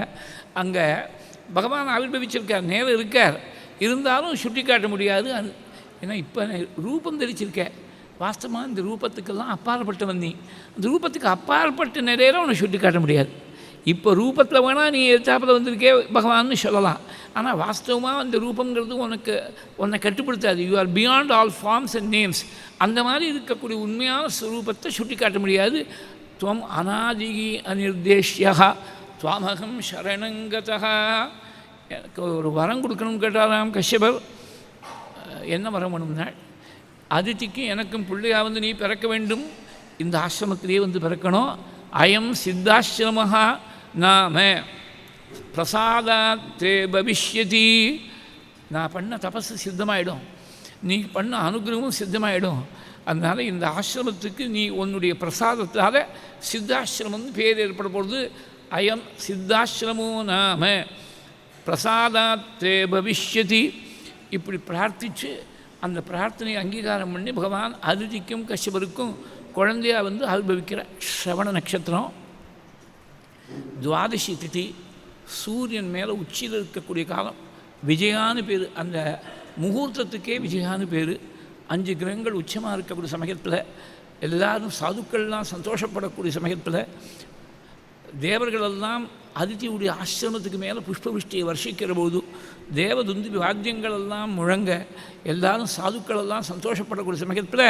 அங்கே பகவான் ஆவிர்பவிச்சிருக்கார், நேரம் இருக்கார். இருந்தாலும் சுட்டி காட்ட முடியாது. ஏன்னா இப்போ ரூபம் தெரிச்சிருக்கேன். வாஸ்தவமாக இந்த ரூபத்துக்கெல்லாம் அப்பாற்பட்டவன் நீ. அந்த ரூபத்துக்கு அப்பாற்பட்ட நிறைய உன்னை சுட்டி காட்ட முடியாது. இப்போ ரூபத்தில் வேணால் நீ எதிர்த்தாப்பில் வந்திருக்கே பகவான்னு சொல்லலாம். ஆனால் வாஸ்தவமாக அந்த ரூபங்கிறது உன்னை கட்டுப்படுத்தாது. You are beyond all forms and names. அந்த மாதிரி இருக்கக்கூடிய உண்மையான ஸ்வரூபத்தை சுட்டி காட்ட முடியாது. துவம் அநாதிகி அனிர்தேஷ்யா துவாமகம் சரணங்கதா. எனக்கு ஒரு வரம் கொடுக்கணும்னு கேட்டாராம் கஷ்யபர். என்ன வரம் வேணும்னா, அதித்திக்கும் எனக்கும் பிள்ளையாக நீ பிறக்க வேண்டும், இந்த ஆசிரமத்திலே பிறக்கணும். அயம் சித்தாசிரமஹா நாம பிரசாதாத்தே பவிஷ்யதி. நான் பண்ண தபஸு சித்தமாயிடும், நீ பண்ண அனுகிரகமும் சித்தமாயிடும். அதனால் இந்த ஆசிரமத்துக்கு நீ உன்னுடைய பிரசாதத்தால் சித்தாசிரமம்னு பேர் ஏற்பட போகிறது. அயம் சித்தாசிரமோ நாம பிரசாதாத்தே பவிஷ்யதி. இப்படி பிரார்த்தித்து அந்த பிரார்த்தனையை அங்கீகாரம் பண்ணி பகவான் அதிதிக்கும் கஷ்யபருக்கும் குழந்தையாக வந்து ஆவிர்பவிக்கிற ஸ்ரவண நட்சத்திரம் துவாதசி திதி சூரியன் மேலே உச்சியில் இருக்கக்கூடிய காலம். விஜயான்னு பேர், அந்த முகூர்த்தத்துக்கே விஜயான்னு பேர். 5 கிரகங்கள் உச்சமாக இருக்கக்கூடிய சமயத்தில், எல்லாரும் சாதுக்கள்லாம் சந்தோஷப்படக்கூடிய சமயத்தில், தேவர்களெல்லாம் அதிதியுடைய ஆசிரமத்துக்கு மேலே புஷ்பவிஷ்டியை வர்ஷிக்கிற போது தேவதுந்து வாத்தியங்களெல்லாம் முழங்க எல்லாரும் சாதுக்களெல்லாம் சந்தோஷப்படக்கூடிய சமயத்தில்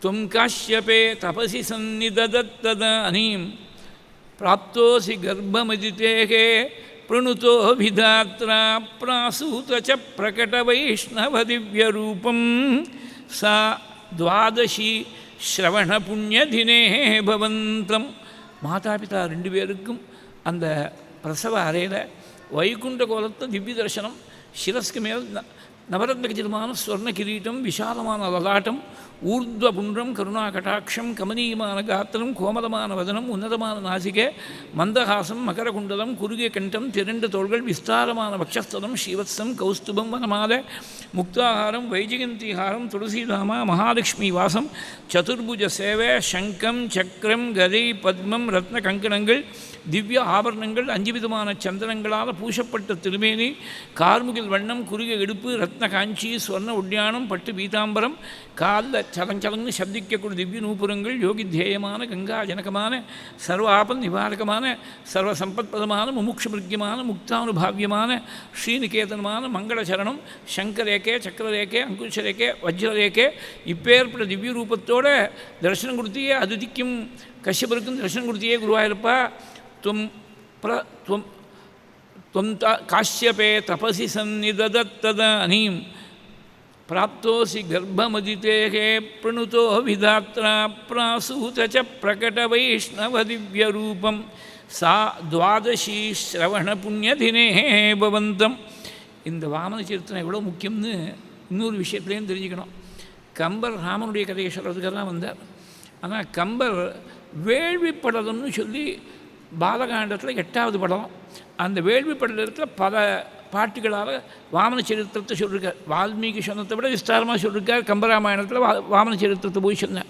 துவம் காஷ்யபே தபசி சந்நிததத்ததானீம் பிராப்தோசி கர்ப்பமதிதேகே பிரணுதோ விதாத்ரா பிராசூத ச பிரகட வைஷ்ணவ திவ்யரூபம் சா துவாதசி ஸ்ரவண புண்ணியதினே பவந்தம். மாதாபிதா 2 பேருக்கும் அந்த பிரசவ அறையில் வைகுண்ட கோலத்தை திவ்ய தரிசனம். சிரஸ்க்கு மேல் நவரத்ன கச்சிதமான ஸ்வர்ண கிரீட்டம், விஷாலமான லலாட்டம், ஊர்த்வ புண்டம், கருணா கடாட்சம், கமனீயமான காத்திரம், கோமலமான வதனம், உன்னதமான நாசிகை, மந்தஹாசம், மகரகுண்டலம், குறுகிய கண்டம், 2 தோள்கள், விஸ்தாரமான வக்ஷஸ்தலம், ஸ்ரீவத்சம், கௌஸ்துபம், வனமால, முக்தாஹாரம், வைஜயந்திஹாரம், துளசிதாமா, மகாலட்சுமி வாசம், சதுர்புஜ சேவை, சங்கம், சக்கரம், கதை, பத்மம், ரத்ன கங்கணங்கள், திவ்ய ஆபரணங்கள், 5 விதமான சந்திரங்களால் பூசப்பட்ட திருமேனி, கார்முகில் வண்ணம், குறுகிய இடுப்பு, ரத்ன காஞ்சி, ஸ்வர்ண உட்யானம், பட்டு பீதாம்பரம், காலில் சலஞ்சலங்கு சப்திக்கக்கூடிய திவ்ய நூபுரங்கள், யோகி தேயமான கங்கா ஜனகமான சர்வ ஆபத் நிவாரகமான சர்வ சம்பத்பதமான முமுட்சுமிருக்கியமான முக்தானுபாவியமான ஸ்ரீநிகேதனமான மங்களச்சரணம், சங்கரேக்கே, சக்கரரேக்கே, அங்குஷரேக்கே, வஜ்ரரேக்கே, இப்பேற்பட்ட திவ்ய ரூபத்தோட தரிசனம் கொடுத்தியே அதிதிக்கும் கஷ்யபருக்கும் தரிசனம் கொடுத்தியே குருவாயிருப்பா. துவம் காஷ்யபே தபசி சந்நிததத்ததானீம் பிராப்தோசி கர்ப்பமதிதேகே பிரணுதோ விதாத்ரா பிராசூத ச பிரகட வைஷ்ணவ திவ்யரூபம் சா துவாதசி ஸ்ரவண புண்ணியதினே பவந்தம். இந்த வாமன சரித்திரம் எவ்வளோ முக்கியம்னு இன்னொரு விஷயத்துலேயும் தெரிஞ்சுக்கணும். கம்பர் ராமனுடைய கதையை சொல்கிறதுக்கெல்லாம் வந்தார். ஆனால் கம்பர் வேள்விப்படலம்னு சொல்லி பாலகாண்டத்தில் 8வது படம், அந்த வேள்விப்படலத்தில் பல பாட்டுகளால் வாமன சரித்திரத்தை சொல்லியிருக்கார். வால்மீகி சொன்னதை விட விஸ்தாரமாக சொல்லியிருக்கார். கம்பராமாயணத்தில் வாமன சரித்திரத்தை போய் சொன்னார்.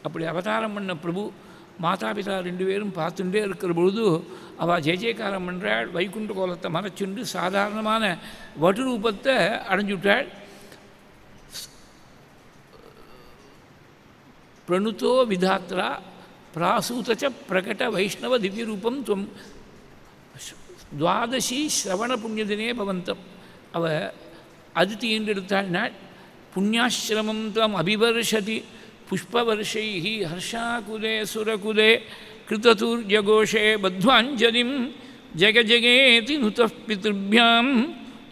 அப்படி அவதாரம் பண்ண பிரபு மாதாபிதா 2 பேரும் பார்த்துட்டே இருக்கிற பொழுது அவள் ஜெயஜெயக்காரம் பண்ணுறாள். வைகுண்ட கோலத்தை மறைச்சுண்டு சாதாரணமான வடு ரூபத்தை அடைஞ்சுட்டாள். பிரணுதோ விதாத்ரா பிராசூத பிரகட வைஷ்ணவ திவ்யரூபம் துவம் துவாதசி ஸ்ரவண புண்ணியதினே பவந்தம். அவ அதிதி என்றெடுத்தாள் நாள். புண்ணியாசிரமம் தம் அபிவர்ஷதி புஷ்பவர்ஷை ஹர்ஷாகுலே சுரகுலே கிருததூர்யகோஷே பத்வாஞ்சலிம் ஜகஜகேதி நுதः பித்ருभ्याம்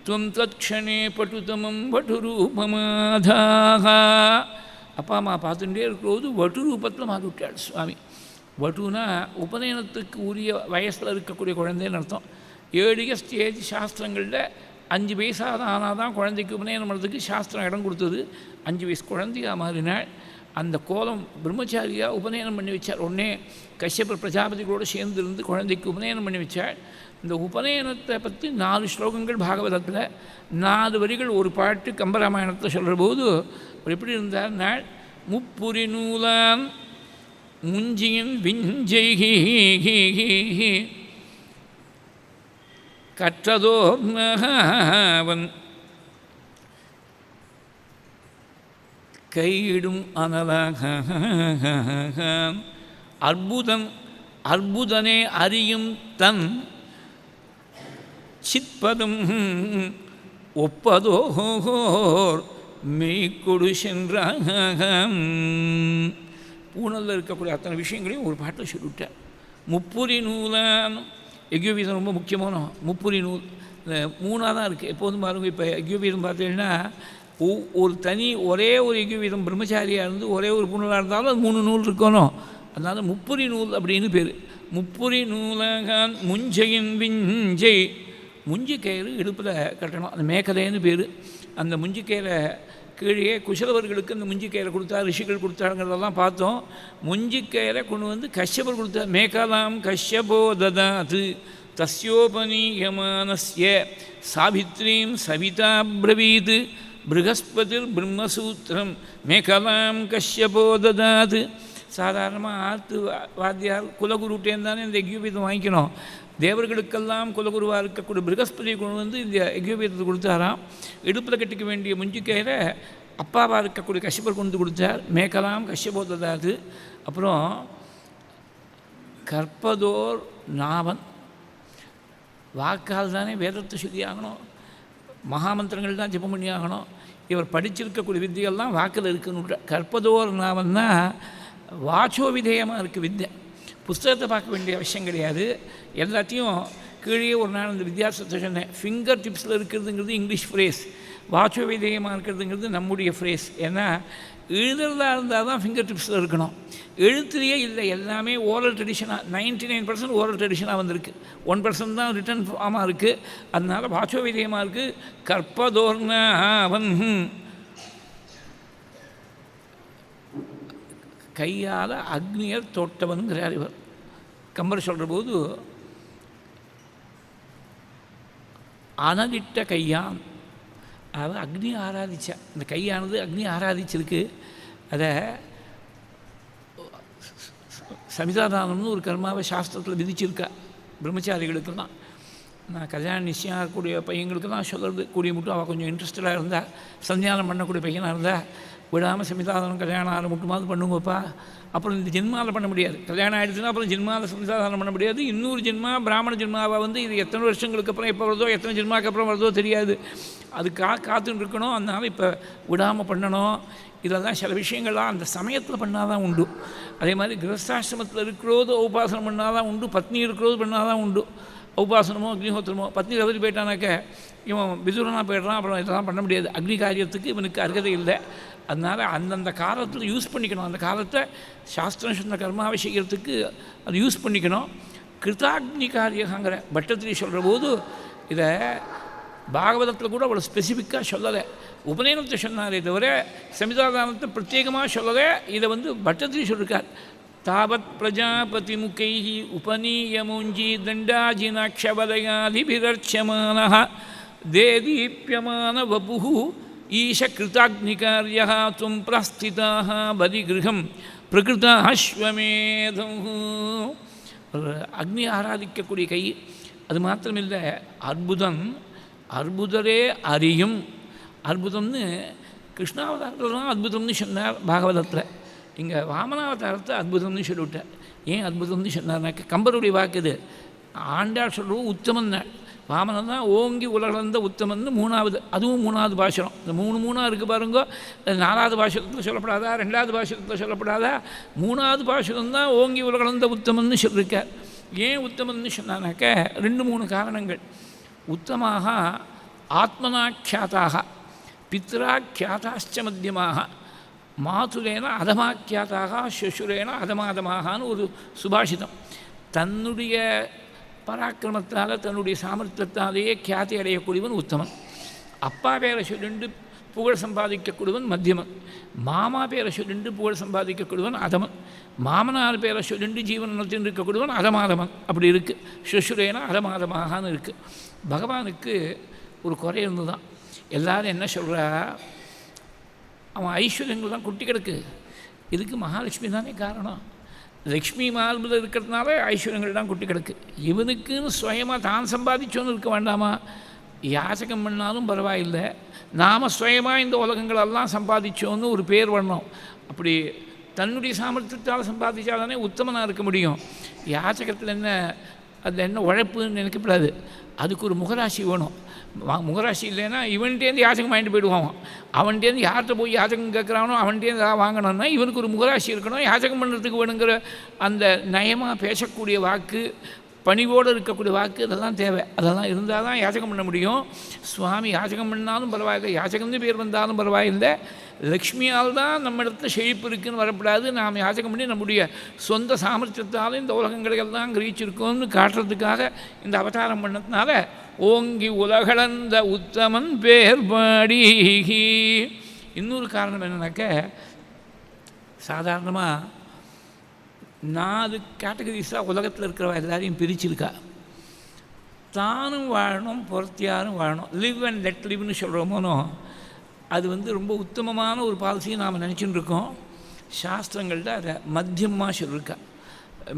துவம் தத்க்ஷணே பட்டுதமம் வட்டுரூபமாதாக. அப்பா அம்மா பார்த்துட்டே இருக்கிறபோது வட்டு ரூபத்தில் மாறிவிட்டாள் சுவாமி. வட்டுனா உபநயனத்துக்கு உரிய வயசில் இருக்கக்கூடிய குழந்தைன்னு அர்த்தம். 7 ஸ்டேஜ் சாஸ்திரங்களில் 5 வயசாக ஆனால் தான் குழந்தைக்கு உபநயனம் பண்ணுறதுக்கு சாஸ்திரம் இடம் கொடுத்தது. 5 வயசு குழந்தையாக மாறினாள். அந்த கோலம் பிரம்மச்சாரியாக உபநயனம் பண்ணி வச்சார். உடனே கஷ்யபர் பிரஜாபதிகளோடு சேர்ந்து இருந்து குழந்தைக்கு உபநயனம் பண்ணி வச்சாள். இந்த உபநயனத்தை பற்றி 4 ஸ்லோகங்கள் பாகவதத்தில், 4 வரிகள் ஒரு பாட்டு கம்பராமாயணத்தை சொல்கிற போது எப்படி இருந்தார் நாள். முப்புரி நூலான் முஞ்சியின் விஞ்சை கற்றதோர்வன் கையிடும் அனலாக அற்புதனே அறியும் தன் சிற்பதும் ஒப்பதோர் மெய்கொடு சென்றாக. பூனலில் இருக்கக்கூடிய அத்தனை விஷயங்களையும் ஒரு பாட்டில் சொல்லிவிட்டார். முப்புரி நூலான் யஜ்ஞோபீதம் ரொம்ப முக்கியமான முப்புரி நூல் 3ஆக தான் இருக்குது. எப்போதும் பாருங்கள், இப்போ யஜ்ஞோபீதம் பார்த்தீங்கன்னா ஒரு தனி ஒரே ஒரு யஜ்ஞோபீதம் பிரம்மச்சாரியாக இருந்து ஒரே ஒரு பூனலாக இருந்தாலும் அது 3 நூல் இருக்கணும். அதனால் முப்புரி நூல் அப்படின்னு பேர். முப்புரி நூலகான் முஞ்சையின் விஞ்சை, முஞ்சி கயிறு இடுப்பில் கட்டணும், அந்த மேக்கலைன்னு பேர். அந்த முஞ்சி கயிறை கீழே குசலவர்களுக்கு அந்த முஞ்சி கயிறை கொடுத்தா, ரிஷிகள் கொடுத்தாங்கிறதெல்லாம் பார்த்தோம். முஞ்சி கயிறை கொண்டு வந்து கஷ்யபர் கொடுத்தார். மேகலாம் கஷ்யபோ ததாது தஸ்யோபனீயமானஸ்ய சாவித்ரீம் சவிதா பிரவீத் பிருகஸ்பதிர் பிரம்மசூத்திரம் மேகலாம் கஷ்யபோ ததாது. சாதாரணமாக ஆற்று வாத்தியார் குலகுருட்டேன்னு இந்த யக்ஞோபீதம் வாங்கிக்கணும். தேவர்களுக்கெல்லாம் குலகுருவாக இருக்கக்கூடிய பிருகஸ்பதியை கொண்டு வந்து இந்த யக்ஞோபீதத்தை கொடுத்தாராம். இடுப்பில் கட்டிக்க வேண்டிய முஞ்சிக்கையில் அப்பாவாக இருக்கக்கூடிய கஷ்யப்பர் கொண்டு கொடுத்தார். மேகலாம் கஷ்யபோ ததாது. அப்புறம் கற்பதோர் நாவன், வாக்கால் தானே வேதத்தை சொல்லி ஆகணும், மகாமந்திரங்கள் தான் ஜெபம் பண்ணி ஆகணும். இவர் படிச்சிருக்கக்கூடிய வித்தியெல்லாம் வாக்கில் இருக்குன்னு. கற்பதோர் நாவன்னா வாச்சோ விதேயமாக இருக்குது வித்யை. புஸ்தகத்தை பார்க்க வேண்டிய அவசியம் கிடையாது. எல்லாத்தையும் கீழே ஒரு நாள் இந்த வித்தியாசத்தை சொன்னேன். ஃபிங்கர் டிப்ஸில் இருக்கிறதுங்கிறது இங்கிலீஷ் ஃப்ரேஸ், வாச்சோ விதேயமாக இருக்கிறதுங்கிறது நம்முடைய ஃப்ரேஸ். ஏன்னா எழுதுறதா இருந்தால் தான் ஃபிங்கர் டிப்ஸில் இருக்கணும். எழுத்துலேயே இல்லை, எல்லாமே ஓரல் ட்ரெடிஷனாக 99% ஓரல் ட்ரெடிஷனாக வந்திருக்கு. 1% தான் ரிட்டன் ஃபார்மாக இருக்குது. அதனால் வாச்சோ விதேயமாக இருக்குது. கற்பதோர்னவன் கையால் அக்னியர் தோட்டவனுங்கிறார் இவர். கம்பர் சொல்கிற போது அனலிட்ட கையான், அதாவது அக்னி ஆராதிச்சா, இந்த கையானது அக்னி ஆராதிச்சிருக்கு. அதை சமிதாதானம்னு ஒரு கர்மாவை சாஸ்திரத்தில் விதிச்சிருக்கா பிரம்மச்சாரிகளுக்கெல்லாம். நான் கல்யாணம் நிச்சயம் ஆகக்கூடிய பையங்களுக்கெல்லாம் சொல்கிறது கூடிய மட்டும் அவள் கொஞ்சம் இன்ட்ரெஸ்டடாக இருந்தால், சந்தியானம் பண்ணக்கூடிய பையனாக இருந்தால் விடாமல் சமிதாதானம் கல்யாணம் ஆறு மட்டுமாவது பண்ணுங்கப்பா. அப்புறம் இந்த ஜென்மாவில் பண்ண முடியாது. கல்யாணம் ஆகிடுச்சுன்னா அப்புறம் ஜென்மாவில் சமிதாதானம் பண்ண முடியாது. இன்னொரு ஜென்மா பிராமண ஜென்மாவை வந்து இது எத்தனை வருஷங்களுக்கு அப்புறம் எப்போ வருதோ, எத்தனை ஜென்மாவுக்கு அப்புறம் வருதோ தெரியாது. அதுக்காக காத்துன்னு இருக்கணும். அதனால் இப்போ விடாமல் பண்ணணும். இதெல்லாம் சில விஷயங்கள்லாம் அந்த சமயத்தில் பண்ணால் தான் உண்டு. அதே மாதிரி கிரகஸ்தாசிரமத்தில் இருக்கிறோது உபாசனம் பண்ணால் தான் உண்டு, பத்னி இருக்கிறோது பண்ணால் தான் உண்டு. உபாசனமோ அக்னிஹோத்திரமோ. பத்னி தவறி போயிட்டானாக்க இவன் விதுரனாக போய்ட்றான். அப்புறம் இதெல்லாம் பண்ண முடியாது. அக்னி காரியத்துக்கு இவனுக்கு அருகதை இல்லை. அதனால் அந்தந்த காலத்தில் யூஸ் பண்ணிக்கணும். அந்த காலத்தை சாஸ்திரம் சொன்ன கர்மாவை செய்கிறதுக்கு அது யூஸ் பண்ணிக்கணும். கிருதாக்னி காரியங்கிற பட்டத்திரி சொல்கிற போது இதை பாகவதத்தில் கூட அவ்வளோ ஸ்பெசிஃபிக்காக சொல்லலை. உபநயனத்தை சொன்னாரே தவிர சமிதாதானத்தை பிரத்யேகமாக சொல்லலை. இதை வந்து பட்டத்திரி சொல்லியிருக்கார். தாவத் பிரஜாபதி முகை உபநீயமுஞ்சி தண்டாஜினாட்சவலயாதிபிரர்ச்சமான தேதீப்யமான வபு ஈஷ கிருதாக்னிகாரிய துவம் பிரஸ்திதாக பலிகிருகம் பிரகிருதாஸ்வமேதம். அக்னி ஆராதிக்கக்கூடிய கை. அது மாத்திரமில்லை, அற்புதம். அற்புதரே அறியும். அற்புதம்னு கிருஷ்ணாவதாரத்தில் தான் அற்புதம்னு சொன்னார் பாகவதத்தில். இங்கே வாமனாவதாரத்தை அற்புதம்னு சொல்லிவிட்டார். ஏன் அற்புதம்னு சொன்னார்னாக்க கம்பருடைய வாக்கு இது. ஆண்டாள் சொல்லுவோம் உத்தமன் நாள். வாமனன் தான் ஓங்கி உலகளந்த உத்தமன்னு மூணாவது, அதுவும் மூணாவது பாசுரம். இந்த மூணாக இருக்குது பாருங்க. நாலாவது பாசுரத்தில் சொல்லப்படாதா, ரெண்டாவது பாசுரத்தில் சொல்லப்படாதா? மூணாவது பாசுரம் தான் ஓங்கி உலகளந்த உத்தமன்னு சொல்லியிருக்கார். ஏன் உத்தமன்னு சொன்னானாக்க 2-3 காரணங்கள். உத்தமாக ஆத்மனாக்கியாத்தாக, பித்ராக்கியாதாச்ச மத்தியமாக, மாதுலேன அதமாக்கியாத்தாக, ஷசுரேன அதமாதமாகனு ஒரு சுபாஷிதம். தன்னுடைய பராக்கிரமத்தால் தன்னுடைய சாமர்த்தியத்தாலேயே கியாதி அடையக்கூடியவன் உத்தமன். அப்பா பேரை சொல்லிண்டு புகழ் சம்பாதிக்கக்கூடியவன் மத்தியமன். மாமா பேரை சொல்லிண்டு புகழ் சம்பாதிக்கக்கூடியவன் அதமன். மாமனார் பேரை சொல்லிண்டு ஜீவனத்தில் இருக்கக்கூடியவன் அதமாதமன். அப்படி இருக்குது. ஷசுரேனா அதமாதமாகனு இருக்குது. பகவானுக்கு ஒரு குறை இருந்து தான் எல்லோரும் என்ன சொல்கிறா, அவன் ஐஸ்வர்யங்கள் தான் குட்டி கிடக்கு. இதுக்கு மகாலட்சுமி தானே காரணம். லக்ஷ்மி மார்பில் இருக்கிறதுனால ஐஸ்வர்யங்கள் தான் குட்டி கிடக்கு. இவனுக்குன்னு சுயமாக தான் சம்பாதிச்சோன்னு இருக்க வேண்டாமா? யாசகம் பண்ணாலும் பரவாயில்லை, நாம் சுயமாக இந்த உலகங்களெல்லாம் சம்பாதிச்சோன்னு ஒரு பேர் வரணும். அப்படி தன்னுடைய சாமர்த்தியத்தால் சம்பாதிச்சால் தானே உத்தமனாக இருக்க முடியும். யாசகத்தில் என்ன, அதில் என்ன உழைப்புன்னு நினைக்கப்படாது. அதுக்கு ஒரு முகராசி வேணும். முகராசி இல்லைன்னா இவன்கிட்டேருந்து யாசகம் வாங்கிட்டு போயிடுவான். அவன்கிட்டேருந்து யார்கிட்ட போய் யாசகம் கேட்குறானோ அவன்கிட்டேருந்து வாங்கணும்னா இவனுக்கு ஒரு முகராசி இருக்கணும். யாசகம் பண்ணுறதுக்கு வேணுங்கிற அந்த நயமாக பேசக்கூடிய வாக்கு, பணிவோடு இருக்கக்கூடிய வாக்கு, இதெல்லாம் தேவை. அதெல்லாம் இருந்தால் தான் யாசகம் பண்ண முடியும். சுவாமி யாசகம் பண்ணாலும் பரவாயில்லை, யாசகம்னு பேர் வந்தாலும் பரவாயில்லை, லக்ஷ்மியால் தான் நம்ம இடத்துல செழிப்பு இருக்குதுன்னு வரக்கூடாது. நாம் யாசகம் பண்ணி நம்முடைய சொந்த சாமர்த்தியத்தால் இந்த உலகங்களையெல்லாம் கிரகிச்சிருக்கோம்னு காட்டுறதுக்காக இந்த அவதாரம் பண்ணதுனால ஓங்கி உலகளந்த உத்தமன் பேர் பாடி. இன்னொரு காரணம் என்னன்னாக்க, சாதாரணமாக 4 கேட்டகரிஸாக உலகத்தில் இருக்கிறவ எல்லாரையும் பிரிச்சிருக்கா. தானும் வாழணும், பொறுத்தியாரும் வாழணும். லிவ் அண்ட் லெட் லிவ்னு சொல்கிறோமோனோ, அது ரொம்ப உத்தமமான ஒரு பாலிசியை நாம் நினச்சிட்டு இருக்கோம். சாஸ்திரங்கள்ட்ட அதை மத்தியமாக சொல்லியிருக்கா.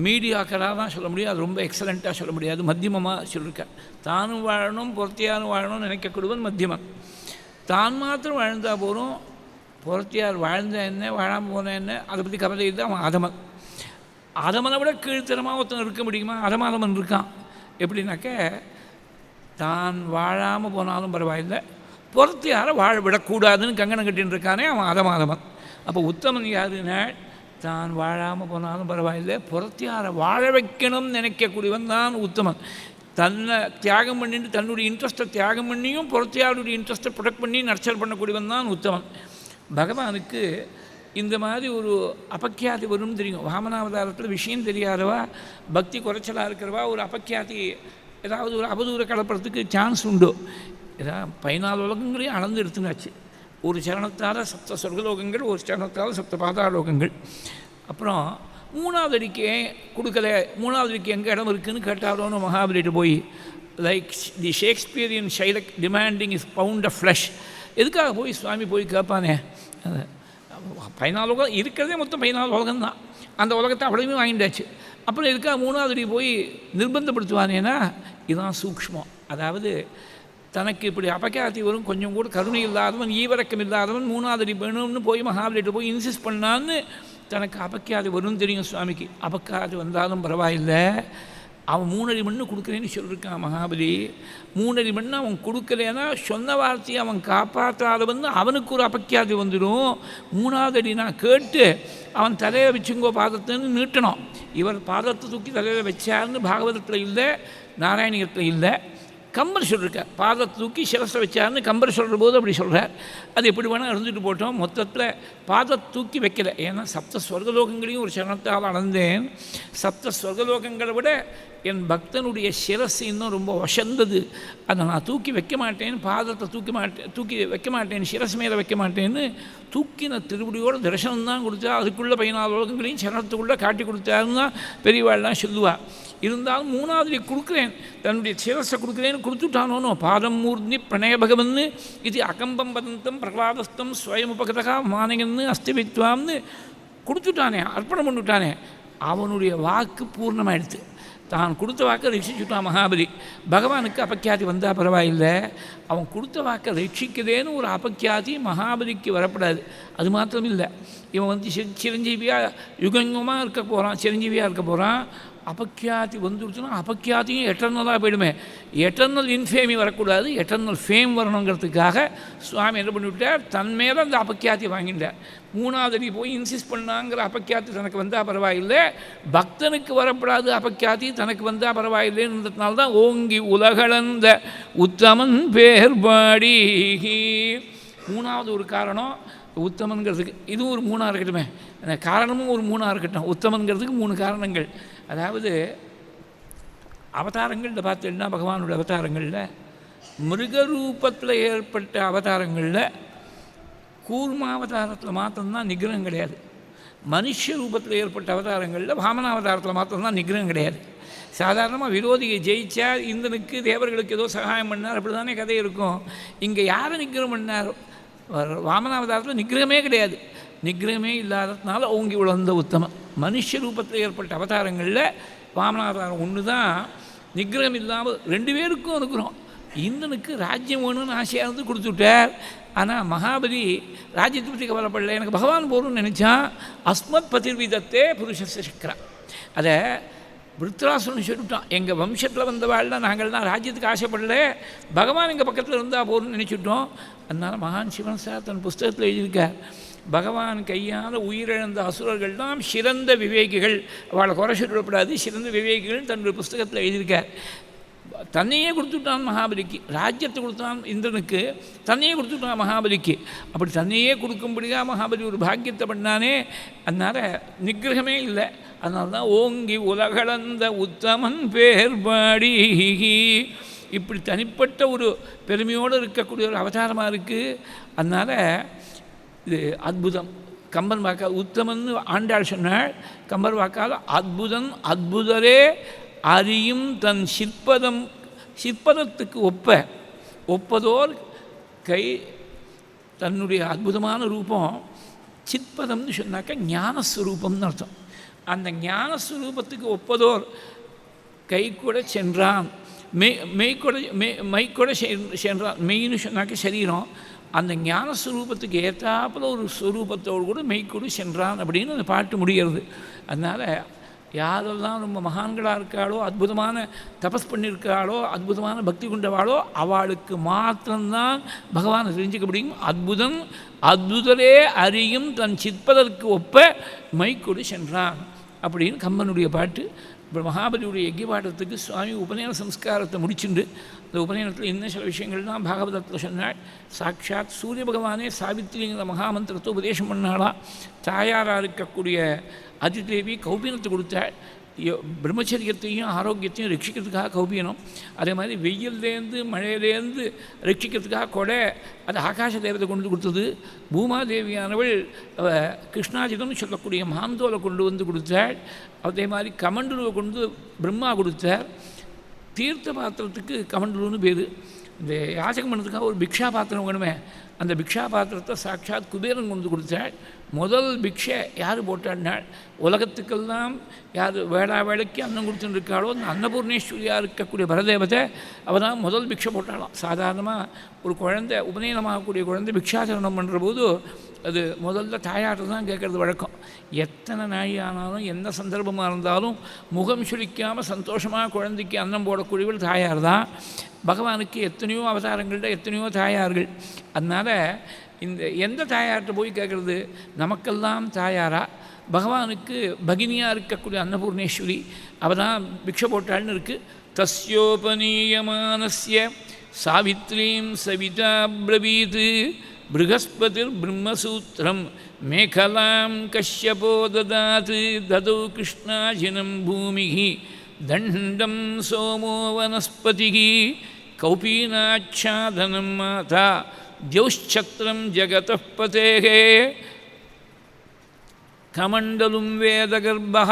மீடியாக்கராக தான் சொல்ல முடியும், அது ரொம்ப எக்ஸலண்ட்டாக சொல்ல முடியாது, மத்தியமமாக சொல்லியிருக்கா. தானும் வாழணும் பொறுத்தியாரும் வாழணும்னு நினைக்கக்கூடியவன் மத்தியமன். தான் மாத்திரம் வாழ்ந்தால் போகிறோம், பொறுத்தியார் வாழ்ந்த என்ன வாழாமல் போன என்ன அதை பற்றி கவலை இல்லை. அவன் அதமன். அதமனை விட கீழ்த்தரமாக ஒருத்தன் இருக்க முடியுமா? அதமன் இருக்கான். எப்படின்னாக்க தான் வாழாமல் போனாலும் பரவாயில்லை, பொறுத்தியாரை வாழ விடக்கூடாதுன்னு கங்கணம் கட்டின்னு இருக்கானே அவன் அதமன். அப்போ உத்தமன் யாருன்னா தான் வாழாமல் போனாலும் பரவாயில்லை, பொறுத்தியாரை வாழ வைக்கணும்னு நினைக்கக்கூடியவன் தான் உத்தமன். தன்னை தியாகம் பண்ணிட்டு தன்னுடைய இன்ட்ரெஸ்ட்டை தியாகம் பண்ணியும் பொறுத்தியாருடைய இன்ட்ரெஸ்ட்டை ப்ரொடெக்ட் பண்ணி நர்ச்சர் பண்ணக்கூடியவன் தான் உத்தமன். பகவானுக்கு இந்த மாதிரி ஒரு அபக்கியாதி வரும்னு தெரியும். வாமனாவதாரத்தில் விஷயம் தெரியாதவா, பக்தி குறைச்சலாக இருக்கிறவா ஒரு அபக்கியாதி ஏதாவது ஒரு அவதூற கலப்புறதுக்கு சான்ஸ் உண்டு. ஏதாவது 14 உலகங்களையும் அளந்து எடுத்துனாச்சு. ஒரு சரணத்தால் சப்த சொர்க்கலோகங்கள், ஒரு சரணத்தால் சப்த பாதாளோகங்கள். அப்புறம் 3வது அடிக்கே கொடுக்கல. 3வது அடிக்கு எங்கே இடம் இருக்குதுன்னு கேட்டாரோன்னு மகாபலிட்டு போய் like the Shakespearean Shylock demanding his pound of flesh. எதுக்காக போய் சுவாமி போய் கேட்பானே? 14 உலகம் இருக்கிறதே மொத்தம் 14 உலகம்தான். அந்த உலகத்தை அவ்வளவுமே வாங்கிட்டாச்சு. அப்புறம் எதுக்காக 3வது அடி போய் நிர்பந்தப்படுத்துவானேன்னா இதுதான் சூக்ஷ்மம். அதாவது தனக்கு இப்படி அபக்கியாதி வரும், கொஞ்சம் கூட கருணை இல்லாதவன், ஈவரக்கம் இல்லாதவன் 3வது அடி வேணும்னு போய் மகாபலிட்டு போய் இன்சிஸ்ட் பண்ணான்னு தனக்கு அபக்கியாதி வரும்னு தெரியும் சுவாமிக்கு. அபக்கியாதி வந்தாலும் பரவாயில்லை, அவன் 3 அடி மண்ணு கொடுக்குறேன்னு சொல்லியிருக்கான் மகாபலி. 3 அடி மண்ணு அவன் கொடுக்கலன்னா சொன்ன வார்த்தையை அவன் காப்பாற்றாதவன் அவனுக்கு ஒரு அபக்கியாதி வந்துடும். 3வது அடி நான் கேட்டு அவன் தலையை வச்சுங்கோ பாதத்தைன்னு நீட்டணும். இவர் பாதத்தை தூக்கி தலையில் வச்சார்னு பாகவதத்தில் இல்லை, நாராயணியத்தில் இல்லை. கம்பர் சொல்லியிருக்கார் பாதத்தை தூக்கி சிரசை வச்சார்னு கம்பர் சொல்கிற போது அப்படி சொல்கிறார். அது எப்படி வேணால் இருந்துட்டு போட்டோம். மொத்தத்தில் பாதத்தை தூக்கி வைக்கலை. ஏன்னா சப்த ஸ்வர்கலோகங்களையும் ஒரு சரணத்தால் அளந்தேன். சப்த ஸ்வர்கலோகங்களை விட என் பக்தனுடைய சிரசு இன்னும் ரொம்ப வசந்தது, அதை நான் தூக்கி வைக்க மாட்டேன், பாதத்தை தூக்கி வைக்க மாட்டேன், சிரசு மேலே வைக்க மாட்டேன்னு தூக்கின திருவடியோட தரிசனம்தான் கொடுத்தா. அதுக்குள்ளே 14 உலகங்களையும் சரணத்துக்குள்ளே காட்டி கொடுத்தாருன்னு தான் பெரியவாள்லாம் சொல்லுவாள். இருந்தாலும் 3வது கொடுக்குறேன், தன்னுடைய சிரஸை கொடுக்குறேன்னு கொடுத்துட்டானோனோ. பாதம் மூர்த்தி பிரணய பகவன்னு இது அகம்பம் பதந்தம் பிரகலாதஸ்தம் ஸ்வயம் உபகதகா மானகன்னு அஸ்தி வைத்வாம்னு கொடுத்துட்டானே, அர்ப்பணம் பண்ணிவிட்டானே. அவனுடைய வாக்கு பூர்ணமாயிடுச்சு. தான் கொடுத்த வாக்கை ரட்சிச்சுட்டான் மகாபலி. பகவானுக்கு அபக்கியாதி வந்தால் பரவாயில்லை, அவன் கொடுத்த வாக்கை ரட்சிக்குதேன்னு ஒரு அபக்கியாதி மகாபலிக்கு வரப்படாது. அது மாத்திரம் இல்லை, இவன் சிரஞ்சீவியாக யுகங்கமாக இருக்க போகிறான், சிரஞ்சீவியாக இருக்க போகிறான். அபக்கியாதி வந்துடுச்சுன்னா அபக்கியாதியும் எட்டர்னலாக போயிடுமே. எட்டர்னல் இன்ஃபேமி வரக்கூடாது, எட்டர்னல் ஃபேம் வரணுங்கிறதுக்காக சுவாமி என்ன பண்ணிவிட்டார், தன் மேலே அந்த அபக்கியாதி வாங்கிட்டார். 3வது அடி போய் இன்சிஸ்ட் பண்ணாங்கிற அபக்கியாதி தனக்கு வந்தால் பரவாயில்லை, பக்தனுக்கு வரப்படாது அபக்கியாதி தனக்கு வந்தால் பரவாயில்லைன்றதுனால தான் ஓங்கி உலகளந்த உத்தமன் பேர்பாடி. 3வது ஒரு காரணம் உத்தமன்கிறதுக்கு. இதுவும் ஒரு 3ஆக இருக்கட்டுமே, காரணமும் ஒரு 3ஆக இருக்கட்டும். உத்தமன்கிறதுக்கு 3 காரணங்கள். அதாவது அவதாரங்களில் பார்த்தீங்கன்னா பகவானுடைய அவதாரங்களில் மிருகரூபத்தில் ஏற்பட்ட அவதாரங்களில் கூர்மாவதாரத்தில் மாத்திரம்தான் நிகிரகம் கிடையாது. மனுஷ ரூபத்தில் ஏற்பட்ட அவதாரங்களில் வாமனாவதாரத்தில் மாத்திரம்தான் நிகிரகம் கிடையாது. சாதாரணமாக விரோதியை ஜெயிச்சா இந்திரனுக்கு தேவர்களுக்கு ஏதோ சகாயம் பண்ணார், அப்படி தானே கதை இருக்கும். இங்கே யாரை நிகிரகம் பண்ணார்? வாமனாவதாரத்தில் நிகிரகமே கிடையாது. நிகிரகமே இல்லாததுனால ஓங்கி உழந்த உத்தமன். மனுஷ ரூபத்தில் ஏற்பட்ட அவதாரங்களில் வாமனாவதாரம் ஒன்று தான் நிகிரகம் இல்லாமல் 2 பேருக்கும் இருக்கிறோம். இந்திரனுக்கு ராஜ்யம் வேணும்னு ஆசையாக இருந்து கொடுத்துட்டார். ஆனால் மகாபலி ராஜ்யத்தை பற்றி கவலைப்படலை, எனக்கு பகவான் போகணும்னு நினச்சான். அஸ்மத் பதிர்விதத்தே புருஷ சக்கரா. அதை விருத்ராசுரன் சொல்லிவிட்டான், எங்கள் வம்சத்தில் வந்தவாள்லாம் நாங்கள்லாம் ராஜ்யத்துக்கு ஆசைப்படல, பகவான் எங்கள் பக்கத்தில் இருந்தால் போகணும்னு நினச்சிட்டோம். அதனால் மகான் சிவன் சார் தன் புஸ்தகத்தில் எழுதியிருக்கார், பகவான் கையால் உயிரிழந்த அசுரர்கள் தான் சிறந்த விவேகிகள், அவளை குறை சொல்லப்படாது, சிறந்த விவேகிகள் தன்னுடைய புஸ்தகத்தில் எழுதியிருக்கார். தன்னையே கொடுத்துட்டான் மகாபலிக்கு, ராஜ்யத்தை கொடுத்தான் இந்திரனுக்கு, தன்னையே கொடுத்துட்டான் மகாபலிக்கு. அப்படி தன்னையே கொடுக்கும்படியாக மகாபலி ஒரு பாக்கியத்தை பண்ணானே, அதனால் நிகிரகமே இல்லை. அதனால தான் ஓங்கி உலகளந்த உத்தமன் பேர்பாடி. இப்படி தனிப்பட்ட ஒரு பெருமையோடு இருக்கக்கூடிய ஒரு அவதாரமாக இருக்குது. அதனால் இது அற்புதம். கம்பன் வாக்கால் உத்தமன் ஆண்டாள் சொன்னாள், கம்பர் வாக்கால் அற்புதம் அற்புதரே அறியும் தன் சிற்பதத்துக்கு ஒப்பதோர் கை தன்னுடைய அற்புதமான ரூபம் சித்பதம்னு சொன்னாக்கா ஞானஸ்வரூபம்னு அர்த்தம். அந்த ஞானஸ்வரூபத்துக்கு ஒப்பதோர் கை கூட சென்றான், மெய்க்கூட சென்றான். மெய்ன்னு சொன்னாக்க சரீரம், அந்த ஞானஸ்வரூபத்துக்கு ஏற்றாப்பில் ஒரு ஸ்வரூபத்தோடு கூட மெய்க்கூட சென்றான் அப்படின்னு அந்த பாட்டு முடிகிறது. அதனால் யாரெல்லாம் ரொம்ப மகான்களாக இருக்காளோ, அற்புதமான தபஸ் பண்ணியிருக்காளோ, அற்புதமான பக்தி கொண்டவாளோ, அவளுக்கு மாத்திரம்தான் பகவானை தெரிஞ்சுக்க முடியும். அற்புதரே அறியும் தன் சிற்பதற்கு ஒப்ப மைக்கொடு சென்றான் அப்படின்னு கம்பனுடைய பாட்டு. இப்போ மகாபலியுடைய யஜ்ய பாட்டத்துக்கு சுவாமி உபநயன சம்ஸ்காரத்தை முடிச்சுண்டு அந்த உபநயனத்தில் இன்னும் சில விஷயங்கள்லாம் பாகவதத்தில் சொன்னாள். சாட்சாத் சூரிய பகவானே சாவித்திரிங்கிற மகாமந்திரத்தை உபதேசம் பண்ணாளா. தாயாராக இருக்கக்கூடிய அதிதேவி கௌபீனத்தை கொடுத்தாள். பிரம்மச்சரியத்தையும் ஆரோக்கியத்தையும் ரட்சிக்கிறதுக்காக கௌபீனம். அதே மாதிரி வெயிலேருந்து மழையிலேருந்து ரட்சிக்கிறதுக்காக கொடை அது ஆகாச தேவதை கொண்டு கொடுத்தது. பூமாதேவியானவள் கிருஷ்ணாஜிதம்னு சொல்லக்கூடிய மாந்தோலை கொண்டு வந்து கொடுத்தாள். அதே மாதிரி கமண்டலுவை கொண்டு பிரம்மா கொடுத்தார். தீர்த்த பாத்திரத்துக்கு கமண்டலுன்னு பேர். இந்த யாசகம் பண்ணுறதுக்காக ஒரு பிக்ஷா பாத்திரம் வேணுமே, அந்த பிக்ஷா பாத்திரத்தை சாட்சாத் குபேரன் கொண்டு கொடுத்தாள். முதல் பிக்ஷை யார் போட்டாள்னாள், உலகத்துக்கெல்லாம் யார் வேளைக்கு அன்னம் கொடுத்துட்டு இருக்காளோ அந்த அன்னபூர்ணேஸ்வரியாக இருக்கக்கூடிய பரதேவதை அவள் தான் முதல் பிக்ஷை போட்டாளாம். சாதாரணமாக ஒரு குழந்தை உபநயனமாகக்கூடிய குழந்தை பிக்ஷாச்சரணம் பண்ணுற போது அது முதல்ல தாயார்கிட்ட தான் கேட்குறது வழக்கம். எத்தனை நாய் ஆனாலும் எந்த சந்தர்ப்பமாக இருந்தாலும் முகம் சுழிக்காமல் சந்தோஷமாக குழந்தைக்கு அன்னம் போடக்கூடியவள் தாயார் தான். பகவானுக்கு எத்தனையோ அவதாரங்கள்ட எத்தனையோ தாயார்கள். அதனால் இந்த எந்த தாயார்கிட்ட போய் கேட்குறது, நமக்கெல்லாம் தாயாரா பகவானுக்கு பகினியாக இருக்கக்கூடிய அன்னபூர்ணேஸ்வரி அவள் தான் பிக்ஷை போட்டாள்னு இருக்குது. தஸ்யோபநீயமானஸ்ய சாவித்ரீம் சவிதா ப்ரவீத் ப்ருகஸ்பதிர் பிரம்மசூத்திரம் மேகலாம் கஷ்யபோ ததாத் ததோ கிருஷ்ணாஜினம் பூமிஹி தண்டம் சோமோ வனஸ்பதிஹி கௌபீனாச்சாதனம் மாதா தியௌச்சத்ரம் ஜகதः பதேஹே கமண்டலும் வேதகர்பஹ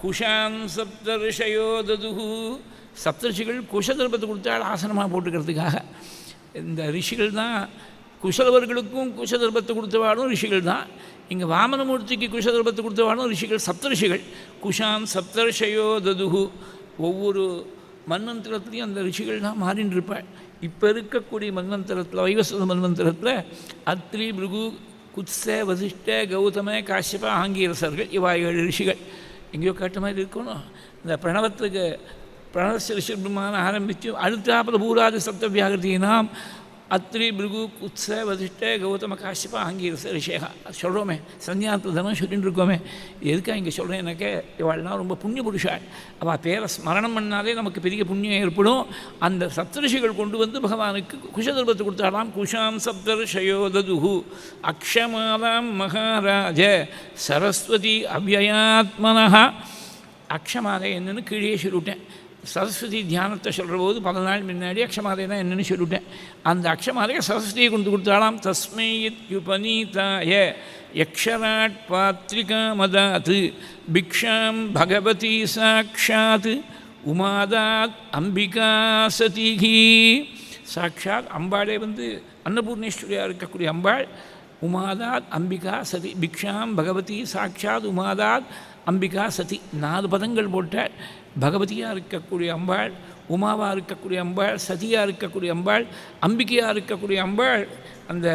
குஷான் சப்தர்ஷயோ ததுஹு. சப்தர்ஷிகள் குஷதர்பத்தை கொடுத்தாள் ஆசனமாக போட்டுக்கிறதுக்காக. இந்த ரிஷிகள் தான் குஷலவர்களுக்கும் குஷதர்பத்தை கொடுத்தவாளும் ரிஷிகள் தான். இங்கே வாமனமூர்த்திக்கு குஷதர்பத்தை கொடுத்தவாளும் ரிஷிகள், சப்தர்ஷிகள். குஷான் சப்தர்ஷயோ ததுஹு. ஒவ்வொரு மன்வந்திரத்துலேயும் அந்த ரிஷிகள் தான் மாறின்னு இருப்பாள். இப்போ இருக்கக்கூடிய மன்வந்திரத்தில் வைவஸ்வத மன்வந்திரத்தில் அத்ரி பிருகு குத்ஸ வசிஷ்ட கௌதம காஷ்யப ஆங்கீரசர்கள் இவா 7 ரிஷிகள். எங்கேயோ கேட்ட மாதிரி இருக்கணும். இந்த பிரணவத்துக்கு பிரணவ ரிஷிபிரமான ஆரம்பித்து அடுத்தாப்பில் பூராதி சப்த வியாகிருத்தினாம் அத்ரி பிருகு குத்ஸ வசிஷ்ட கௌதம காஷ்யப ஆங்கீரச ரிஷேகா சொல்கிறோமே. சன்னியாசத்தில் தினம் சொல்லிட்டு இருக்கோமே. எதுக்காக இங்கே சொல்கிறேன், எனக்கு இவாள்லாம் ரொம்ப புண்ணிய புருஷாள். அவள் பேரை ஸ்மரணம் பண்ணாலே நமக்கு பெரிய புண்ணியம் ஏற்படும். அந்த சப்தரிஷிகள் கொண்டு வந்து பகவானுக்கு குஷதர்பத்தை கொடுத்தாலாம். குஷாம் சப்தர்ஷயோ ததுஹு அக்ஷமாலாம் மகாராஜ சரஸ்வதி அவ்யயாத்மனஹ. அக்ஷமாலை என்னன்னு கீழே சொல்லிவிட்டேன். சரஸ்வதி தியானத்தை சொல்கிற போது பல நாள் முன்னாடி அக்ஷமாலைனா என்னென்னு சொல்லிவிட்டேன். அந்த அக்ஷமாலையை சரஸ்வதியை கொண்டு கொடுத்தாலாம். தஸ்மை யுபநீதாய யக்ஷராட் பாத்ரிகா மதாத் பிக்ஷாம் பகவதி சாட்சாத் உமாதாத் அம்பிகா சதிகி. சாட்சாத் அம்பாளே வந்து அன்னபூர்ணேஸ்வரியாக இருக்கக்கூடிய அம்பாள். உமாதாத் அம்பிகா சதி பிக்ஷாம் பகவதி சாட்சாத் உமாதாத் அம்பிகா சதி. 4 பதங்கள் போட்டாள். பகவதியாக இருக்கக்கூடிய அம்பாள், உமாவாக இருக்கக்கூடிய அம்பாள், சதியாக இருக்கக்கூடிய அம்பாள், அம்பிகையாக இருக்கக்கூடிய அம்பாள். அந்த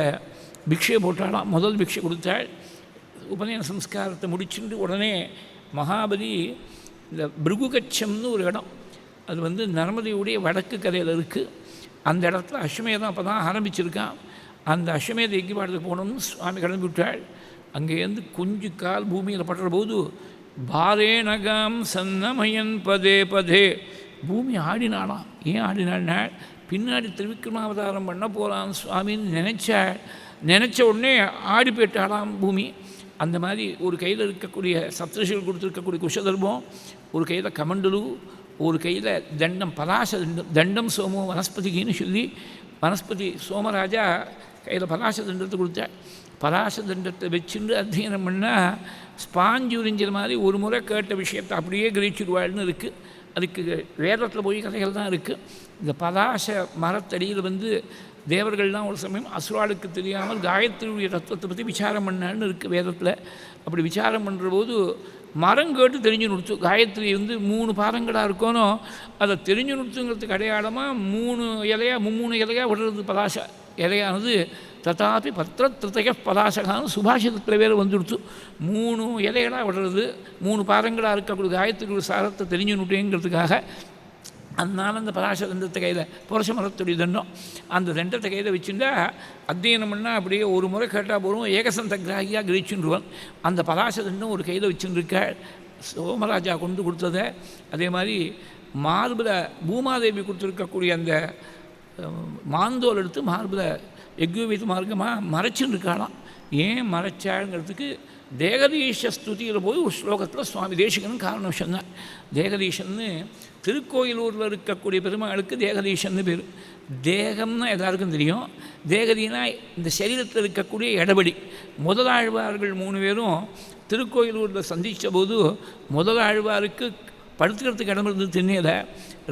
பிக்ஷையை போட்டாலாம். முதல் பிக்ஷை கொடுத்தாள். உபநயன சம்ஸ்காரத்தை முடிச்சுட்டு உடனே மகாபலி இந்த பிருகுகச்சம்னு ஒரு இடம், அது வந்து நர்மதையுடைய வடக்கு கரையில் இருக்குது. அந்த இடத்துல அஸ்வமேதம் அப்போ தான் ஆரம்பிச்சிருக்கான். அந்த அஸ்வமேத யஜ்யபாடத்துக்கு போகணும்னு சுவாமி கிளம்பி விட்டாள். அங்கேருந்து கொஞ்சு கால் பூமியில் படுற போது பாரேனகாம் சன்னமயன் பதே பதே. பூமி ஆடினாலாம். ஏன் ஆடினாள், பின்னாடி திருவிக்ரமாவதாரம் பண்ண போகலான்னு சுவாமின்னு நினச்ச உடனே ஆடி போயிட்டாலாம் பூமி. அந்த மாதிரி ஒரு கையில் இருக்கக்கூடிய சப்தரிஷிகள் கொடுத்துருக்கக்கூடிய குஷதர்பம், ஒரு கையில் கமண்டலு, ஒரு கையில் தண்டம் பலாச தண்டம் சோமோ வனஸ்பதிகின்னு சொல்லி வனஸ்பதி சோமராஜா கையில் பலாச தண்டத்தை கொடுத்தாள். பலாச தண்டத்தை வச்சுட்டு அத்தியனம் பண்ணால் ஸ்பாஞ்சு உறிஞ்சிற மாதிரி ஒரு முறை கேட்ட விஷயத்தை அப்படியே கிரகிச்சிடுவாள்னு இருக்குது. அதுக்கு வேதத்தில் போய் கதைகள் தான் இருக்குது. இந்த பலாச மரத்தடியில் தேவர்கள்லாம் ஒரு சமயம் அசுராளுக்கு தெரியாமல் காயத்ரியுடைய தத்துவத்தை பற்றி விசாரம் பண்ணான்னு இருக்குது வேதத்தில். அப்படி விசாரம் பண்ணுற போது மரம் கேட்டு தெரிஞ்சு நிறுத்து. காயத்ரி 3 பாதங்களாக இருக்கணும், அதை தெரிஞ்சு நிறுத்துங்கிறதுக்கு அடையாளமாக 3 இலையாக விடுறது பலாச இலையானது. ததாபி பத்திரத்திருத்தக பலாசகான்னு சுபாஷிதத்தில் வேறு வந்துடுத்து. 3 இலைகளாக விடுறது, 3 பாதங்களாக இருக்கக்கூடிய காயத்ரியோட சாரத்தை தெரிஞ்சு நிறுத்துங்கிறதுக்காக. அதனால் அந்த பலாச தண்டத்தை கையில் புரச மரத்துடைய தண்டம், அந்த தண்டத்தை கையில் வச்சுட்டா அத்தியனம் பண்ணால் அப்படியே ஒரு முறை கேட்டால் போகிறோம், ஏகசந்த கிராகியாக கிரகிச்சுருவான். அந்த பலாச தண்டம் ஒரு கையில் வச்சுருக்க சோமராஜா கொண்டு கொடுத்ததை. அதே மாதிரி மார்பில் பூமாதேவி கொடுத்துருக்கக்கூடிய அந்த மாந்தோல் எடுத்து மார்பில் யக்ஞவீத மார்க்கமாக மறைச்சுன்னு இருக்காளாம். ஏன் மறைச்சாளுங்கிறதுக்கு தேகதீஷ ஸ்துதியில் போய் ஒரு ஸ்லோகத்தில் சுவாமி தேசிகன் காரணம் சொன்னார். தேகதீஷன்னு திருக்கோயிலூரில் இருக்கக்கூடிய பெருமாளுக்கு தேகதீஷன்னு பேர். தேகம்னா எல்லாருக்கும் தெரியும். தேகதினா இந்த சரீரத்தில் இருக்கக்கூடிய இடபடி. முதலாழ்வார்கள் 3 பேரும் திருக்கோயிலூரில் சந்தித்த போது முதலாழ்வாருக்கு படுத்துக்கிறதுக்கு இடம் இருந்தது திண்ணையில்,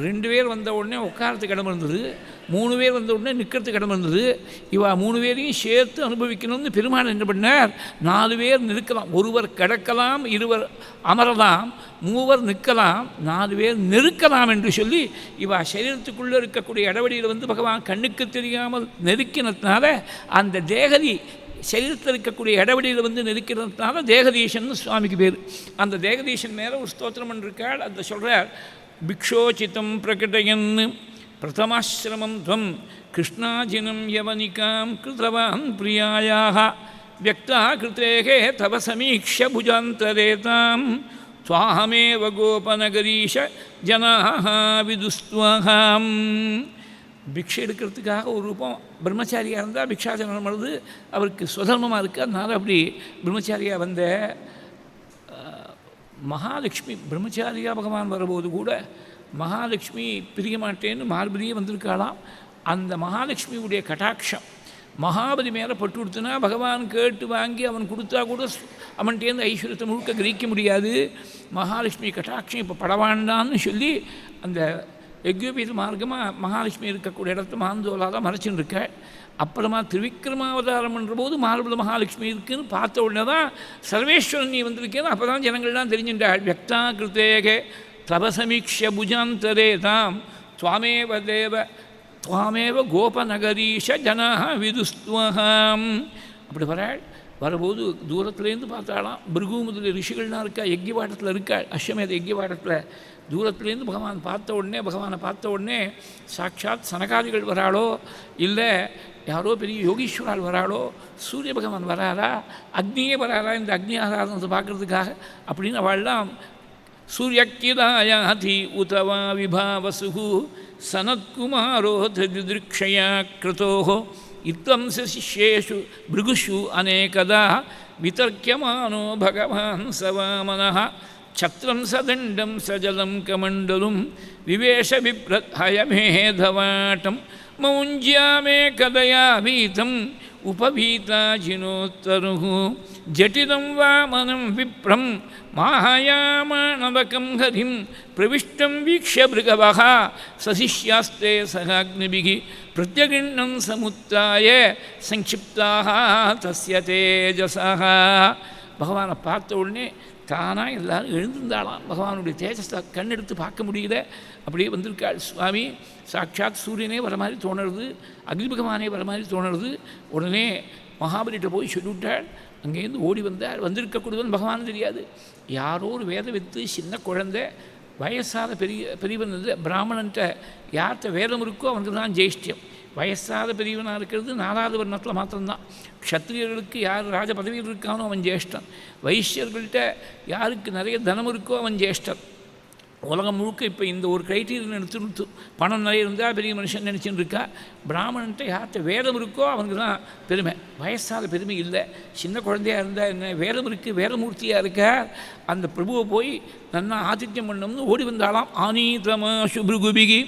2 பேர் வந்த உடனே உட்காரத்துக்கு இடம் இருந்தது, 3 பேர் வந்த உடனே நிற்கிறதுக்கு இடம் இருந்தது. இவா 3 பேரையும் சேர்த்து அனுபவிக்கணும்னு பெருமாள் என்ன பண்ணார், 4 பேர் நிற்கலாம், ஒருவர் கிடக்கலாம், 2 அமரலாம், 3 நிற்கலாம், 4 பேர் நெருக்கலாம் என்று சொல்லி இவா சரீரத்துக்குள்ளே இருக்கக்கூடிய இடவடியில் பகவான் கண்ணுக்கு தெரியாமல் நெருக்கினதுனால அந்த தேகதி சரீரத்தில் இருக்கக்கூடிய இடவடியில் நெருக்கிறதுனால தேகதீஷன் சுவாமிக்கு பேர். அந்த தேகதீஷன் மேலே ஒரு ஸ்தோத்திரம் பண்ணிருக்காள். அந்த சொல்கிறார், பிக்ஷோச்சிதம் பிரகடயன் பிரதமாசிரமம் துவம் கிருஷ்ணாஜினம் யவனிகாம் கிருதவான் பிரியாயாக வியக்தா கிருத்தேகே தவ சமீக்ஷ புஜாந்தரேதாம் துவாஹமேவ கோபநகரீஷ ஜனாஹ விதுஸ்துவஹாம். பிக்ஷை எடுக்கிறதுக்காக ஒரு ரூபம் பிரம்மச்சாரியாக இருந்தால் பிக்ஷாச்சரணம் வருது, அவருக்கு சுதர்மமாக இருக்குது. அதனால் அப்படி பிரம்மச்சாரியாக வந்த மகாலட்சுமி பிரம்மச்சாரியாக பகவான் வரும்போது கூட மகாலட்சுமி பிரிய மாட்டேன்னு மார்பதியே வந்திருக்காளாம். அந்த மகாலட்சுமியுடைய கட்டாட்சம் மகாபதி மேலே பட்டு கொடுத்துனா பகவான் கேட்டு வாங்கி அவன் கொடுத்தா கூட அவன்கிட்டேருந்து ஐஸ்வர்யத்தை முழுக்க கிரகிக்க முடியாது. மகாலட்சுமி கட்டாட்சம் இப்போ படவாண்டான்னு சொல்லி அந்த யக்ஞோபீத மார்க்கமாக மகாலட்சுமி இருக்கக்கூடிய இடத்த மாந்தோலால் மறைச்சின்னு இருக்க. அப்புறமா திருவிக்ரமாவதாரம் பண்ணுறபோது மார்பில் மகாலட்சுமி இருக்குதுன்னு பார்த்த உடனே தான் சர்வேஸ்வரன் நீ வந்திருக்கேன்னு அப்போ தான் ஜனங்கள்லாம் தெரிஞ்சுட்டாள். வியக்தா கிருத்தேகே தவசமீக்ஷ புஜாந்தரே தாம் துவாமேவ கோபநகரீஷ ஜனாஹ விதுஸ்துவஹாம். அப்படி வராள். வரும்போது தூரத்துலேருந்து பார்த்தாலாம். பிருகு முதலிய ரிஷிகள்லாம் இருக்கா, யக்ஞவாடத்தில் இருக்காள், அஸ்வமேத யக்ஞவாடத்தில். தூரத்துலேருந்து பகவானை பார்த்த உடனே சாட்சாத் சனகாதிகள் வராளோ, இல்லை யாரோ பெரிய யோகீஸ்வரால் வராளோ, சூரிய பகவான் வராரா, அக்னியே வராரா இந்த அக்னி ஆராதனத்தை பார்க்குறதுக்காக அப்படின்னு அவள்லாம் சூரியக்கிதாயாதி உதவா விபாவசு சனத்குமாரோ திருக்ஷயா கிருதோ இத்தம் சிஷ்யேஷு பிருகுஷு அநேகதா விதர்க்கியமானோ பகவான் சவாமனः சத்ரம் சதண்டம் சஜலம் கமண்டலும் விவேஷ விப்ரஹயமேதவாட்டம் மௌஞ்சியாமே கதயா வீதம் உபவீதா ஜினோத்தரு ஜட்டிதம் வாமனம் விப்ரம் மாயாமாணவகம் ஹரிம் பிரவிஷ்டம் வீக்ஷ்ய பிருகவஹ சசிஷ்யாஸ்தே சகாக்னிபிகி பிரத்யகிண்ணம் சமுத்தாய சங்கிப்தாக தஸ்ய தேஜசஹ. பகவானை பார்த்த உடனே தானாக எல்லாரும் எழுந்திருந்தாலாம். பகவானுடைய தேஜஸை கண்ணெடுத்து பார்க்க முடியல, அப்படியே வந்திருக்காள். சுவாமி சாட்சாத் சூரியனே வர மாதிரி தோணுறது, அக்னி பகவானே வர மாதிரி தோணுறது. உடனே மகாபலிகிட்ட போய் சொல்லிவிட்டாள். அங்கேருந்து ஓடி வந்தார். வந்திருக்கக்கூடியவன் பகவான் தெரியாது, யாரோ ஒரு வேத வித்து சின்ன குழந்தை, வயசாத பெரியவன் பிராமணன்ட்ட யார்கிட்ட வேதம் இருக்கோ அவனுக்கு தான் ஜெயிஷ்டியம். வயசாத பெரியவனாக இருக்கிறது 4வது வர்ணத்தில் மாத்திரம்தான். க்ஷத்திரியர்களுக்கு யார் ராஜ பதவியில் இருக்கானோ அவன் ஜேஷ்டன். வைஷ்யர்கள்ட்ட யாருக்கு நிறைய தனம் இருக்கோ அவன் ஜேஷ்டன். உலகம் முழுக்க இப்போ இந்த ஒரு க்ரைட்டீரியன் எடுத்துட்டு பணம் நிறைய இருந்தால் பெரிய மனுஷன் நினச்சின்னு இருக்கா. பிராமணன்ட்ட யார்கிட்ட வேதம் இருக்கோ அவனுக்கு தான் பெருமை. வயசாத பெருமை இல்லை. சின்ன குழந்தையாக இருந்தால் என்ன, வேதம் இருக்குது, வேதமூர்த்தியாக இருக்க. அந்த பிரபுவை போய் நன்னா ஆதித்யம் பண்ணணும்னு ஓடி வந்தாலாம். ஆனீதமா சுப்ருகுபிகி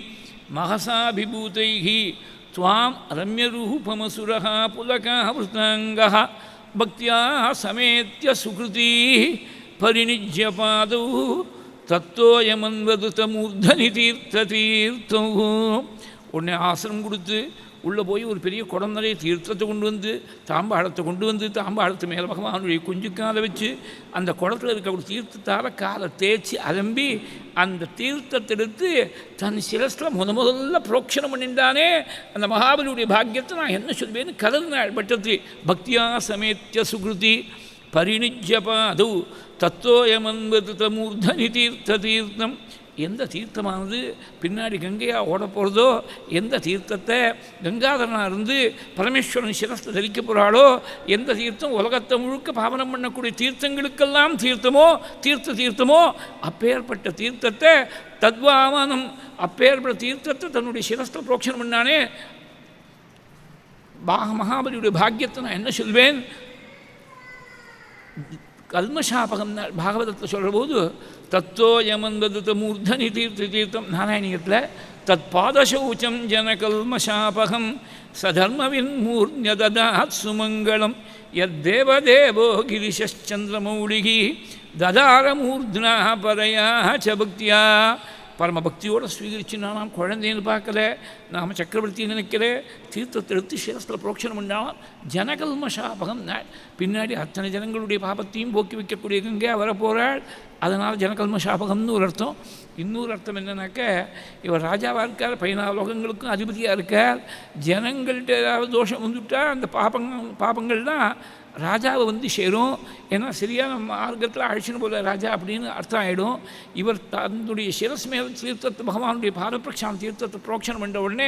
மகசாபிபூதைகி துவாம் ரம்யரூபமசுரः புலகாவிருத்தாங்கः பக்தியா சமேத்ய சுக்ருதி பரிநிஜ்ய பாதௌ தத்தோயமன்வதுதமூர்தனி தீர்த்த தீர்த்தம். உடனே ஆசனம் கொடுத்து உள்ளே போய் ஒரு பெரிய குடம் நிறைய தீர்த்தத்தை கொண்டு வந்து தாம்பாளத்தை கொண்டு வந்து தாம்பாளத்து மேலே பகவானுடைய குஞ்சு காலை வச்சு அந்த குடத்தில் இருக்க ஒரு தீர்த்தத்தால் காலை தேய்ச்சி அலம்பி அந்த தீர்த்தத்தை எடுத்து தன் சிரஸ்தில் முதல்ல புரோக்ஷனம் பண்ணிட்டானே. அந்த மகாபலியுடைய பாக்கியத்தை நான் என்ன சொல்வேன்னு கதறினாள் பட்டத்து. பக்தியா சமேத்திய சுகிருதி பரிணிஜ்யபாது தத்தோயமன்வதுதமூர்தனி தீர்த்த தீர்த்தம். எந்த தீர்த்தமானது பின்னாடி கங்கையாக ஓட போகிறதோ, எந்த தீர்த்தத்தை கங்காதரனாக இருந்து பரமேஸ்வரன் சிரஸ்தை தரிக்க போகிறாளோ, எந்த தீர்த்தம் உலகத்தை முழுக்க பாவனம் பண்ணக்கூடிய தீர்த்தங்களுக்கெல்லாம் தீர்த்தமோ அப்பேற்பட்ட தீர்த்தத்தை தத்வாமனம் அப்பேற்பட்ட தீர்த்தத்தை தன்னுடைய சிரஸ்தை புரோக்ஷனம் பண்ணானே. மகாபலியுடைய பாக்கியத்தை நான் என்ன சொல்வேன்? கல்மஷாபகம் பாகவதத்தில் சொல்கிற போது தத்தோயமன்வதுதமூர்தனி தீர்த்த தீர்த்தம் நாராயணியத்தில் தத்பாதசௌச்சம் ஜனகல்மஷாபகம் சதர்மவின்மூர்ண்யததாத் சுமங்கலம் யத்தேவதேவோ கிரிசந்திரமௌளிகி ததாரமூர்த்னா பரையா ச பக்தியா. பரம பக்தியோடு ஸ்வீகரிச்சுன்னா நாம் குழந்தைன்னு பார்க்கல, நாம் சக்கரவர்த்தின்னு நினைக்கல. தீர்த்தத்தை எடுத்து சிரஸ்தில் புரோக்ஷனம் பண்ணால் ஜனகல்மஷாபகம். பின்னாடி அத்தனை ஜனங்களுடைய பாபத்தையும் போக்கி வைக்கக்கூடிய கங்கே வரப்போகிறாள். அதனால் ஜனகல்மஷாபகம்னு ஒரு அர்த்தம். இன்னொரு அர்த்தம் என்னன்னாக்க, இவர் ராஜாவாக இருக்கார், 14 லோகங்களுக்கும் அதிபதியாக இருக்கார். ஜனங்கள்கிட்ட ஏதாவது தோஷம் வந்துவிட்டால் அந்த பாபங்கள்லாம் ராஜாவை வந்து சேரும். ஏன்னா சரியான மார்க்கத்தில் அழைச்சின்னு போல ராஜா அப்படின்னு அர்த்தம் ஆகிடும். இவர் தன்னுடைய சிரஸ் மேல் தீர்த்தத்தை பகவானுடைய பாதப்பிரக்ஷான தீர்த்தத்தை புரோக்ஷனம் பண்ண உடனே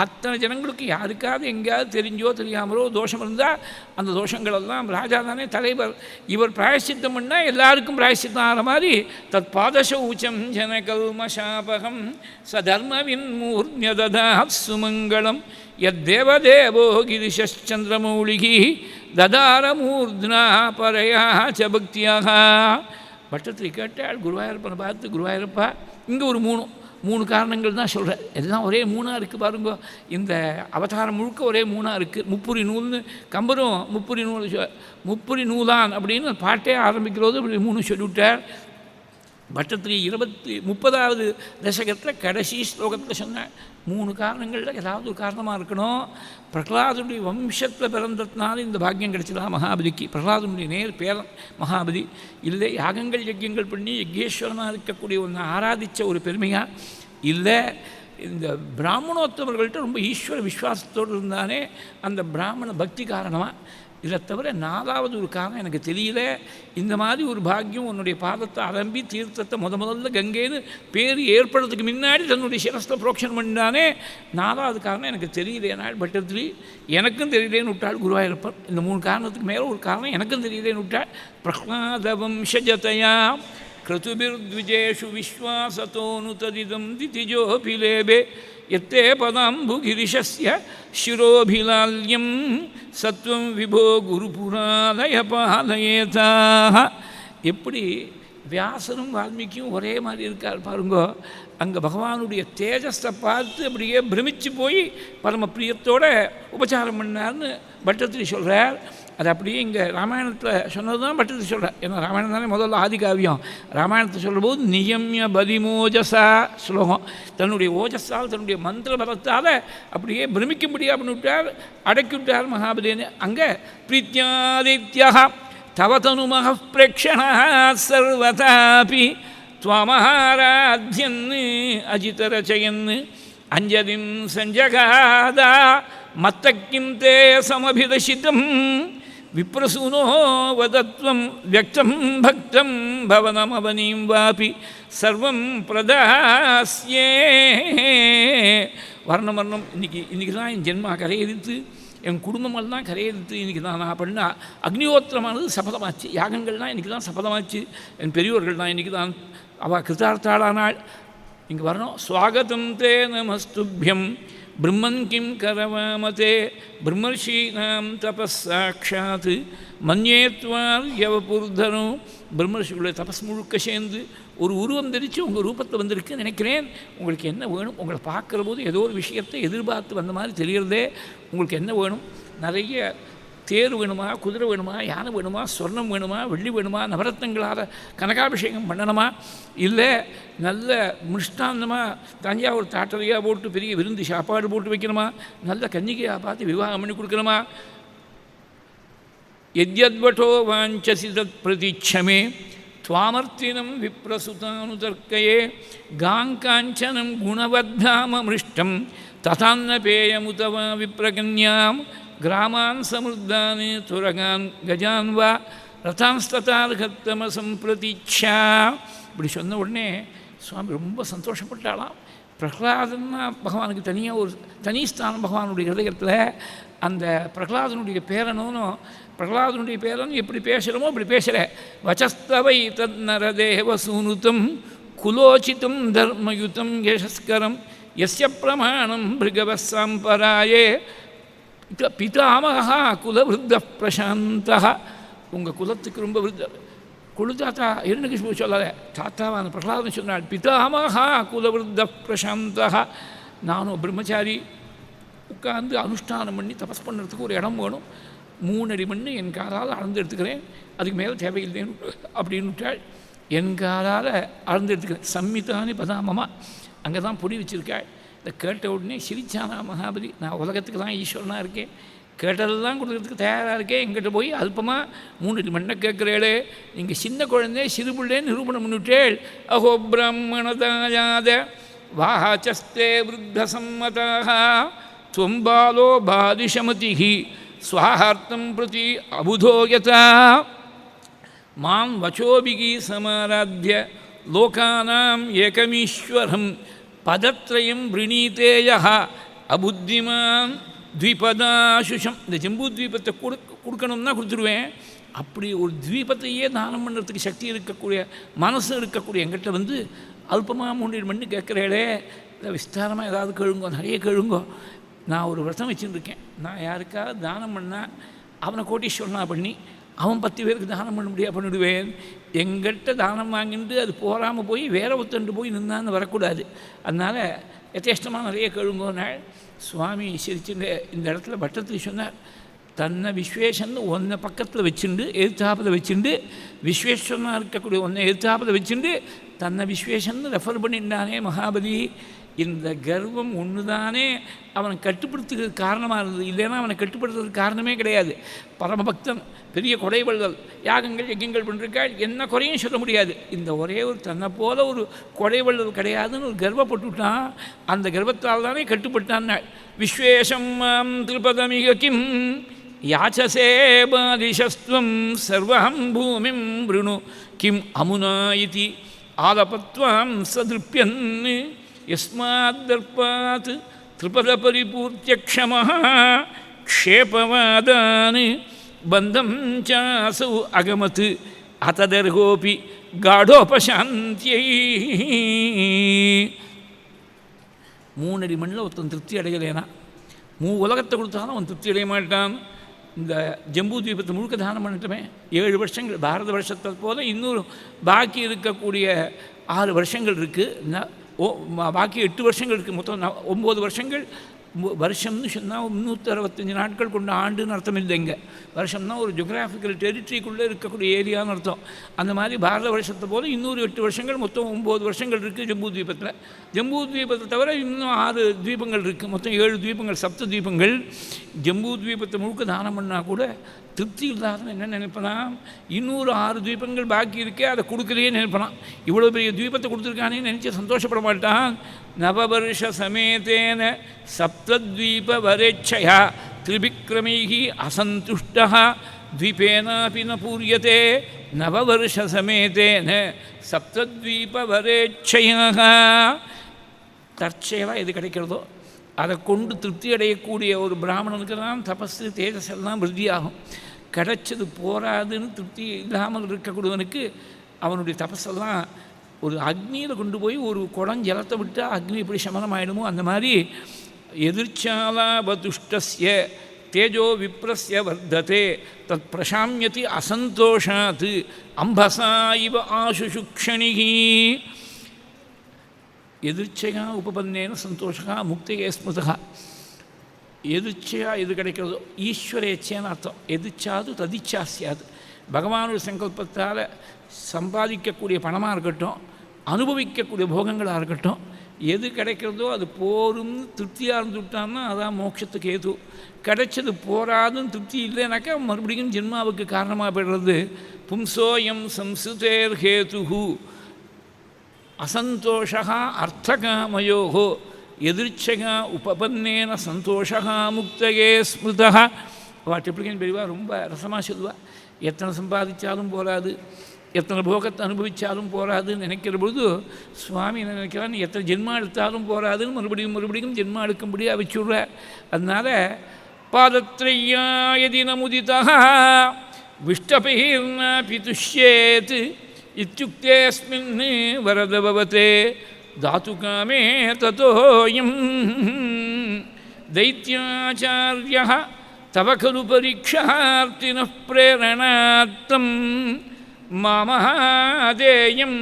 அத்தனை ஜனங்களுக்கு யாருக்காவது எங்கேயாவது தெரிஞ்சோ தெரியாமலோ தோஷம் இருந்தால் அந்த தோஷங்களெல்லாம் ராஜா தானே தலைவர். இவர் பிராயசித்தம் பண்ணால் எல்லாருக்கும் பிராயசித்தம் ஆகிற மாதிரி தத்பாதசௌச்சம் ஜனகல்மஷாபகம் சதர்மவின்மூர்ண்யததாத் சுமங்கலம் யத்தேவதேவோ கிரிசந்திரமௌளிகி ததாரமூர்த்னா பரையா ச பக்தியாக. பட்டத்திரி கேட்டாள் குருவாயூரப்பனை பார்த்து, குருவாயூரப்பா இங்கே ஒரு மூணு காரணங்கள் தான் சொல்கிறேன். எல்லாம் ஒரே மூணாக இருக்குது பாருங்க. இந்த அவதாரம் முழுக்க ஒரே மூணாக இருக்குது. முப்புரி நூல்னு கம்பரும் முப்புரி நூலான் அப்படின்னு பாட்டே ஆரம்பிக்கிறோது இப்படி 3 சொல்லிவிட்டார். பட்டத்திரி 30வது தசகத்தில் கடைசி ஸ்லோகத்தில் சொன்னேன் 3 காரணங்களில் ஏதாவது ஒரு காரணமாக இருக்கணும். பிரகலாதனுடைய வம்சத்தில் பிறந்ததுனால இந்த பாக்கியம் கிடைச்சதா மகாபலிக்கு. பிரகலாதனுடைய நேர் பேரன் மகாபலி இல்லை, யாகங்கள் யஜ்யங்கள் பண்ணி யஜ்யேஸ்வரனாக இருக்கக்கூடிய ஒன்று ஆராதித்த ஒரு பெருமையாக இல்லை, இந்த பிராமணோத்தவர்கள்ட்ட ரொம்ப ஈஸ்வர விஸ்வாசத்தோடு இருந்தானே அந்த பிராமண பக்தி காரணமாக. இதை தவிர 4வது ஒரு காரணம் எனக்கு தெரியல. இந்த மாதிரி ஒரு பாக்கியம் உன்னுடைய பாதத்தை அலம்பி தீர்த்தத்தை முதல்ல கங்கைன்னு பேர் ஏற்படுறதுக்கு முன்னாடி தன்னுடைய சிரஸ்தை புரோக்ஷனம் பண்ணானே. 4வது காரணம் எனக்கு தெரியலேனாள் பட்டத்திரி. எனக்கும் தெரியலேன்னு விட்டாள் குருவாயூரப்பன். இந்த 3 காரணத்துக்கு மேலே ஒரு காரணம் எனக்கும் தெரியலேன்னு விட்டாள். பிரஹ்லாத வம்சஜதயா கிருதுபிர்த்விஜேஷு விஸ்வாசத்தோனு ததிதம் திதிஜோபிலேபே எத்தே பதாம்புகிரிஷஸ்ய சிரோபிலால்யம் சத்வம் விபோ குருபுராலய பாலயேதாக. எப்படி வியாசனும் வால்மீகியும் ஒரே மாதிரி இருக்கார் பாருங்கோ. அங்கே பகவானுடைய தேஜஸை பார்த்து அப்படியே பிரமிச்சு போய் பரம பிரியத்தோடு உபச்சாரம் பண்ணார்னு பட்டத்திரி சொல்கிறார். அது அப்படியே இங்கே ராமாயணத்தில் சொன்னது தான் பட்டத்திரி சொல்கிறார். ஏன்னா ராமாயணம் தானே முதல்ல ஆதி காவியம். ராமாயணத்தை சொல்லும்போது நியமிய பதிமோஜசா ஸ்லோகம். தன்னுடைய ஓஜஸால் தன்னுடைய மந்திர பலத்தால் அப்படியே பிரமிக்கும்படியாக பண்ணிவிட்டார், அடக்கி விட்டார் மகாபலின்னு. அங்கே பிரீத்தியாதித்யா தவதனுமக பிரேக்ஷண சர்வதாபி त्वामहाराध्यन् अजितरचयन् अंजलिं संजगादा मत्तक्किं ते समभिदशितं विप्रसूनो वदत्वं व्यक्तं भक्तं भवनमवनीं वापि सर्वं प्रदास्ये. வர்ணம் இன்றைக்கி தான் என் ஜென்மா கரையெடுத்து என் குடும்பமெல்லாம் கரையெடுத்து இன்றைக்கி தான் நான் பண்ண அக்னிஹோத்திரமானது சபதமாச்சு. யாகங்கள்லாம் இன்றைக்கி தான் சபதமாச்சு. என் பெரியோர்கள் தான் இன்றைக்கி தான் அவள் கிருத்தார்த்தாளானாள். இங்கே வரணும். ஸ்வாகதம் தே நமஸ்துபியம் பிரம்மன் கிம் கரவாமதே பிரம்மர்ஷீனாம் தபஸாட்சாத் மன்யேத்வால் யவபுர்தரும். பிரம்மர்ஷிகளுடைய தபஸ் முழுக்க சேர்ந்து ஒரு உருவம் தெரித்து உங்கள் ரூபத்தில் வந்திருக்குன்னு நினைக்கிறேன். உங்களுக்கு என்ன வேணும்? உங்களை பார்க்குற போது ஏதோ ஒரு விஷயத்தை எதிர்பார்த்து வந்த மாதிரி தெரிகிறதே. உங்களுக்கு என்ன வேணும்? நிறைய தேர் வேணுமா, குதிரை வேணுமா, யானை வேணுமா, சொர்ணம் வேணுமா, வெள்ளி வேணுமா, நவரத்னங்களால் கனகாபிஷேகம் பண்ணணுமா, இல்லை நல்ல மிருஷ்டாந்தமாக தஞ்சாவூர் தாட்டரையாக போட்டு பெரிய விருந்து சாப்பாடு போட்டு வைக்கணுமா, நல்ல கன்னிகையாக பார்த்து விவாகம் பண்ணி கொடுக்கணுமா? யத்யத்வட்டோ வாஞ்சசி தத் பிரதீட்சமே துவாமர்த்தினம் விப்ரசுதானுதர்க்கயே காங்காஞ்சனம் குணவத்தாமமிருஷ்டம் ததான்னபேயமுதவா விப்ரகன்யாம் கிராமான் சமுர்தானே துரகான் கஜான் வா ரதான்ஸ்ததார்கத்தமசம் பிரதீட்சா. இப்படி சொன்ன உடனே சுவாமி ரொம்ப சந்தோஷப்பட்டாலாம். பிரகலாதன்னா பகவானுக்கு தனியாக ஒரு தனி ஸ்தானம் பகவானுடைய ஹிருதயத்தில். அந்த பிரகலாதனுடைய பேரனும் பிரகலாதனுடைய பேரன் எப்படி பேசுகிறோமோ அப்படி பேசுகிற வச்சஸ்தவை தத் நரதேவ சூனுதம் குலோச்சிதம் தர்மயுதம் யசஸ்கரம் யஸ்ய பிரமாணம் பிருகவ சாம்பராயே பிதாமகா குலவிருத்த பிரசாந்தா. உங்கள் குலத்துக்கு ரொம்ப விருத்த குழுதாத்தா இரண்டுக்கு சொல்லலை, தாத்தாவான பிரகலாதன் சொன்னாள். பிதாமகா குலவிருத்த பிரசாந்தா. நானும் பிரம்மச்சாரி உட்கார்ந்து அனுஷ்டானம் பண்ணி தபஸ் பண்ணுறதுக்கு ஒரு இடம் வேணும். 3 அடி மண் என் காலால் அளந்து எடுத்துக்கிறேன், அதுக்கு மேலே தேவையில்லைன்னு அப்படின்னு விட்டாள். என் காலால் அளந்து எடுத்துக்கிறேன். சம்மிதானி பதாமமா அங்கே தான் பொடி வச்சுருக்காள். இதை கேட்ட உடனே சிரிச்சானா மகாபலி. நான் உலகத்துக்கு தான் ஈஸ்வரனாக இருக்கேன், கேட்டதெல்லாம் கொடுக்கறதுக்கு தயாராக இருக்கேன், எங்கிட்ட போய் அல்பமாக 3 அடி மண்ணை கேட்குறேளே, நீங்கள் சின்ன குழந்தை சிறுபிள்ளைன்னு நிரூபணம் பண்ணிவிட்டேள். அஹோ பிராமணதாயாத வாச்சஸ்தே விருத்த சம்மதாக துவம்பாலோ பாதிஷமதிஹி ஸ்வாஹார்த்தம் பிரதி அபுதோயதா மாம் வச்சோபிகி சமாராத்ய லோகானாம் ஏகமீஸ்வரம் பதத்ரயம் விரணீதேயः அபுத்திமான் த்விபதாசுஷம். இந்த ஜம்பூ தீபத்தை கொடுக்கணும்னா கொடுத்துருவேன். அப்படி ஒரு தீபத்தையே தானம் பண்ணுறதுக்கு சக்தி இருக்கக்கூடிய மனசு இருக்கக்கூடிய எங்கிட்ட வந்து அல்பமாக 3 மணி கேட்குறேளே, இல்லை விஸ்தாரமாக ஏதாவது கேளுங்கோ, நிறைய கேளுங்கோ. நான் ஒரு விரதம் வச்சுருக்கேன். நான் யாருக்காவது தானம் பண்ணால் அவனை கோட்டீஸ்வரனாக பண்ணி அவன் 10 பேருக்கு தானம் பண்ண முடியாது பண்ணிவிடுவேன். எங்கிட்ட தானம் வாங்கிட்டு அது போகாமல் போய் வேற ஒருத்தண்டு போய் நின்னான்னு வரக்கூடாது. அதனால் யதேஷ்டமாக நிறைய கேளுங்கோனாள். சுவாமி சிரிச்சுட்டு இந்த இடத்துல பட்டத்தில் சொன்னார், தன்னை விஸ்வேஷன் ஒன்றை பக்கத்தில் வச்சுண்டு எதிர்த்தாப்பதை வச்சுண்டு விஸ்வேஸ்வரனாக இருக்கக்கூடிய ஒன்றை எதிர்த்தாப்பதை வச்சுண்டு தன்னை விஸ்வேஷன் ரெஃபர் பண்ணிட்டானே மகாபலி. இந்த கர்வம் ஒன்று தானே அவனை கட்டுப்படுத்துறதுக்கு காரணமாக இருந்தது. இல்லைன்னா அவனை கட்டுப்படுத்துறதுக்கு காரணமே கிடையாது. பரமபக்தன், பெரிய கொடைவள்ளல், யாகங்கள் யஜ்யங்கள் பண்ணிருக்காள், என்ன குறையும் சொல்ல முடியாது. இந்த ஒரே ஒரு தன்னை போல ஒரு கொடைவள்ளல் கிடையாதுன்னு ஒரு கர்வப்பட்டுவிட்டான். அந்த கர்வத்தால் தானே கட்டுப்பட்டான்னாள். விஸ்வேஷம் மாம் திருபதமிக கிம் யாச்சசே பாதிஷஸ்துவம் சர்வம் பூமிம் விருணு கிம் அமுனா இதி ஆலபத்வாம் சதிருப்யன் யஸ்மாத்தர்பாத் திரிபத பரிபூர்த்தியக்ஷமः க்ஷேபவாதான் பந்தம் சாசௌ அகமத் அததர்கோபி காடோபசாந்தியை. 3 அடி மண்ணில் ஒருத்தன் திருப்தி அடையலைனா உலகத்தை கொடுத்தாலும் அவன் திருப்தி அடைய மாட்டான். இந்த ஜம்பூ தீபத்தை முழுக்க தானம் பண்ணிட்டுமே 7 வருஷங்கள் பாரத வருஷத்தை போல இன்னொரு பாக்கி இருக்கக்கூடிய 6 வருஷங்கள் இருக்குது. பாக்கி 8 வருஷங்கள் இருக்குது. மொத்தம் 9 வருஷங்கள். வருஷம்னு சொன்னால் 365 நாட்கள் கொண்ட ஆண்டுன்னு அர்த்தம் இல்லைங்க. வருஷம்னா ஒரு ஜியோகிராஃபிக்கல் டெரிட்டரிக்குள்ளே இருக்கக்கூடிய ஏரியான்னு அர்த்தம். அந்த மாதிரி பாரத வருஷத்தை போல் இன்னொரு 8 வருஷங்கள், மொத்தம் 9 வருஷங்கள் இருக்குது ஜம்பூ தீபத்தில். ஜம்பூ தீபத்தை தவிர இன்னும் 6 தீபங்கள் இருக்குது. மொத்தம் 7 தீபங்கள், 7 தீபங்கள். ஜம்பூ தீபத்தை முழுக்க தானம் பண்ணால் கூட திருப்தி இல்லாத என்ன நினைப்பனா, இன்னொரு 6 தீபங்கள் பாக்கி இருக்கே, அதை கொடுக்கலையே நினைப்பனா. இவ்வளோ பெரிய தீபத்தை கொடுத்துருக்கானே நினச்சி சந்தோஷப்பட மாட்டான். நவவர்ஷ சமேதேன சப்தத்வீப வரேட்சயா திரிவிக்ரமைஹி அசந்துஷ்டः த்வீபேனாபி ந பூரியதே நவவர்ஷ சமேதேன சப்தத்வீப வரேட்சயாக. தற்செயலாக எது கிடைக்கிறதோ அதை கொண்டு திருப்தி அடையக்கூடிய ஒரு பிராமணனுக்கு தான் தபஸு தேஜஸ் எல்லாம் விருத்தியாகும். கிடைச்சது போராதுன்னு திருப்தி இல்லாமல் இருக்கக்கூடியவனுக்கு அவனுடைய தபஸெல்லாம் ஒரு அக்னியில் கொண்டு போய் ஒரு குடம் ஜலத்தை விட்டால் அக்னி எப்படி சமனம் ஆகிடுமோ அந்த மாதிரி எதிர்ச்சாலாபதுஷ்டஸ்ய தேஜோ விப்ரஸ்ய வர்த்ததே தத் பிரசாமியதி அசந்தோஷாத் அம்பசா இவ ஆசுஷுக்ஷணிகி. எதிர்ச்சையா உபபன்னேன சந்தோஷா முக்தையே ஸ்மிருதா. எதிர்ச்சையாக எது கிடைக்கிறதோ ஈஸ்வரேச்சேன்னு அர்த்தம். எதிர்ச்சாது ததிச்சா சியாது. பகவானுடைய சங்கல்பத்தால் சம்பாதிக்கக்கூடிய பணமாக இருக்கட்டும், அனுபவிக்கக்கூடிய போகங்களாக இருக்கட்டும், எது கிடைக்கிறதோ அது போரும் திருப்தியாக இருந்துவிட்டான்னா அதான் மோட்சத்துக்கு ஏது. கிடைச்சது போராதுன்னு திருப்தி இல்லைனாக்கா மறுபடியும் ஜென்மாவுக்கு காரணமாக போய்டுறது. பும்சோயம் சம்ஸ்தேர் ஹேது அசந்தோஷா அர்த்தகாமயோகோ எதிர்ச்சகா உபபன்னேன சந்தோஷா முக்தகே ஸ்மிருதா. அவள் எப்படின்னு பெரியவா ரொம்ப ரசமாக சொல்லுவாள். எத்தனை சம்பாதிச்சாலும் போராது, எத்தனை போகத்தை அனுபவித்தாலும் போராதுன்னு நினைக்கிற பொழுது சுவாமி என்ன நினைக்கிறான்னு எத்தனை ஜென்மா எடுத்தாலும் போராதுன்னு மறுபடியும் ஜென்மா எடுக்கும்படியாக வச்சுடுற. அதனால் பாதத்ரய்யாயதினமுதிதா விஷ்டபைர்னா பிதுஷ்யேத் இத்யுக்தேஸ்மின் வரதபவதே தாத்துகாமே ததோயம் தைத்யாச்சார்யः தவ கலு பரீக்ஷார்த்தினः பிரேரணார்த்தம் மாமஹாதேயம்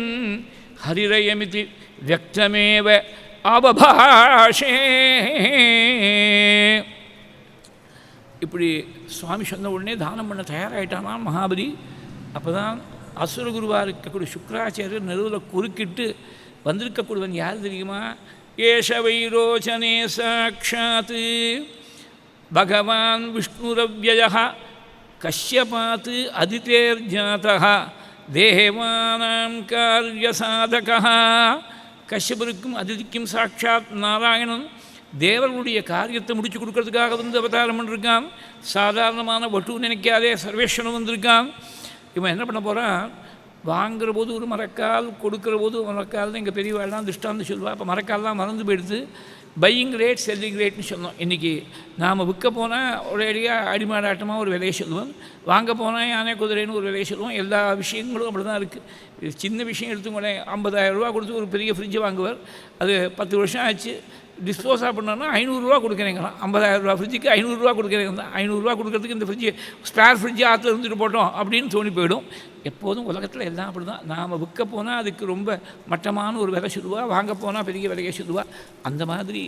ஹரிரயமிதி வியக்தமேவ அவபாஷே. இப்படி சுவாமி சொன்ன உடனே தானம் பண்ண தயாராகிட்டானா மகாபலி. அப்போ தான் அசுரகுருவாக இருக்கக்கூடிய சுக்ராச்சாரியர் நடுவில் குறுக்கிட்டு வந்திருக்கக்கூடியவன் யார் தெரியுமா? ஏஷ வைரோச்சனே சாட்சாத் பகவான் விஷ்ணுரவ்யயः கஷ்யபாத் அதிதேர்ஜாதः தேவானாம் காரியசாதகः. கஷ்யபருக்கும் அதிதிக்கும் சாட்சாத் நாராயணன் தேவர்களுடைய காரியத்தை முடிச்சு கொடுக்கறதுக்காக வந்து அவதாரம் பண்ணிருக்கான். சாதாரணமான வட்டு நினைக்காதே, சர்வேஸ்வரன் வந்திருக்கான். இவன் என்ன பண்ண போகிறான்? வாங்குற போது ஒரு மரக்கால், கொடுக்குற போது ஒரு மரக்கால். எங்கள் பெரியவாள்லாம் திருஷ்டாந்து சொல்லுவாள். இப்போ மரக்கால்லாம் மறந்து போயிடுது. பையிங் ரேட் செல்லிங் ரேட்னு சொன்னோம். இன்றைக்கி நாம் விற்க போனால் ஒரேடியாக அடிமாடாட்டமாக ஒரு விலையை சொல்லுவோம், வாங்க போனால் யானை குதிரைன்னு ஒரு விலையை சொல்லுவோம். எல்லா விஷயங்களும் அப்படி தான் இருக்குது. இது சின்ன விஷயம் எடுத்துக்கூட 50,000 ரூபா கொடுத்து ஒரு பெரிய ஃப்ரிட்ஜை வாங்குவார். அது 10 வருஷம் ஆச்சு, டிஸ்போஸாக பண்ணோன்னா 500 ரூபா கொடுக்குறீங்களாம். 50,000 ரூபா ஃப்ரிட்ஜுக்கு 500 ரூபா கொடுக்குறீங்க தான். 500 ரூபா கொடுக்குறதுக்கு இந்த ஃப்ரிட்ஜு ஸ்பேர் ஃப்ரிட்ஜு ஆற்றுல இருந்துட்டு போட்டோம் அப்படின்னு தோணி போயிடும். எப்போதும் உலகத்தில் எல்லாம் அப்படி தான். நாம் விற்க போனால் அதுக்கு ரொம்ப மட்டமான ஒரு விலை சொல்லுவாள், வாங்க போனால் பெரிய விலையை சொல்லுவாள். அந்த மாதிரி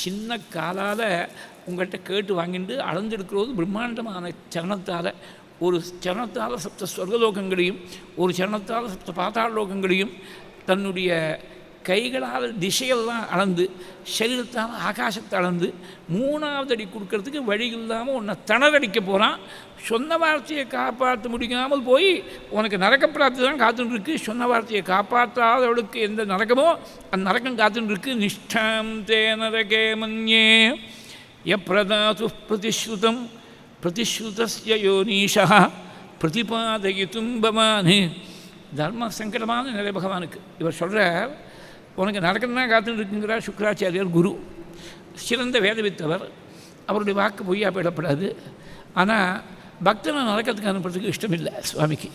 சின்ன காலால் உங்கள்கிட்ட கேட்டு வாங்கிட்டு அளந்தெடுக்கிறது பிரம்மாண்டமான சரணத்தால். ஒரு சரணத்தால் 7 ஸ்வர்கலோகங்களையும், ஒரு சரணத்தால் 7 பாதாள லோகங்களையும், தன்னுடைய கைகளால் திசையெல்லாம் அளந்து, சரீரத்தால் ஆகாசத்தை அளந்து, 3வது அடி கொடுக்கறதுக்கு வழி இல்லாமல் உன்னை திணறடிக்க போகிறான். சொன்ன வார்த்தையை காப்பாற்ற முடியாமல் போய் உனக்கு நரக பிராப்தி தான் காத்துன்னு இருக்கு. சொன்ன வார்த்தையை காப்பாற்றாதவளுக்கு எந்த நரகமோ அந்த நரகம் காத்துன்னு இருக்கு. நிஷ்டாம் தே நரகே மன்யே யப்ரதாது பிரதிஸ்ருதம் பிரதிஸ்ருதஸ்ய யோனீஷா பிரதிபாதயித்தும் பவான். தர்ம சங்கடமான நிலை பகவானுக்கு. இவர் சொல்கிறார், உனக்கு நரகம் தான் காத்துன்னு இருக்குங்கிறார் சுக்ராச்சாரியர். குரு சிறந்த வேதவித்தவர், அவருடைய வாக்கு பொய்யா போயிடப்படாது. ஆனால் பக்தனை நரக்கத்துக்கு அனுப்புறதுக்கு இஷ்டம் இல்லை சுவாமிக்கு.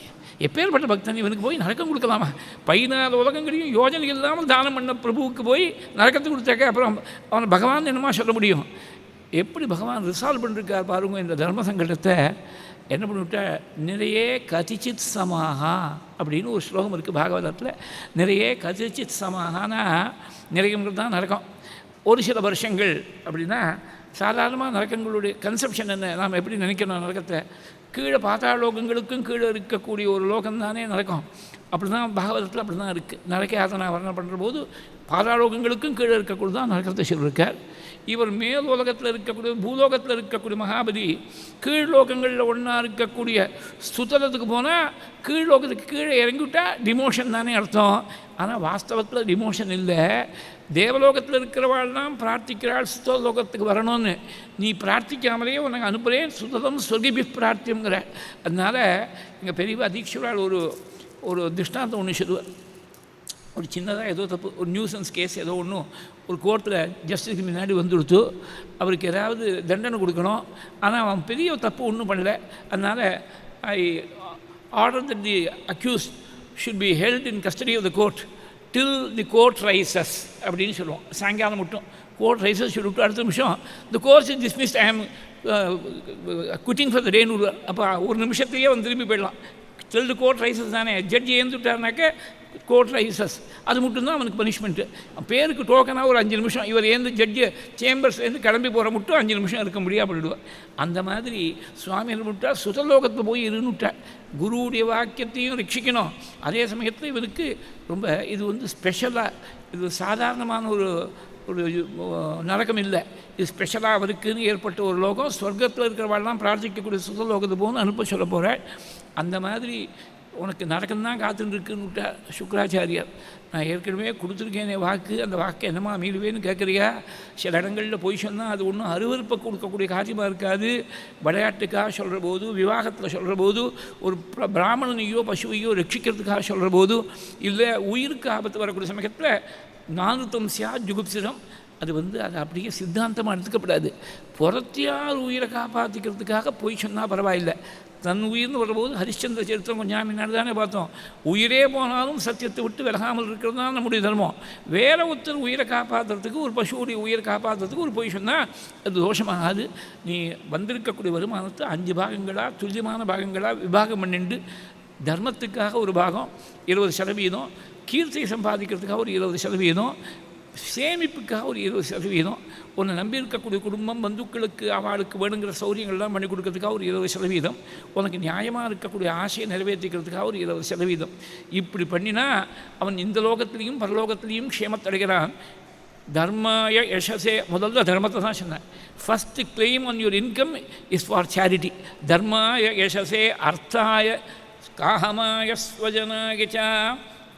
எப்பேற்பட்ட பக்தன் இவனுக்கு போய் நரக்கம் கொடுக்கலாமா? 14 உலகங்களையும் யோஜனை இல்லாமல் தானம் பண்ண பிரபுவுக்கு போய் நரக்கத்தை கொடுத்தாக்க அப்புறம் அவனை பகவான் என்னமா சொல்ல முடியும்? எப்படி பகவான் ரிசால்வ் பண்ணிருக்கார் பாருங்க இந்த தர்ம சங்கடத்தை. என்ன பண்ணிவிட்டா, நிறைய கதிச்சித் சமாகா அப்படின்னு ஒரு ஸ்லோகம் இருக்குது பாகவதத்தில். நிறைய கதிச்சித் சமாகானா நிறையங்கிறது தான் நரக்கம். ஒரு சில வருஷங்கள் அப்படின்னா சாதாரணமாக நரக்கங்களுடைய கன்செப்ஷன் என்ன, நாம் எப்படி நினைக்கணும் நரக்கத்தை? கீழே பாதாள லோகங்களுக்கும் கீழே இருக்கக்கூடிய ஒரு லோகம் தானே நரக்கம். அப்படி தான் பாகவதத்தில் அப்படி தான் இருக்குது. நரக்க யாத்தனை வர்ணனை பண்ணுற போது பாதாள லோகங்களுக்கும் கீழே இருக்கக்கூடிய தான் நரக்கத்தை சொல்லியிருக்கார். இவர் மேல் உலகத்தில் இருக்கக்கூடிய பூலோகத்தில் இருக்கக்கூடிய மகாபலி கீழ்லோகங்களில் ஒன்றா இருக்கக்கூடிய சுத்தலத்துக்கு போனால் கீழ்லோகத்துக்கு கீழே இறங்கிவிட்டால் டிமோஷன் தானே அர்த்தம். ஆனால் வாஸ்தவத்தில் டிமோஷன் இல்லை. தேவலோகத்தில் இருக்கிறவாள்லாம் பிரார்த்திக்கிறாள் சுத்தலோகத்துக்கு வரணும்னு. நீ பிரார்த்திக்காமலேயே உனக்கு அனுப்புகிறேன், சுத்தம் சொர்கிபி பிரார்த்தியங்கிற. அதனால் எங்கள் பெரியவா தீட்சிதரால் ஒரு திருஷ்டாந்தம் ஒன்று சொல்லுவார். ஒரு சின்னதாக ஏதோ தப்பு, ஒரு நியூசன்ஸ் கேஸ் ஏதோ ஒன்றும் ஒரு கோர்ட்டில் ஜஸ்டிஸ்க்கு முன்னாடி வந்துடுத்து, அவருக்கு ஏதாவது தண்டனை கொடுக்கணும். ஆனால் அவன் பெரிய தப்பு ஒன்றும் பண்ணல. அதனால் I order that the accused should be held in custody of the court till the court rises அப்படின்னு சொல்லுவோம். சாயங்காலம் மட்டும் கோர்ட் ரைசஸ் சொல்லிவிட்டு அடுத்த நிமிஷம் the court is dismissed, I am quitting for the டேன்னு. அப்போ ஒரு நிமிஷத்துலேயே வந்து திரும்பி போயிடலாம். டில் தி கோர்ட் ரைசஸ் தானே. ஜட்ஜி ஏந்துட்டாருனாக்க கோர்ட் ரைசஸ், அது மட்டும்தான் அவனுக்கு பனிஷ்மெண்ட்டு. பேருக்கு டோக்கனாக ஒரு 5 நிமிஷம் இவர் ஏந்து ஜட்ஜு சேம்பர்ஸ்லேருந்து கிளம்பி போகிற மட்டும் 5 நிமிஷம் இருக்க முடியாது பண்ணிவிடுவார். அந்த மாதிரி சுவாமிகள் விட்டால் சுதலோகத்தில் போய் இருந்துட்டார். குருவுடைய வாக்கியத்தையும் ரட்சிக்கணும், அதே சமயத்தில் இவருக்கு ரொம்ப இது ஸ்பெஷலாக, இது சாதாரணமான ஒரு நரகம் இல்லை, இது ஸ்பெஷலாக அவருக்குன்னு ஏற்பட்ட ஒரு லோகம். சொர்க்கத்தில் இருக்கிறவாள்லாம் பிரார்த்திக்கக்கூடிய சுதலோகத்தை போகணும்னு அனுப்ப சொல்ல போகிறாள். அந்த மாதிரி உனக்கு நரக்கம்தான் காத்துருக்குன்னு விட்டார் சுக்கராச்சாரியார். நான் ஏற்கனவே கொடுத்துருக்கேன் வாக்கு, அந்த வாக்கை என்னமா மீறுவேன்னு கேட்குறியா? சில இடங்களில் போய் சொன்னால் அது ஒன்றும் அருவருப்பை கொடுக்கக்கூடிய காரியமாக இருக்காது. விளையாட்டுக்காக சொல்கிற போது, விவாகத்தில் சொல்கிற போது, ஒரு பிராமணனையோ பசுவையோ ரட்சிக்கிறதுக்காக சொல்கிற போது, இல்லை உயிருக்கு ஆபத்து வரக்கூடிய சமயத்தில் நானுத்தம் சியா ஜுகுப்சிரம், அது அது அப்படியே சித்தாந்தமாக எடுத்துக்கப்படாது. புறத்தியார் உயிரை காப்பாற்றிக்கிறதுக்காக போய் சொன்னால் பரவாயில்லை. தன் உயிர்னு வரும்போது ஹரிச்சந்திர சரித்திரம் கொஞ்சம் முன்னாடி தானே பார்த்தோம். உயிரே போனாலும் சத்தியத்தை விட்டு விலகாமல் இருக்கிறது தான் நம்முடைய தர்மம். வேற ஒருத்தர் உயிரை காப்பாற்றுறதுக்கு, ஒரு பசுவுடைய உயிரை காப்பாற்றுறதுக்கு ஒரு பொய் சொன்னால் அது தோஷமாகாது. நீ வந்திருக்கக்கூடிய வருமானத்தை 5 பாகங்களாக, துல்லியமான பாகங்களாக விபாகம் பண்ணிண்டு, தர்மத்துக்காக ஒரு பாகம் 20%, கீர்த்தியை சம்பாதிக்கிறதுக்காக ஒரு 20%, சேமிப்புக்காக ஒரு 20%, உன்னை நம்பி இருக்கக்கூடிய குடும்பம் பந்துக்களுக்கு அவளுக்கு வேணுங்கிற சௌரியங்கள்லாம் பண்ணி கொடுக்கறதுக்காக ஒரு 20%, உனக்கு நியாயமாக இருக்கக்கூடிய ஆசையை நிறைவேற்றிக்கிறதுக்காக ஒரு 20%. இப்படி பண்ணினா அவன் இந்த லோகத்திலையும் பரலோகத்திலையும் க்ஷேமத்தடைகிறான். தர்மாய யசசே, முதல்ல தர்மத்தை தான் சொன்னேன். First claim on your income is for charity. தர்மாய யசசே அர்த்தாய காஹமாய ஸ்வஜனாயச்சா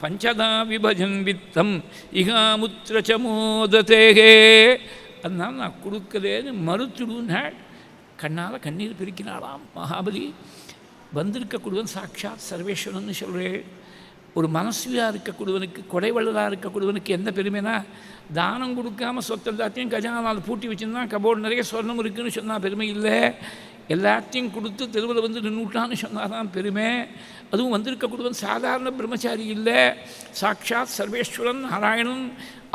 பஞ்சதா விபஜன் வித்தம் இகாமுத்திரச்ச மோததேகே. அதனால் நான் கொடுக்கலேன்னு மறுத்துடுனாள். கண்ணால் கண்ணீர் பிரிக்கினாளாம் மகாபலி. வந்திருக்கக்கூடியவன் சாட்சாத் சர்வேஸ்வரன்னு சொல்கிறேன். ஒரு மனசுவியாக இருக்கக்கூடியவனுக்கு, கொடைவள்ளலாக இருக்கக்கூடியவனுக்கு என்ன பெருமைனா, தானம் கொடுக்காமல் சொத்து எல்லாத்தையும் கஜானால் பூட்டி வச்சுருந்தான், கபோர்டு நிறைய சொர்ணம் இருக்குதுன்னு சொன்னால் பெருமை இல்லை. எல்லாத்தையும் கொடுத்து தெருவில் நின்றுட்டான்னு சொன்னால் தான் பெருமை. அதுவும் வந்திருக்கக்கூடியவன் சாதாரண பிரம்மச்சாரி இல்லை, சாட்சாத் சர்வேஸ்வரன் நாராயணன்,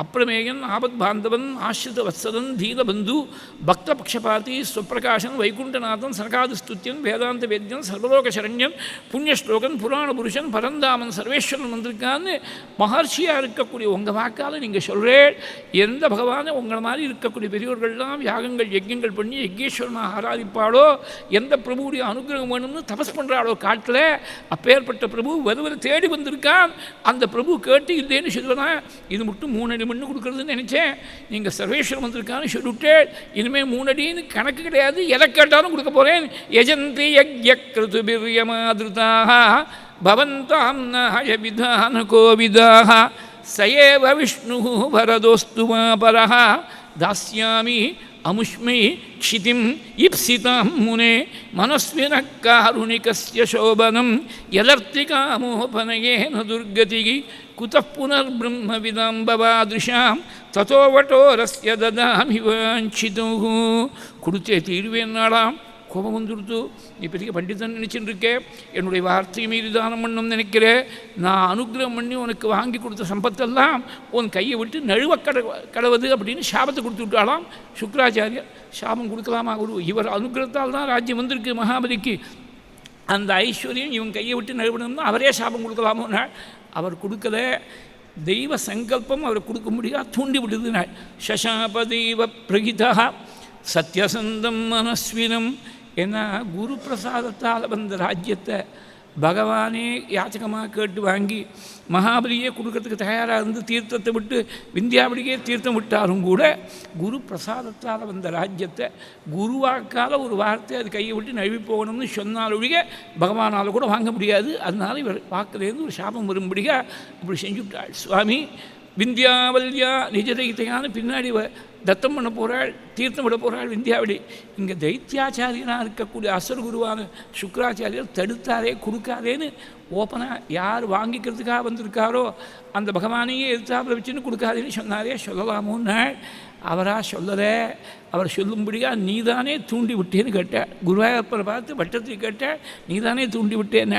அப்பிரமேயன், ஆபத் பாந்தவன், ஆசிரித வத்சதன், தீனபந்து, பக்த பக்ஷபாதி, ஸ்வப்பிரகாசன், வைகுண்டநாதன், சனகாதிஸ்துத்தியன், வேதாந்த வேத்யன், சர்வலோக சரண்யன், புண்ணியஸ்லோகன், புராண புருஷன், பரந்தாமன், சர்வேஸ்வரன் வந்திருக்கான்னு மகர்ஷியாக இருக்கக்கூடிய உங்கள் வாக்கால் நீங்கள் சொல்கிறேன். எந்த பகவானை உங்களை மாதிரி இருக்கக்கூடிய பெரியோர்கள்லாம் யாகங்கள் யஜ்யங்கள் பண்ணி யஜ்யேஸ்வரனாக ஆராதிப்பாளோ, எந்த பிரபுவுடைய அனுகிரகம் வேணும்னு தபஸ் பண்ணுறாளோ காட்டில், அப்பேற்பட்ட பிரபு வருவரை தேடி வந்திருக்கான். அந்த பிரபு கேட்டு இல்லைன்னு சொல்லுவேனா, இது மட்டும் 3 அடி மண்ணு கொடுக்குறதுன்னு நினச்சேன், நீங்கள் சர்வேஸ்வரம் வந்திருக்கான்னு சொல்லிவிட்டு இனிமேல் 3 அடின்னு கணக்கு கிடையாது, எதை கேட்டாலும் கொடுக்க போகிறேன். யஜந்தி யக்யக்ருதுபிரியமாதிருதாக பவந்தாம் நாய விதான கோவிதாக சயேவ விஷ்ணு வரதோஸ்து மாபரஹ தாஸ்யாமி அமுஷ்மி க்ஷிதிம் இப்சிதாம் முனே மனஸ்வின காருணிகஸ்ய சோபனம் யதர்த்திகாமோபனயேன துர்கதிகி குதः புனர்பிரம்மவிதாம் பவாதிருஷாம் ததோவட்டோரஸ்ய ததாமி வாஞ்சிதுः. கொடுத்தே தீர்வேன்னாலாம். கோபம் வந்துடுத்து. நீ பெரிய பண்டிதன் நினச்சின்னு இருக்கே, என்னுடைய வார்த்தையை மீறி தானம் பண்ணணும்னு நினைக்கிறேன். நான் அனுகிரகம் பண்ணி உனக்கு வாங்கி கொடுத்த சம்பத்தெல்லாம் உன் கையை விட்டு நழுவ கடவுது அப்படின்னு சாபத்தை கொடுத்து விட்டாலாம் சுக்கராச்சாரியர். சாபம் கொடுக்கலாமா? இவர் அனுகிரகத்தால் தான் ராஜ்யம் வந்திருக்கு மகாபலிக்கு. அந்த ஐஸ்வர்யம் இவன் கையை விட்டு நழுவணும்னா அவரே சாபம் கொடுக்கலாமோனா அவர் கொடுக்கல. தெய்வ சங்கல்பம் அவர் கொடுக்க முடியாது, தூண்டி விடுதுனாள். சசாபதெய்வ பிரகிதா சத்யசந்தம் மனஸ்வினம். ஏன்னா குரு பிரசாதத்தால் வந்த ராஜ்யத்தை பகவானே யாச்சகமாக கேட்டு வாங்கி மகாபலியே கொடுக்கறதுக்கு தயாராக இருந்து தீர்த்தத்தை விட்டு விந்தியாவளியே தீர்த்தம் விட்டாலும் கூட குரு பிரசாதத்தால் வந்த ராஜ்யத்தை குருவாக்கால் ஒரு வார்த்தை அது கையை விட்டு நழுவி போகணும்னு சொன்னாலொழிய பகவானால் கூட வாங்க முடியாது. அதனால் இவர் வாக்கிலேருந்து ஒரு சாபம் வரும்படியா இப்படி செஞ்சுவிட்டாள். சுவாமி விந்தியாவல்யா நிஜதைத்தையான பின்னாடி தத்தம் பண்ண போகிறாள், தீர்த்தம் விட போகிறாள் விந்தியாவளி. இங்கே தைத்தியாச்சாரியனாக இருக்கக்கூடிய அசுர குருவான சுக்கராச்சாரியர் தடுத்தாரே, கொடுக்காதேன்னு ஓப்பனாக யார் வாங்கிக்கிறதுக்காக வந்திருக்காரோ அந்த பகவானையே எதிர்த்தாப்பில் வச்சுன்னு கொடுக்காதேன்னு சொன்னாரே, சொல்லலாமோன்னு அவராக சொல்லலை. அவர் சொல்லும்படியாக நீதானே தூண்டி விட்டேன்னு கேட்டாள். குருவாயூரப்பரை பார்த்து பட்டத்தை கேட்டாள், நீதானே தூண்டி விட்டேன்.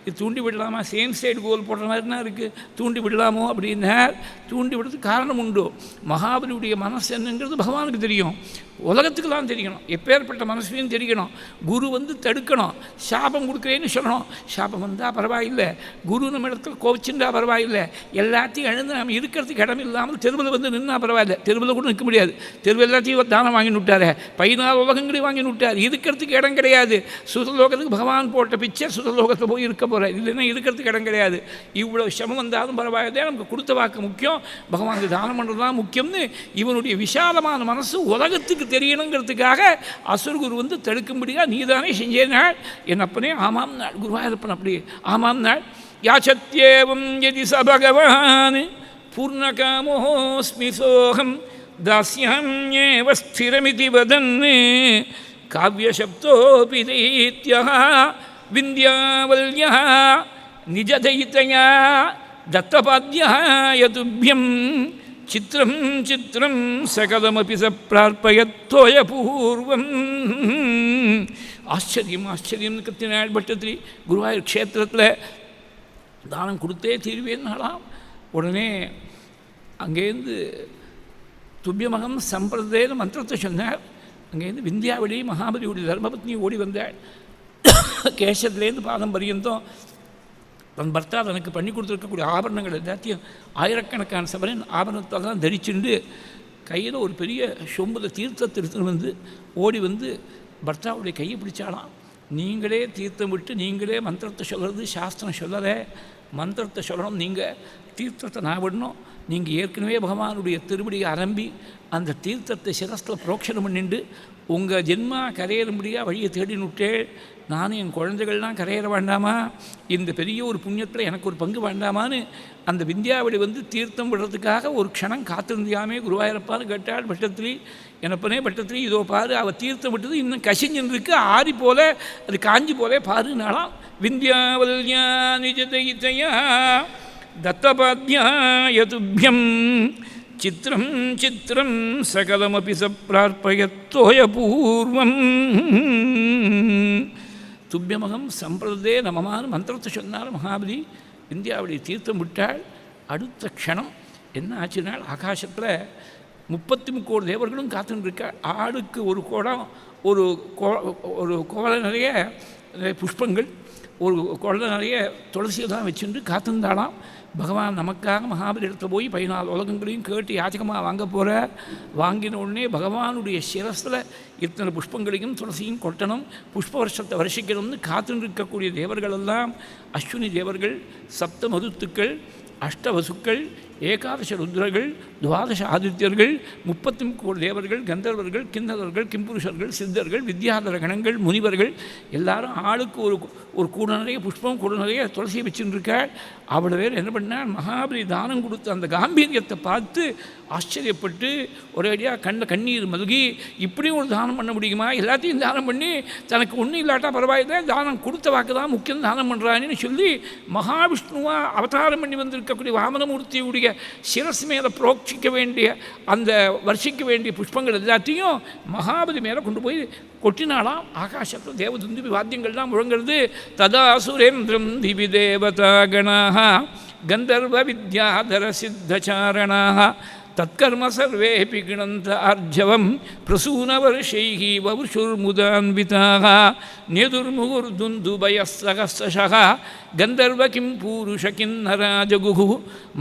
இது தூண்டி விடலாமா? சேம் சைடு கோல் போடுற மாதிரினா இருக்குது, தூண்டி விடலாமோ அப்படின்னார். தூண்டி விடுறதுக்கு காரணம் உண்டு. மகாபலியுடைய மனசு என்னங்கிறது பகவானுக்கு தெரியும், உலகத்துக்கெல்லாம் தெரியணும். எப்பேற்பட்ட மனசுலையும் தெரியணும். குரு வந்து தடுக்கணும், சாபம் கொடுக்குறேன்னு சொல்லணும். சாபம் வந்தால் பரவாயில்லை, குரு நம்ம இடத்துல கோவிச்சுண்டா பரவாயில்லை, எல்லாத்தையும் எழுந்து நம்ம இருக்கிறதுக்கு இடம் இல்லாமல் தெருவில் வந்து நின்னா பரவாயில்லை. தெருவில் கூட நிற்க முடியாது, தெருவில் எல்லாத்தையும் தானம் வாங்கி விட்டார், 14 உலகங்களையும் வாங்கி விட்டார். இருக்கிறதுக்கு இடம் கிடையாது. சுதலோகத்துக்கு பகவான் போட்ட பிச்சை சுதலோகத்தில் போய் இருக்க போகிறார், இல்லைன்னா இருக்கிறதுக்கு இடம் கிடையாது. இவ்வளோ சிரமம் வந்தாலும் பரவாயில்லை, நமக்கு கொடுத்த வாக்கு முக்கியம், பகவானுக்கு தானம் பண்ணுறது தான் முக்கியம்னு இவனுடைய விசாலமான மனசு உலகத்துக்கு தெரியணுங்கிறதுக்காக அசுரகுரு வந்து தடுக்கும்படியாக நீதானே செஞ்சேனாள். என் அப்பனே ஆமாம் நாள். குருவாயூரப்பன் அப்படி ஆமாம் நாள். யாச்சத்யேவம் யதி ச பகவான் பூர்ணகாமோஸ்மி சோகம் தாஸ்யாம்யேவ ஸ்திரமிதி வதன் காவ்யசப்தோபி தைத்யः விந்தியாவல்யः நிஜதைத்தயா தத்தபாத்யாய துப்யம் சித்திரம் சித்திரம் சகலமபி ச பிரார்ப்பயத்தோய பூர்வம். ஆச்சரியம் ஆச்சரியம் கத்தினாள் பட்டத்திரி. குருவாயூர் க்ஷேத்திரத்தில் தானம் கொடுத்தே தீர்வேன்னாலாம். உடனே அங்கேருந்து துப்பியமகம் சம்பிரதேன மந்திரத்தை சொன்னார். அங்கேருந்து விந்தியாவளி மகாபலியுடைய தர்மபத்னி ஓடி வந்தாள். கேசத்துலேருந்து பாதம் பரியந்தம் தன் பர்த்தா தனக்கு பண்ணி கொடுத்துருக்கக்கூடிய ஆபரணங்கள் எல்லாத்தையும் ஆயிரக்கணக்கான சபரின் ஆபரணத்தெல்லாம் தரிச்சுண்டு கையில் ஒரு பெரிய சொம்புல தீர்த்தத்தை எடுத்துன்னு வந்து ஓடி வந்து பர்த்தாவுடைய கையை பிடிச்சாலாம். நீங்களே தீர்த்தம் விட்டு நீங்களே மந்திரத்தை சொல்கிறது சாஸ்திரம் சொல்லலை, மந்திரத்தை சொல்லணும், நீங்கள் தீர்த்தத்தை நான் விடணும். நீங்கள் ஏற்கனவே பகவானுடைய திருவடியை ஆரம்பி அந்த தீர்த்தத்தை சிரஸ்தில் புரோக்ஷனம் பண்ணிண்டு உங்கள் ஜென்மா கரையேறும்படியாக வழியை தேடினுட்டே, நானும் என் குழந்தைகள்லாம் கரையேற வேண்டாமா, இந்த பெரிய ஒரு புண்ணியத்தில் எனக்கு ஒரு பங்கு வேண்டாமான்னு அந்த விந்தியாவளி வந்து தீர்த்தம் விடுறதுக்காக ஒரு க்ஷணம் காத்திருந்தியாமே குருவாயூரப்பான்னு கேட்டாள் பட்டத்திரி. எனப்பனே பட்டத்திரி, இதோ பாரு, அவள் தீர்த்தம் விட்டது இன்னும் கசிஞ்சுன்னு இருக்கு, ஆறி போல அது காஞ்சி போலே பாருனாலாம். விந்தியாவல்யா நிஜதையா தத்தபாத்யாய துப்யம் சித்திரம் சித்திரம் சகலமபி ச பிரார்ப்பயத்தோய பூர்வம். துப்பியமகம் சம்பிரதே நமமான மந்திரத்தை சொன்னார் மகாபலி. இந்தியாவுடைய தீர்த்தம் விட்டாள். அடுத்த க்ஷணம் என்ன ஆச்சுனால், ஆகாசத்தில் 33 தேவர்களும் காத்துன்னு இருக்காள். ஆளுக்கு ஒரு குடம், ஒரு கோலை நிறைய புஷ்பங்கள், ஒரு குழந்தை நிறைய துளசியை தான் வச்சுட்டு காத்திருந்தாலாம். பகவான் நமக்காக மகாபலி இடத்துல போய் 14 உலகங்களையும் கேட்டு யாச்சகமாக வாங்க போகிற. வாங்கின உடனே பகவானுடைய சிரஸில் இத்தனை புஷ்பங்களையும் துளசியும் கொட்டணும், புஷ்ப வருஷத்தை வருஷிக்கணும்னு காத்துன்னு இருக்கக்கூடிய தேவர்களெல்லாம் அஸ்வினி தேவர்கள், 7 மருத்துக்கள், 8 வசுக்கள், 11 ருத்ரர்கள், 12 ஆதித்யர்கள், 33 தேவர்கள், கந்தர்வர்கள், கிண்ணறர்கள், கிம்புருஷர்கள், சித்தர்கள், வித்யாதர கணங்கள், முனிவர்கள் எல்லாரும் ஆளுக்கு ஒரு கூட நிறைய புஷ்பம், கூட நிறைய துளசியை வச்சுன்னு இருக்காள். அவ்வளோ பேர் என்ன பண்ணால், மகாபலி தானம் கொடுத்த அந்த காம்பீரியத்தை பார்த்து ஆச்சரியப்பட்டு ஒரேடியாக கண்ணீர் மல்கி, இப்படியும் ஒரு தானம் பண்ண முடியுமா, எல்லாத்தையும் தானம் பண்ணி தனக்கு ஒன்றும் இல்லாட்டா பரவாயில்லை, தானம் கொடுத்த வாக்கு தான் முக்கியம், தானம் பண்ணுறான்னு சொல்லி மகாவிஷ்ணுவாக அவதாரம் பண்ணி வந்திருக்கக்கூடிய வாமனமூர்த்தியுடைய சிரஸ் மேலே புரோட்சிக்க வேண்டிய அந்த வர்ஷிக்க வேண்டிய புஷ்பங்கள் எல்லாத்தையும் மகாபலி மேலே கொண்டு போய் கொட்டினாலாம். ஆகாசத்தில் தேவதுந்துபி வாத்தியங்கள்லாம் முழங்கிறது. ததா சுரேந்திரம் திவி தேவதா கணாக கந்தர்வ வித்யாதர சித்தச்சாரணாக தற்கர்ம சர்வேபி கிணந்த ஆர்ஜவம் பிரசூனவர்ஷைः வவுஷுர்முதான்விதாக நேதுர்முகுர்துந்துபயஸ்ஸகஸ்ஸஷः கந்தர்வ கிம் பூருஷ கின்னராஜகுः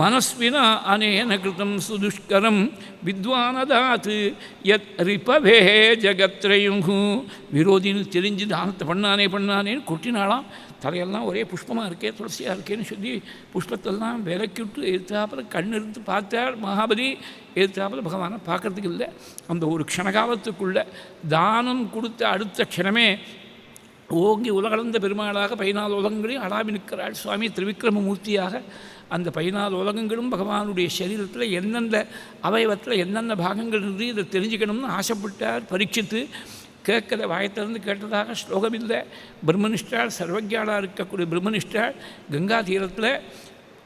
மனஸ்வினா அனேன கிருதம் சுதுஷ்கரம் வித்வானதாத் யத் ரிபவே ஜகத்ரயுः. விரோதின்னு தெரிஞ்சு தானத்தை பண்ணானேன்னு கொட்டினாலாம். தலையெல்லாம் ஒரே புஷ்பமாக இருக்கே, துளசியாக இருக்கேன்னு சொல்லி புஷ்பத்தெல்லாம் விலக்கி விட்டு எதிர்த்தாப்பில் கண்ணெடுத்து பார்த்தார் மகாபலி. எதிர்த்தாப்பில் பகவானை பார்க்கறதுக்கு இல்லை. அந்த ஒரு க்ஷணகாலத்துக்குள்ளே தானம் கொடுத்த அடுத்த க்ஷணமே ஓங்கி உலகளந்த பெருமாளாக 14 உலகங்களையும் அடாவி நிற்கிறாள் சுவாமி திரிவிக்ரமமூர்த்தியாக. அந்த 14 உலகங்களும் பகவானுடைய சரீரத்தில் எந்தெந்த அவயவத்தில் எந்தெந்த பாகங்கள் இருந்து இதை தெரிஞ்சுக்கணும்னு ஆசைப்பட்டார் பரீட்சித்து. கேட்கல, வாயத்திலிருந்து கேட்டதாக ஸ்லோகம் இல்லை. பிரம்மனிஷ்டாள், சர்வஜாளாக இருக்கக்கூடிய பிரம்மனிஷ்டாள் கங்கா தீரத்தில்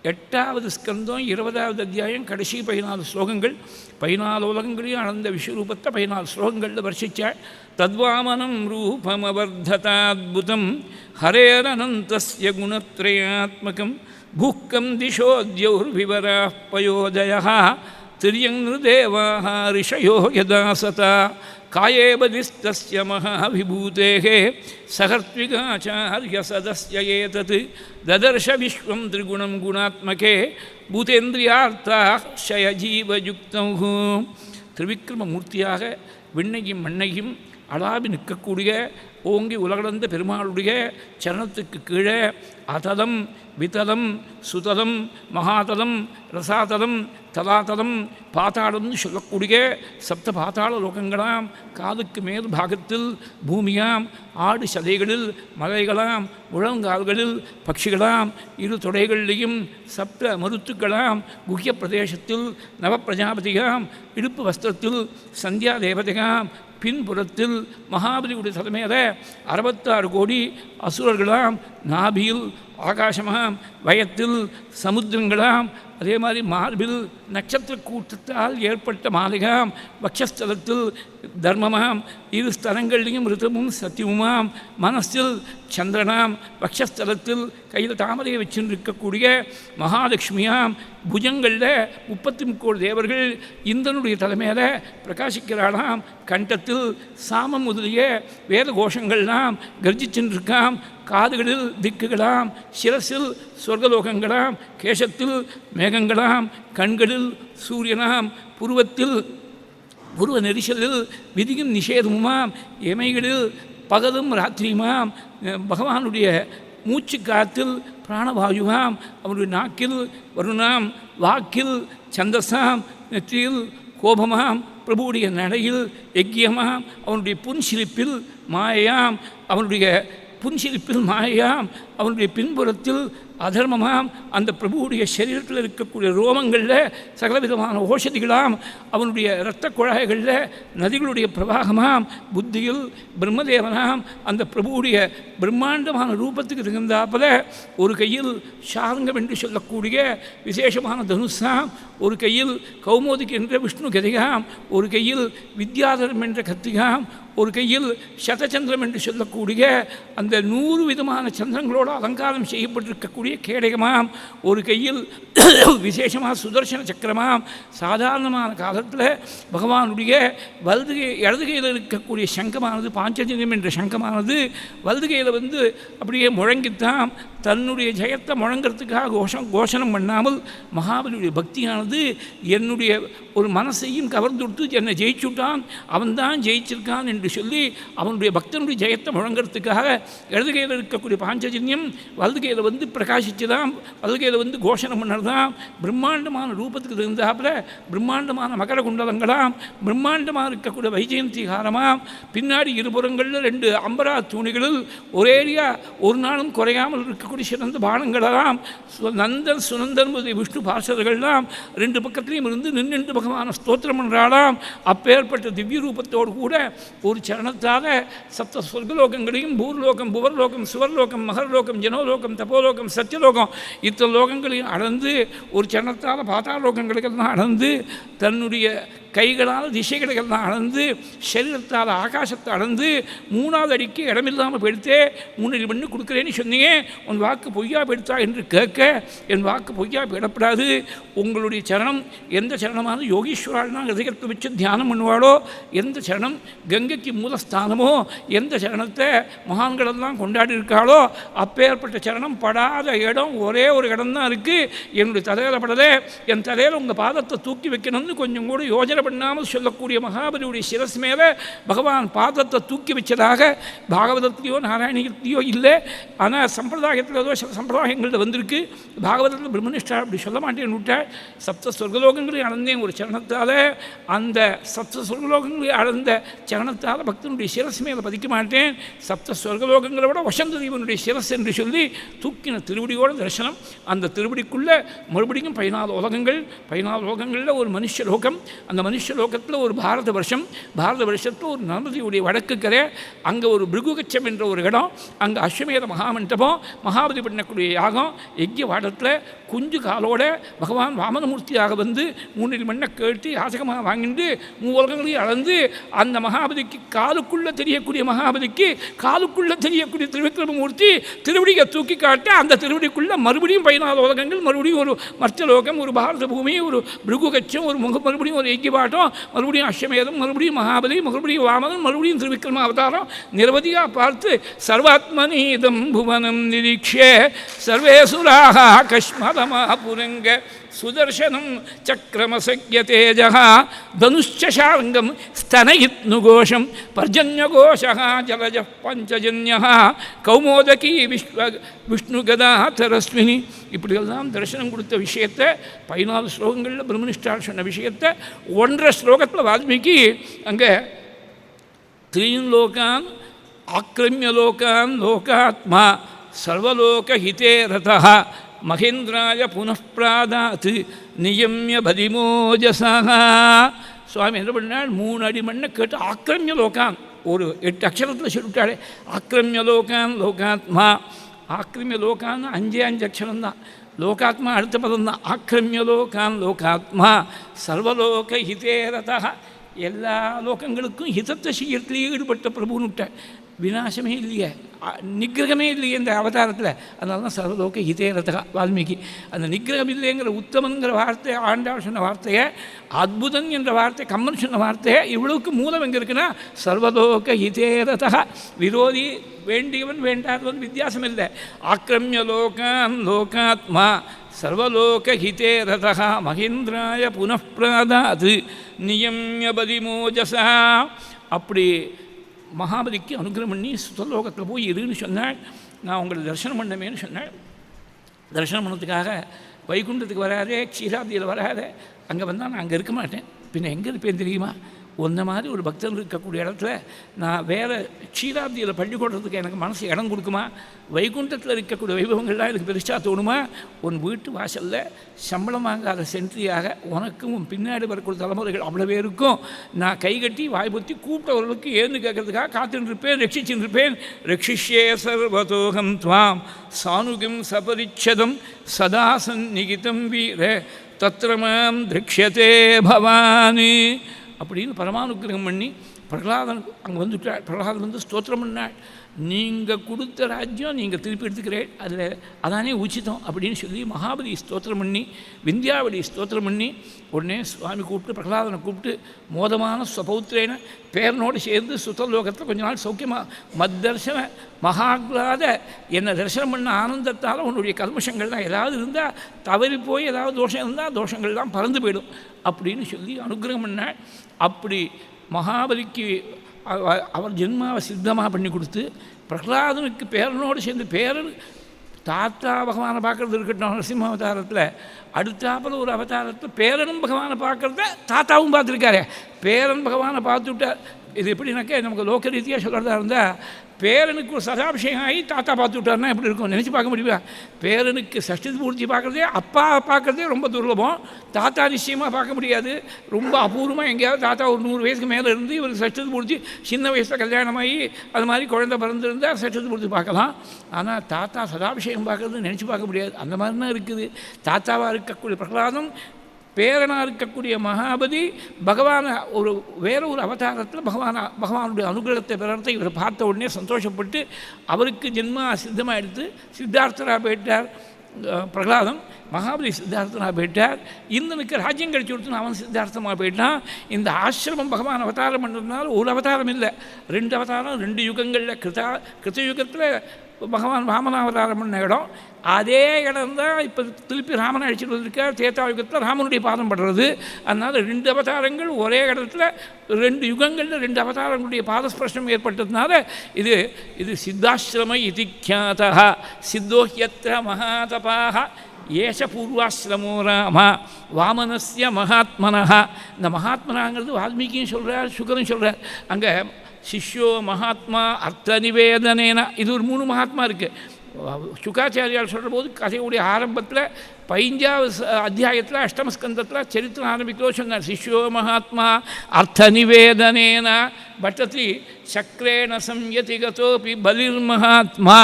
8வது ஸ்கந்தம் 20வது அத்தியாயம் கடைசி 14 ஸ்லோகங்கள். 14 உலகங்களையும் அளந்த விஸ்வரூபத்தை 14 ஸ்லோகங்களில் வர்ஷித்தாள். தத்வாமனம் ரூபமவர்ததாத்புதம் ஹரேரனந்தஸ்ய குணத்ரயாத்மகம் பூக்கம் திசோத்யௌர்விவராः பயோதயः திரியங்நிருதேவாः ரிஷயோ யதா சதா காயே பதிஸ்தஸ்ய மகாவிபூதேः சகர்த்விகாச்சார்யசதஸ்ய ஏதத் ததர்ஷ விஸ்வம் திரிகுணம் குணாத்மகே பூதேந்திரியார்த்தாः க்ஷயஜீவயுக்தம். திரிவிக்ரமமூர்த்தியாக விண்ணையும் மண்ணையும் அளாவி நிற்கக்கூடிய ஓங்கி உலகளந்த பெருமாளுடைய சரணத்துக்கு கீழே அதலம் விதலம் சுதலம் மகாதலம் ரசாதலம் தலாதலம் பாதாளம்னு சொல்லக்கூடிய சப்த பாதாள லோகங்களாம், காதுக்கு மேல் பாகத்தில் பூமியாம், ஆடு சதைகளில் மலைகளாம், முழங்கால்களில் பட்சிகளாம், இரு தொடைகளிலையும் சப்த மருத்துக்களாம், குஹ்ய பிரதேசத்தில் நவப்பிரஜாபதியாம், இடுப்பு வஸ்திரத்தில் சந்தியா தேவதையாம், பின்புறத்தில் மகாபலியுடைய தலைமையில் 66 கோடி அசுரர்களாம், நாபியில் ஆகாசமாம், வயத்தில் சமுத்திரங்களாம், அதே மாதிரி மார்பில் நட்சத்திர கூட்டத்தால் ஏற்பட்ட மாளிகாம், வக்ஷஸ்தலத்தில் தர்மமாம், இரு ஸ்தலங்களையும் ரிதமும் சத்தியமுமாம், மனசில் சந்திரனாம், வக்ஷஸ்தலத்தில் கையில் தாமரையை வச்சுருக்கக்கூடிய மகாலட்சுமியாம், புஜங்களில் 33 தேவர்கள் இந்திரனுடைய தலைமையில் பிரகாசிக்கிறாளாம், கண்டத்தில் சாமம் முதலிய வேத கோஷங்கள்லாம் கர்ஜிச்சுருக்காம், காதுகளில் திக்குகளாம், சிரசில் சொர்க்கலோகங்களாம், கேசத்தில் மேகங்களாம், கண்களில் சூரியனாம், புருவத்தில் புருவ நெரிசலில் விதியும் நிஷேதமுமாம், எமைகளில் பகலும் ராத்திரியுமாம், பகவானுடைய மூச்சு காத்தில் பிராணவாயுவாம், அவனுடைய நாக்கில் வருணாம், வாக்கில் சந்தசாம், நெற்றியில் கோபமாம், பிரபுவுடைய நடையில் யக்கியமாம், அவனுடைய புன்சிரிப்பில் மாயாம், அவனுடைய புன்சிரிப்பில் மாயாம், அவனுடைய பின்புறத்தில் அதர்மமாம், அந்த பிரபுவுடைய சரீரத்தில் இருக்கக்கூடிய ரோமங்களில் சகலவிதமான ஓஷதிகளாம், அவனுடைய இரத்த குழாய்களில் நதிகளுடைய பிரவாகமாம், புத்தியில் பிரம்மதேவனாம், அந்த பிரபுவுடைய பிரம்மாண்டமான ரூபத்துக்கு தகுந்தாப்பில் ஒரு கையில் சாரங்கம் என்று சொல்லக்கூடிய விசேஷமான தனுஷாம், ஒரு கையில் கௌமோதிக்கு என்ற விஷ்ணு கதையாம், ஒரு கையில் வித்யாதரம் என்ற கத்திகாம், ஒரு கையில் சதச்சந்திரம் என்று சொல்லக்கூடிய அந்த 100 விதமான சந்திரங்களோடு அலங்காரம் செய்யப்பட்டிருக்கக்கூடிய கேடகமாம், ஒரு கையில் விசேஷமாக சுதர்சன சக்கரமாம். சாதாரணமான காலத்தில் பகவானுடைய இடதுகையில் இருக்கக்கூடிய சங்கமானது, பாஞ்சஜன்யம் என்ற சங்கமானது வலதுகையில் அப்படியே முழங்கித்தான் தன்னுடைய ஜெயத்தை முழங்கிறதுக்காக கோஷனம் பண்ணாமல் மகாபலியுடைய பக்தியானது என்னுடைய ஒரு மனசையும் கவர்ந்துடுத்து என்னை ஜெயிச்சுட்டான், அவன்தான் ஜெயிச்சிருக்கான் என்று சொல்லி அவனுடைய பக்தனுடைய ஜெயத்தை முழங்கிறதுக்காக இடதுகையில் இருக்கக்கூடிய பாஞ்சஜன்யம் வலதுகையில் பிரகாசிச்சுதான், வலதுகையில் கோஷனம் பண்ணதான். பிரம்மாண்டமான ரூபத்துக்கு இருந்தாப்புல பிரம்மாண்டமான மகர குண்டலங்களாம், பிரம்மாண்டமாக இருக்கக்கூடிய வைஜெயந்திகாரமாம், பின்னாடி இருபுறங்களில் 2 அம்பரா தூணிகளில் ஒரேடியா ஒரு நாளும் குறையாமல் இருக்கக்கூடிய சிறந்த பானங்களெல்லாம், நந்தன் சுனந்தன் விஷ்ணு பார்ஷதர்கள்லாம் 2 பக்கத்திலையும் இருந்து நின்று பகவான ஸ்தோத்திரம் பண்ணுறாளாம். அப்பேற்பட்ட திவ்ய ரூபத்தோடு கூட ஒரு சரணத்தால் சப்த சொர்க்கலோகங்களையும் பூர்லோகம், புவர்லோகம், சுவர்லோகம், மகர்லோகம், ஜனோலோகம், தபோலோகம், சத்தியலோகம் இத்தனை லோகங்களையும் அடர்ந்து ஒரு சரணத்தால் பாதாளோகங்களுக்கெல்லாம் அடர்ந்து தன்னுடைய கைகளால் திசைகளெல்லாம் அளந்து சரீரத்தால் ஆகாசத்தை அளந்து 3வது அடிக்கு இடமில்லாமல் போயிடுத்தே, 3 பண்ணி கொடுக்குறேன்னு சொன்னீங்க, உன் வாக்கு பொய்யா போயிடுத்தா என்று கேட்க, என் வாக்கு பொய்யா போயிடப்படாது. உங்களுடைய சரணம் எந்த சரணமான யோகீஸ்வரால்னா ஹிருதயத்தை வச்சு தியானம் பண்ணுவாளோ, எந்த சரணம் கங்கைக்கு மூலஸ்தானமோ, எந்த சரணத்தை மகான்களெல்லாம் கொண்டாடி இருக்காளோ, அப்பேற்பட்ட சரணம் படாத இடம் ஒரே ஒரு இடம் தான் இருக்குது. என்னுடைய தலையில் படலை, என் தலையில் உங்கள் பாதத்தை தூக்கி வைக்கணும்னு கொஞ்சம் கூட யோஜனை பண்ணாமல் சொல்லக்கூடிய மகாபலியுடைய சிரஸ் மேலே பகவான் பாதத்தை தூக்கி வச்சதாக பாகவதத்திலையோ நாராயணத்திலையோ இல்லை. ஆனால் சம்பிரதாயத்தில் ஏதோ சில சம்பிரதாயங்களில் வந்திருக்கு. பாகவதத்தில் பிரம்மனிஷ்டா அப்படி சொல்ல மாட்டேன்னு விட்டாள். சப்த சொர்க்கலோகங்களையும் அளந்தேன் ஒரு சரணத்தால், அந்த சப்த சொர்க்கலோகங்களையும் அளந்த சரணத்தால் பக்தனுடைய சிரஸ் மேலே பதிக்க மாட்டேன். சப்த சொர்க்கலோகங்களை விட வசந்த தேவனுடைய சிரஸ் என்று சொல்லி தூக்கின திருவடியோட தரிசனம். அந்த திருவடிக்குள்ளே மறுபடியும் 14 உலகங்கள், 14 உலகங்களில் ஒரு மனுஷ லோகம். அந்த மனுஷ லோகத்தில் ஒரு பாரத வருஷத்தில் ஒரு நர்மதியுடைய வடக்கு கரை, அங்கே ஒரு பிருகுகச்சம் என்ற ஒரு இடம், அங்கே அஸ்வமேத மகாமண்டபம், மகாபலி பண்ணக்கூடிய யாகம், யஜ்யவாடத்தில் குஞ்சு காலோட பகவான் வாமனமூர்த்தியாக வந்து 3 மண்ணை கேட்டு யாசகமாக வாங்கிட்டு 3 உலகங்களையும் அளந்து அந்த மகாபலிக்கு காலுக்குள்ளே தெரியக்கூடிய காலுக்குள்ளே தெரியக்கூடிய திருவிக்ரமமூர்த்தி திருவடியை தூக்கி காட்ட அந்த திருவடிக்குள்ளே மறுபடியும் 14 உலகங்கள், மறுபடியும் ஒரு மர்த்தலோகம், ஒரு பாரத பூமி, ஒரு பிருகுகச்சம், ஒரு மறுபடியும் ஒரு யஜ்யபாட்டம், மறுபடியும் அஸ்வமேதம், மறுபடியும் மகாபலி, மறுபடியும் வாமனன், மறுபடியும் திருவிக்ரம அவதாரம் நிரவதியாக பார்த்து சர்வாத்மனீதம் புவனம் நிரீக்ஷே சர்வேசுராக கஷ்மதமாபுரங்க சுதர்சனம் சக்கரமசக்யதேஜः தனுஷ்சார்ங்கம் ஸ்தனயித்னுகோஷம் பர்ஜன்யகோஷः ஜலஜः பஞ்சஜன்யः கௌமோதகி விஷ்ணுகதாதரஸ்வினி. இப்படியெல்லாம் தரிசனம் கொடுத்த விஷயத்தை 14 ஸ்லோகங்களில் பிரம்மனிஷ்டார் சொன்ன விஷயத்தை 1.5 ஸ்லோகத்தில் வால்மீகி அங்கே த்ரீன் லோகான் ஆக்ரமிய லோகான் லோகாத்மா சர்வலோகஹிதே ரதः மகேந்திராய புனப்பிராதாத் நியமிய பதிமோஜசா. சுவாமி என்ன பண்ணால் 3 அடி மண்ணை கேட்டு ஆக்ரமிய லோகான் ஒரு 8 அக்ஷரத்தில் சொல்லிவிட்டாளே. ஆக்ரமிய லோகான் லோகாத்மா, ஆக்ரமிய லோகான்னு 5 அக்ஷரம்தான். லோகாத்மா அடுத்த பதம் தான். ஆக்ரமிய லோகான் லோகாத்மா சர்வலோக ஹிதே ரதः, எல்லா லோகங்களுக்கும் ஹிதத்தை செய்யறதுலேயே ஈடுபட்ட பிரபுன்னுட்ட. விநாசமே இல்லையே, நிகிரகமே இல்லையே இந்த அவதாரத்தில். அதனால தான் சர்வலோக ஹிதே ரதः வால்மீகி. அந்த நிகிரகம் இல்லைங்கிற உத்தமங்கிற வார்த்தை ஆண்டாள் சொன்ன வார்த்தையை, அத்புதன் என்ற வார்த்தை கம்மன் சொன்ன வார்த்தையை, இவ்வளவுக்கு மூலம் எங்கே இருக்குன்னா சர்வலோக ஹிதே ரதः. விரோதி வேண்டியவன் வேண்டாதவன் வித்தியாசம் இல்லை. ஆக்ரமிய லோகான் லோகாத்மா சர்வலோக ஹிதே ரதः மகேந்திராய புனப்பிராதாத் நியமிய பதிமோஜசா. அப்படி மகாபலிக்கு அனுகிரகம் பண்ணி சுத்தலோகத்தில் போய் இருன்னு சொன்னாள். நான் உங்களை தரிசனம் பண்ணமேன்னு சொன்னாள். தரிசனம் பண்ணதுக்காக வைகுண்டத்துக்கு வராதே, க்ஷீராப்தியில் வராதே, அங்கே வந்தால் நான் அங்கே இருக்க மாட்டேன். பின்ன எங்கே இருப்பேன் தெரியுமா? ஒன்றை மாதிரி ஒரு பக்தர் இருக்கக்கூடிய இடத்துல நான் வேறு க்ஷீராப்தியில் பள்ளி கொடுறதுக்கு எனக்கு மனசு இடம் கொடுக்குமா? வைகுண்டத்தில் இருக்கக்கூடிய வைபவங்கள்லாம் எனக்கு பெருசாக தோணுமா? உன் வீட்டு வாசலில் சம்பளம் வாங்காத சென்ட்ரியாக உனக்கும் உன் பின்னாடி வரக்கூடிய தலைமுறைகள் அவ்வளோ பேருக்கும் நான் கைகட்டி வாய்ப்புத்தி கூப்பிட்டவர்களுக்கு ஏன்னு கேட்கறதுக்காக காத்துட்டு இருப்பேன், ரட்சிச்சுட்டு இருப்பேன். ரட்சிஷ்யே சர்வதோகம் துவாம் சானுகம் சபரிச்சதம் சதா சந்நிகிதம் வீர தத்ரமாம் திருக்ஷதே பவானி அப்படின்னு பரமானுக்கிரகம் பண்ணி பிரகலாதன் அங்கே வந்துட்டாள். பிரகலாதன் வந்து ஸ்தோத்திரம் பண்ணாள். நீங்கள் கொடுத்த ராஜ்யம் நீங்கள் திருப்பி எடுத்துக்கிறேன், அதில் அதானே உச்சிதம் அப்படின்னு சொல்லி மகாபலி ஸ்தோத்திரம் பண்ணி விந்தியாவளி ஸ்தோத்திரம் பண்ணி உடனே சுவாமி கூப்பிட்டு பிரகலாதனை கூப்பிட்டு மோதமான ஸ்வபௌத்திரேன பேரனோடு சேர்ந்து சுத்தலோகத்தில் கொஞ்ச நாள் சௌக்கியமாக மத்தர்சன மகாக்லாத என்னை தரிசனம் பண்ண ஆனந்தத்தால் உன்னுடைய கல்மஷங்கள்லாம் ஏதாவது இருந்தால் தவறி போய் ஏதாவது தோஷம் இருந்தால் தோஷங்கள்லாம் பறந்து போயிடும் அப்படின்னு சொல்லி அனுகிரகம் பண்ணாள். அப்படி மகாபலிக்கு அவர் ஜென்மாவை சித்தமாக பண்ணி கொடுத்து பிரகலாதனுக்கு பேரனோடு சேர்ந்து பேரன் தாத்தா பகவானை பார்க்குறது இருக்கட்டும் நரசிம்ம அவதாரத்தில், அடுத்தாப்பில் ஒரு அவதாரத்தில் பேரனும் பகவானை பார்க்குறத தாத்தாவும் பார்த்துருக்காரு. பேரன் பகவானை பார்த்துவிட்டார். இது எப்படின்னாக்கா நமக்கு லோக ரீதியாக சொல்கிறதா இருந்தால் பேரனுக்கு ஒரு சதாபிஷேகம் ஆகி தாத்தா பார்த்து விட்டார்னா எப்படி இருக்கும் நினச்சி பார்க்க முடியுமா? பேரனுக்கு சஷ்டி பூர்த்தி பார்க்குறதே அப்பா பார்க்குறதே ரொம்ப துர்லபம். தாத்தா நிச்சயமாக பார்க்க முடியாது. ரொம்ப அபூர்வமாக எங்கேயாவது தாத்தா ஒரு 100 வயசுக்கு மேலே இருந்து இவருக்கு சஷ்டி பூர்த்தி சின்ன வயசில் கல்யாணமாகி அது மாதிரி குழந்தை பிறந்திருந்தால் சஷ்டி பூர்த்தி பார்க்கலாம். ஆனால் தாத்தா சதாபிஷேகம் பார்க்குறது நினச்சி பார்க்க முடியாது. அந்த மாதிரி தான் இருக்குது. தாத்தாவாக இருக்கக்கூடிய பிரகலாதம், பேரனாக இருக்கக்கூடிய மகாபலி பகவானை வேற ஒரு அவதாரத்தில் பகவானுடைய அனுகிரகத்தை பெறத்தை இவரை பார்த்த உடனே சந்தோஷப்பட்டு அவருக்கு ஜென்மா சித்தமாக எடுத்து சித்தார்த்தராக போயிட்டார் பிரகலாதம். மகாபலி சித்தார்த்தனாக போயிட்டார். இந்தனுக்கு ராஜ்யம் கழிச்சு கொடுத்துன்னு அவன் சித்தார்த்தமாக போயிட்டான். இந்த ஆசிரமம் பகவான் அவதாரம் பண்ணுறதுனால ஒரு அவதாரம் இல்லை, 2 அவதாரம் 2 யுகங்களில். கிருத்தயுகத்தில் பகவான் வாமனாவதாரம் பண்ண இடம், அதே இடம் தான் இப்போ திருப்பி ராமனை அழிச்சிட்டு வந்திருக்கார். தேத்தாயுகத்தில் ராமனுடைய பாதம் படுறது. அதனால் 2 அவதாரங்கள் ஒரே இடத்துல 2 யுகங்களில் 2 அவதாரங்களுடைய பாதஸ்பர்ஷம் ஏற்பட்டதுனால இது சித்தாசிரம இதிக்யாதா சித்தோஹ்யத்ர மகாதபாக ஏஷ பூர்வாசிரமோ ராம வாமனஸ்ய மகாத்மனஹா. இந்த மகாத்மனாங்கிறது வால்மீகியும் சொல்கிறார், சுகரும் சொல்கிறார். அங்கே சிஷ்யோ மகாத்மா அர்த்த நிவேதனேனா, இது ஒரு 3 மகாத்மா இருக்குது. சுகாச்சாரியால் சொல்கிற போது கதையுடைய ஆரம்பத்தில் 15வது அத்தியாயத்தில் அஷ்டமஸ்கந்தத்தில் சரித்திரம் ஆரம்பிக்கிறோம் சொன்னார். சிஷ்யோ மகாத்மா அர்த்த நிவேதனேன பட்டத்தி சக்கரேண சம்யதி கதோபி பலிர் மகாத்மா.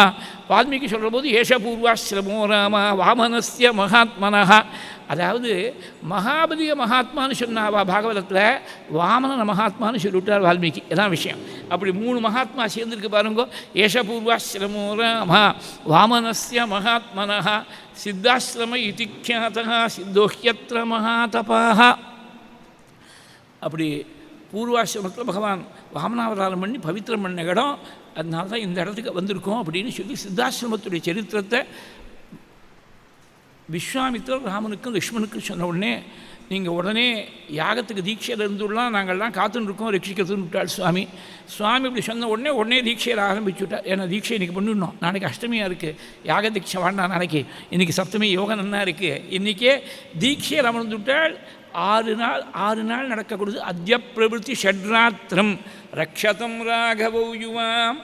வால்மீகி சொல்கிற போது ஏஷபூர்வாசிரமோ ராம வாமனஸ்ய மகாத்மனஹ. அதாவது மகாபலிய மகாத்மான்னு சொன்னாவா பாகவதத்தில், வாமன மகாத்மான்னு சொல்லிவிட்டார் வால்மீகி. இதான் விஷயம். அப்படி 3 மகாத்மா சேர்ந்துருக்கு பாருங்கோ. ஏஷபூர்வாசிரமோ ராம வாமனஸ்ய மகாத்மனஹ சித்தாசிரம இதிக்யாதः சித்தோஹ்யத்ர மகாதபாः. அப்படி பூர்வாசிரமத்தில் பகவான் வாமனாவதாரம் பண்ணி பவித்திரம் பண்ண இடம், அதனால தான் இந்த இடத்துக்கு வந்திருக்கோம் அப்படின்னு சொல்லி சித்தாசிரமத்துடைய சரித்திரத்தை விஸ்வாமித்திரர் ராமனுக்கும் லக்ஷ்மணுக்கும் சொன்ன உடனே, நீங்கள் உடனே யாகத்துக்கு தீட்சையில் இருந்துடலாம், நாங்கள்லாம் காத்துருக்கோம் ரட்சிக்கிறதுன்னு விட்டாள் சுவாமி. சுவாமி இப்படி சொன்ன உடனே தீட்சையில் ஆரம்பிச்சுட்டார். ஏன்னா தீட்சை இன்றைக்கி பண்ணிடணும், நாளைக்கு அஷ்டமியாக இருக்குது, யாக தீட்சை வேண்டாம் நாளைக்கு, இன்றைக்கி சப்தமி யோகம் நன்னா இருக்குது, இன்றைக்கே தீட்சையில் அமர்ந்து விட்டால் 6 நாள் நடக்கக்கூடாது. அத்ய பிரபுத்தி ஷட்ராத்திரம் ரக்ஷதம் ராகவௌ யுவாம்.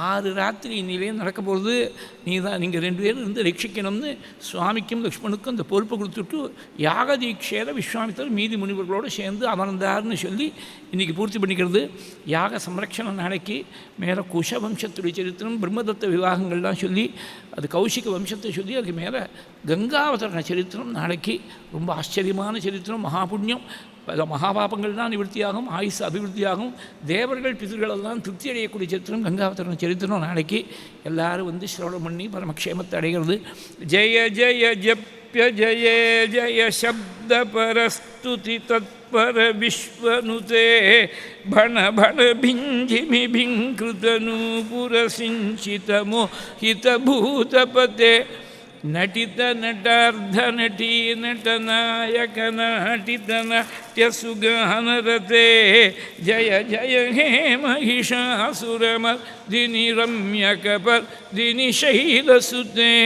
6 ராத்திரி இன்னிலே நடக்க போகிறது, நீங்கள் 2 பேரும் இருந்து ரட்சிக்கணும்னு சுவாமிக்கும் லக்ஷ்மணுக்கும் அந்த பொறுப்பை கொடுத்துட்டு யாக தீட்சையில் விஸ்வாமித்தர் மீதி முனிவர்களோடு சேர்ந்து அமர்ந்தார்னு சொல்லி இன்றைக்கி பூர்த்தி பண்ணிக்கிறது. யாக சம்ரக்ஷணம் நாளைக்கு மேலே குஷ வம்சத்துடைய சரித்திரம், பிரம்மதத்த விவாகங்கள்லாம் சொல்லி, அது கௌஷிக வம்சத்தை சொல்லி, அதுக்கு மேலே கங்காவதரண சரித்திரம் நாளைக்கு. ரொம்ப ஆச்சரியமான சரித்திரம், மகாபுண்ணியம். மகாபாபங்கள்லாம் நிவர்த்தியாகும், ஆயுசு அபிவிருத்தியாகும், தேவர்கள் பிதர்களெல்லாம் திருப்தி அடையக்கூடிய சரித்திரம் கங்காவதரண சரித்திரம் நாளைக்கு. எல்லாரும் வந்து சிரவணம் பண்ணி பரமக்ஷேமத்தை அடைகிறது. ஜெய ஜெய ஜப்ய ஜெய ஜெய சப்த பரஸ்துதி தத்பர விஸ்வனுதே பண பண பிஞ்சிமி பிங்கிருத நூபுர சிஞ்சித மோஹித பூதபதே நடித நடார்த்த நடி நடநாயக நாட்டித நாட்டியசுகானரதே ஜய ஜய ஹே மகிஷாசுரமர்தினி ரம்யகபர்தினி சைலசுதே.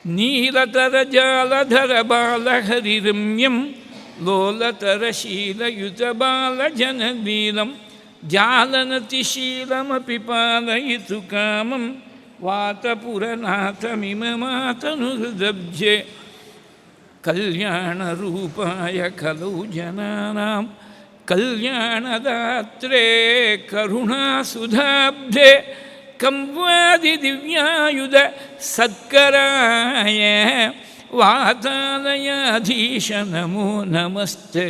நீலதர ஜாலதர பாலஹரிரம்யம் லோலதர சீலயுத பாலஜனதீலம் ஜாலனதிஷீலமபி பாலயிது காமம் வாதபுரநாதமிமமாதனுஹிருதப்ஜே கல்யாணரூபாய கலௌ ஜனானாம் கல்யாணதாத்ரே கருணாசுதாப்தே கம்வாதி திவ்யாயுத சத்கராய வாதாலயாதீஷ நமோ நமஸ்தே.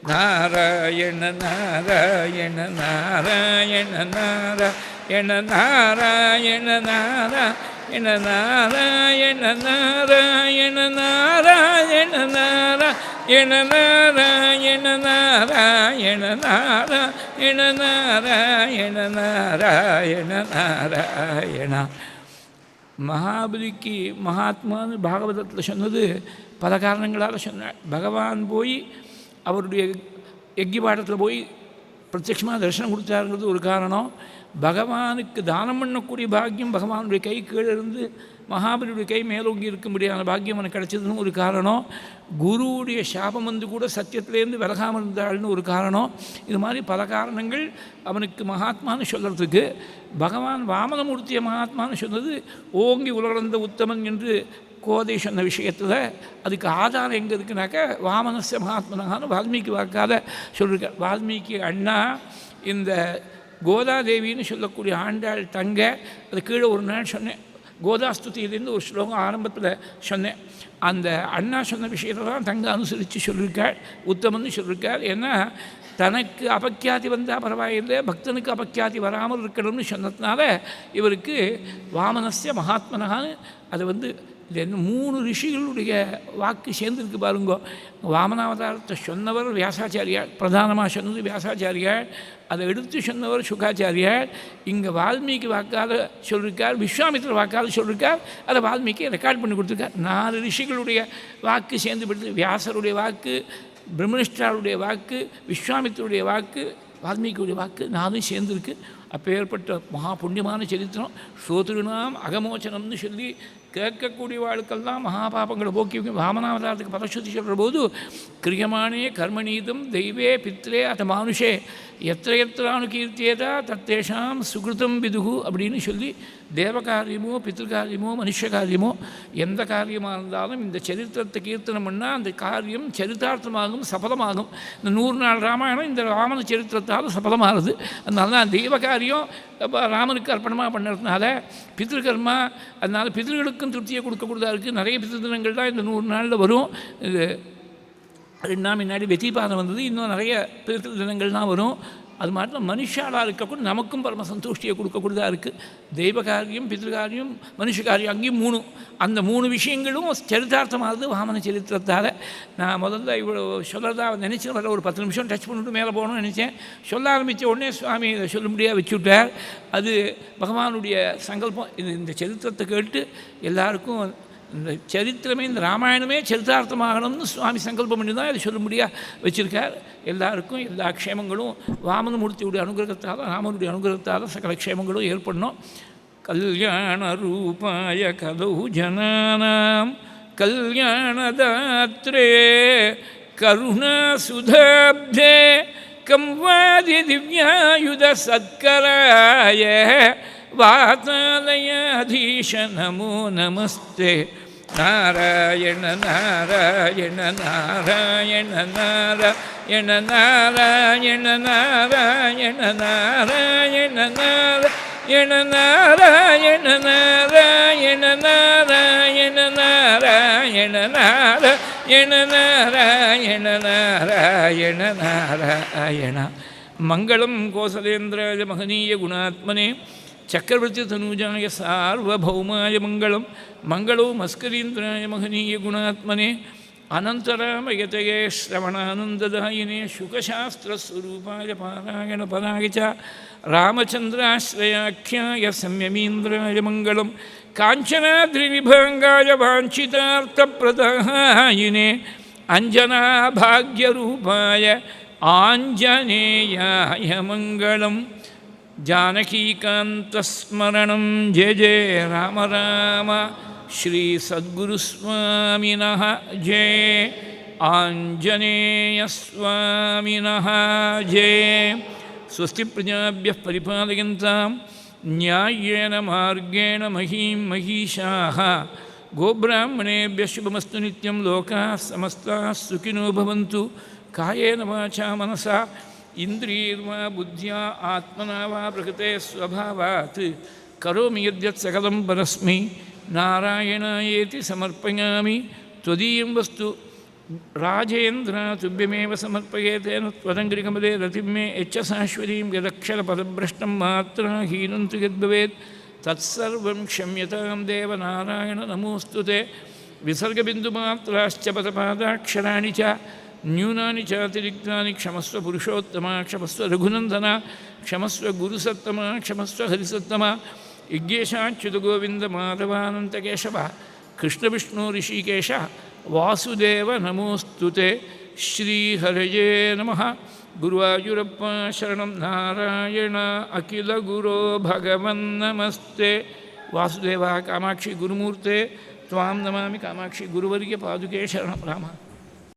நாராயண நாராயண நாராயண நாராயண நாராயண நாராயண நாராயண நாராயண நாராயண நாராயண நாராயண நாராயண நாராயண நாராயண நாராயண நாராயண. மகாபலிக்கு மகாத்மான்னு பாகவதத்தில் சொன்னது பல காரணங்களால் சொன்னார். பகவான் போய் அவருடைய யஜ்ஞபாடத்தில் போய் பிரத்யட்சமாக தரிசனம் கொடுத்தாருங்கிறது ஒரு காரணம். பகவானுக்கு தானம் பண்ணக்கூடிய பாக்கியம் பகவானுடைய கை கீழே இருந்து மகாபலியுடைய கை மேலோங்கி இருக்கும்படியான பாக்கியம் அவனுக்கு கிடைச்சதுன்னு ஒரு காரணம். குருவுடைய சாபம் வந்து கூட சத்தியத்திலேருந்து விலகாமல் இருந்தாள்னு ஒரு காரணம். இது மாதிரி பல காரணங்கள் அவனுக்கு மகாத்மான்னு சொல்கிறதுக்கு. பகவான் வாமனமூர்த்திய மகாத்மான்னு சொன்னது ஓங்கி உலகளந்த உத்தமன் என்று கோதை சொன்ன விஷயத்தில் அதுக்கு ஆதாரம் எங்கே இருக்குனாக்கா வாமனஸ்ய மகாத்மனான்னு வால்மீகி வாக்கால் சொல்லியிருக்கார். வால்மீகி அண்ணா இந்த கோதாதேவின்னு சொல்லக்கூடிய ஆண்டாள் தங்க, அது கீழே ஒரு நாள் சொன்னேன், கோதாஸ்துதியிலேருந்து ஒரு ஸ்லோகம் ஆரம்பத்தில் சொன்னேன். அந்த அண்ணா சொன்ன விஷயத்தை தான் தங்க அனுசரித்து சொல்லியிருக்காள், உத்தமன்னு சொல்லியிருக்காள். ஏன்னா தனக்கு அபக்கியாதி வந்தால் பரவாயில்லை, பக்தனுக்கு அபக்கியாதி வராமல் இருக்கணும்னு சொன்னதுனால இவருக்கு வாமனஸ்ய மகாத்மனான்னு அது வந்து இது என்ன 3 ரிஷிகளுடைய வாக்கு சேர்ந்துருக்கு பாருங்கோ. வாமனாவதாரத்தை சொன்னவர் வியாசாச்சாரியார், பிரதானமாக சொன்னது வியாசாச்சாரியார், அதை எடுத்து சொன்னவர் சுகாச்சாரியார். இங்கே வால்மீகி வாக்கால் சொல்லியிருக்கார், விஸ்வாமித்திர வாக்கால் சொல்லியிருக்கார், அதை வால்மீகி ரெக்கார்ட் பண்ணி கொடுத்துருக்கார். 4 ரிஷிகளுடைய வாக்கு சேர்ந்து படுத்து, வியாசருடைய வாக்கு, பிரம்மனிஷ்டாருடைய வாக்கு, விஸ்வாமித்தருடைய வாக்கு, வால்மீகியுடைய வாக்கு 4 சேர்ந்துருக்கு. அப்போ ஏற்பட்ட மகா புண்ணியமான சரித்திரம். ஸ்ரோத்ருணாம் அகமோச்சனம்னு சொல்லி கேட்கக்கூடிய வாழ்க்கெல்லாம் மகாபாபங்களை போக்கி வாமனாவதாரத்துக்கு பரஸ்ருதி சொல்கிற போது கிரியமானே கர்மணீதம் தெய்வே பித்ரே அத மானுஷே எத்திர கீர்த்தியதா தத்தேஷாம் சுகிருதம் விதுகு அப்படின்னு சொல்லி தேவகாரியமோ பித்ருகாரியமோ மனுஷ காரியமோ எந்த காரியமாக இருந்தாலும் இந்த சரித்திரத்தை கீர்த்தனம் பண்ணால் அந்த காரியம் சரித்தார்த்தமாகும் சபலமாகும். இந்த 100 நாள் ராமாயணம் இந்த ராமன சரித்திரத்தால் சபலமாகுது. அதனால தான் தெய்வ காரியம் ராமனுக்கு அர்ப்பணமாக பண்ணுறதுனால பித்ருகர்மா, அதனால் பித்ருகளுக்கும் திருப்தியை கொடுக்கக்கூடியதாக இருக்குது. நிறைய பித்ரு தினங்கள் தான் இந்த 100 நாளில் வரும். இது 2 நாள் முன்னாடி வெற்றிபாதம் வந்தது, இன்னும் நிறைய பித்ரு தினங்கள்லாம் வரும். அது மாத்திரம் மனுஷாலாக இருக்கக்கூட நமக்கும் பரம சந்தோஷ்டியை கொடுக்கக்கூடியதாக இருக்குது. தெய்வ காரியம், பித்ருகாரியம், மனுஷ காரியம், அங்கேயும் 3. அந்த 3 விஷயங்களும் சரிதார்த்தமாகுது வாமன சரித்திரத்தால். நான் முதல்ல இவ்வளோ சொல்கிறதா நினச்சேன், வர ஒரு 10 நிமிஷம் டச் பண்ணிவிட்டு மேலே போகணும்னு நினச்சேன். சொல்ல ஆரம்பித்த உடனே சுவாமி இதை சொல்ல முடியாது வச்சுவிட்டார். அது பகவானுடைய சங்கல்பம். இந்த சரித்திரத்தை கேட்டு எல்லாருக்கும் இந்த சரித்திரமே, இந்த ராமாயணமே சரிதார்த்தமாகணும்னு சுவாமி சங்கல்பம் பண்ணி தான் இதை சொல்ல முடியாது வச்சுருக்கார். எல்லாருக்கும் எல்லா க்ஷேமங்களும் வாமனமூர்த்தியுடைய அனுகிரகத்தால், ராமனுடைய அனுகிரகத்தால் சகல க்ஷேமங்களும் ஏற்படணும். கல்யாண ரூபாய கலௌ ஜனானாம் கல்யாணதாத்ரே கருணா சுதாப்தே கம்வாதி திவ்யாயுத சத்கராய வாதாலயாதீஷ நமோ நமஸ்தே. நாராயண நாராயண நாராயண நாராயண நாராயண நாராயண நாராயண நாராயண நாராயண நாராயண நாராயண நாராயண நாராயண நாராயண நாராயண நாராயண. மங்களம் கோசலேந்திராய மகனீய குணாத்மனே சக்கரவர்த்தி தனூஜாய சார்வபௌமாய மங்களம். மங்களோ மஸ்கரீந்திராய மகனீய குணாத்மனே அனந்தராமயதயே ஸ்ரவணானந்ததாயினே சுகசாஸ்திரஸ்வரூபாய பாராயண பராய ச ராமச்சந்திராஸ்ரயாख्याय சம்யமீந்திராய மங்களம். காஞ்சனாத்ரிவிபாங்காய வாஞ்சிதார்த்தப்ரதாயினே அஞ்சனாபாக்யரூபாய ஆஞ்சநேயாய மங்களம். ஜானகீகாந்தஸ்மரணம் ஜெய ஜெய ராம ராம. ஸ்ரீ சத்குருஸ்வாமினः ஜெய, ஆஞ்சநேயஸ்வாமினः ஜெய. ஸ்வஸ்தி பிரஜாभ्यः பரிபாலயந்தாம் न्याय्येन मार्गेण महीं महिषाः. गोब्राह्मणेभ्यः शुभमस्तु नित्यं. लोकाः समस्ताः सुखिनो भवन्तु. कायेन वाचा मनसा इन्द्रियैर्वा बुद्ध्या आत्मना वा प्रकृते स्वभावात् करोमि यद्यत् सकलं परस्मै नारायणायेति समर्पयामि. त्वदीयं वस्तु राजेन्द्र तुभ्यमेव समर्पये. तेन त्वदङ्घ्रिकमले रतिं मे यच्च शाश्वतीं यदक्षरपदभ्रष्टं मात्राहीनं तु यद्भवेत् तत्सर्वं क्षम्यतां देव. नारायण नमोऽस्तु ते. विसर्गबिन्दुमात्राश्च पदपादाक्षराणि च न्यूनानि चातिरिक्तानि क्षमस्व पुरुषोत्तमा. क्षमस्व रघुनन्दना. क्षमस्व गुरुसत्तमा. क्षमस्व हरिसत्तमा. यज्ञेशाच्युतगोविन्द माधवानन्तकेशव कृष्णविष्णु ऋषिकेश वासुदेव नमोऽस्तु ते. श्रीहरये नमः. गुरुवायुरप्प शरणं नारायण अखिलगुरो भगवन्नमस्ते. वासुदेवा कामाक्षि गुरुमूर्ते त्वां नमामि. कामाक्षि गुरुवर्य पादुके शरणं. राम.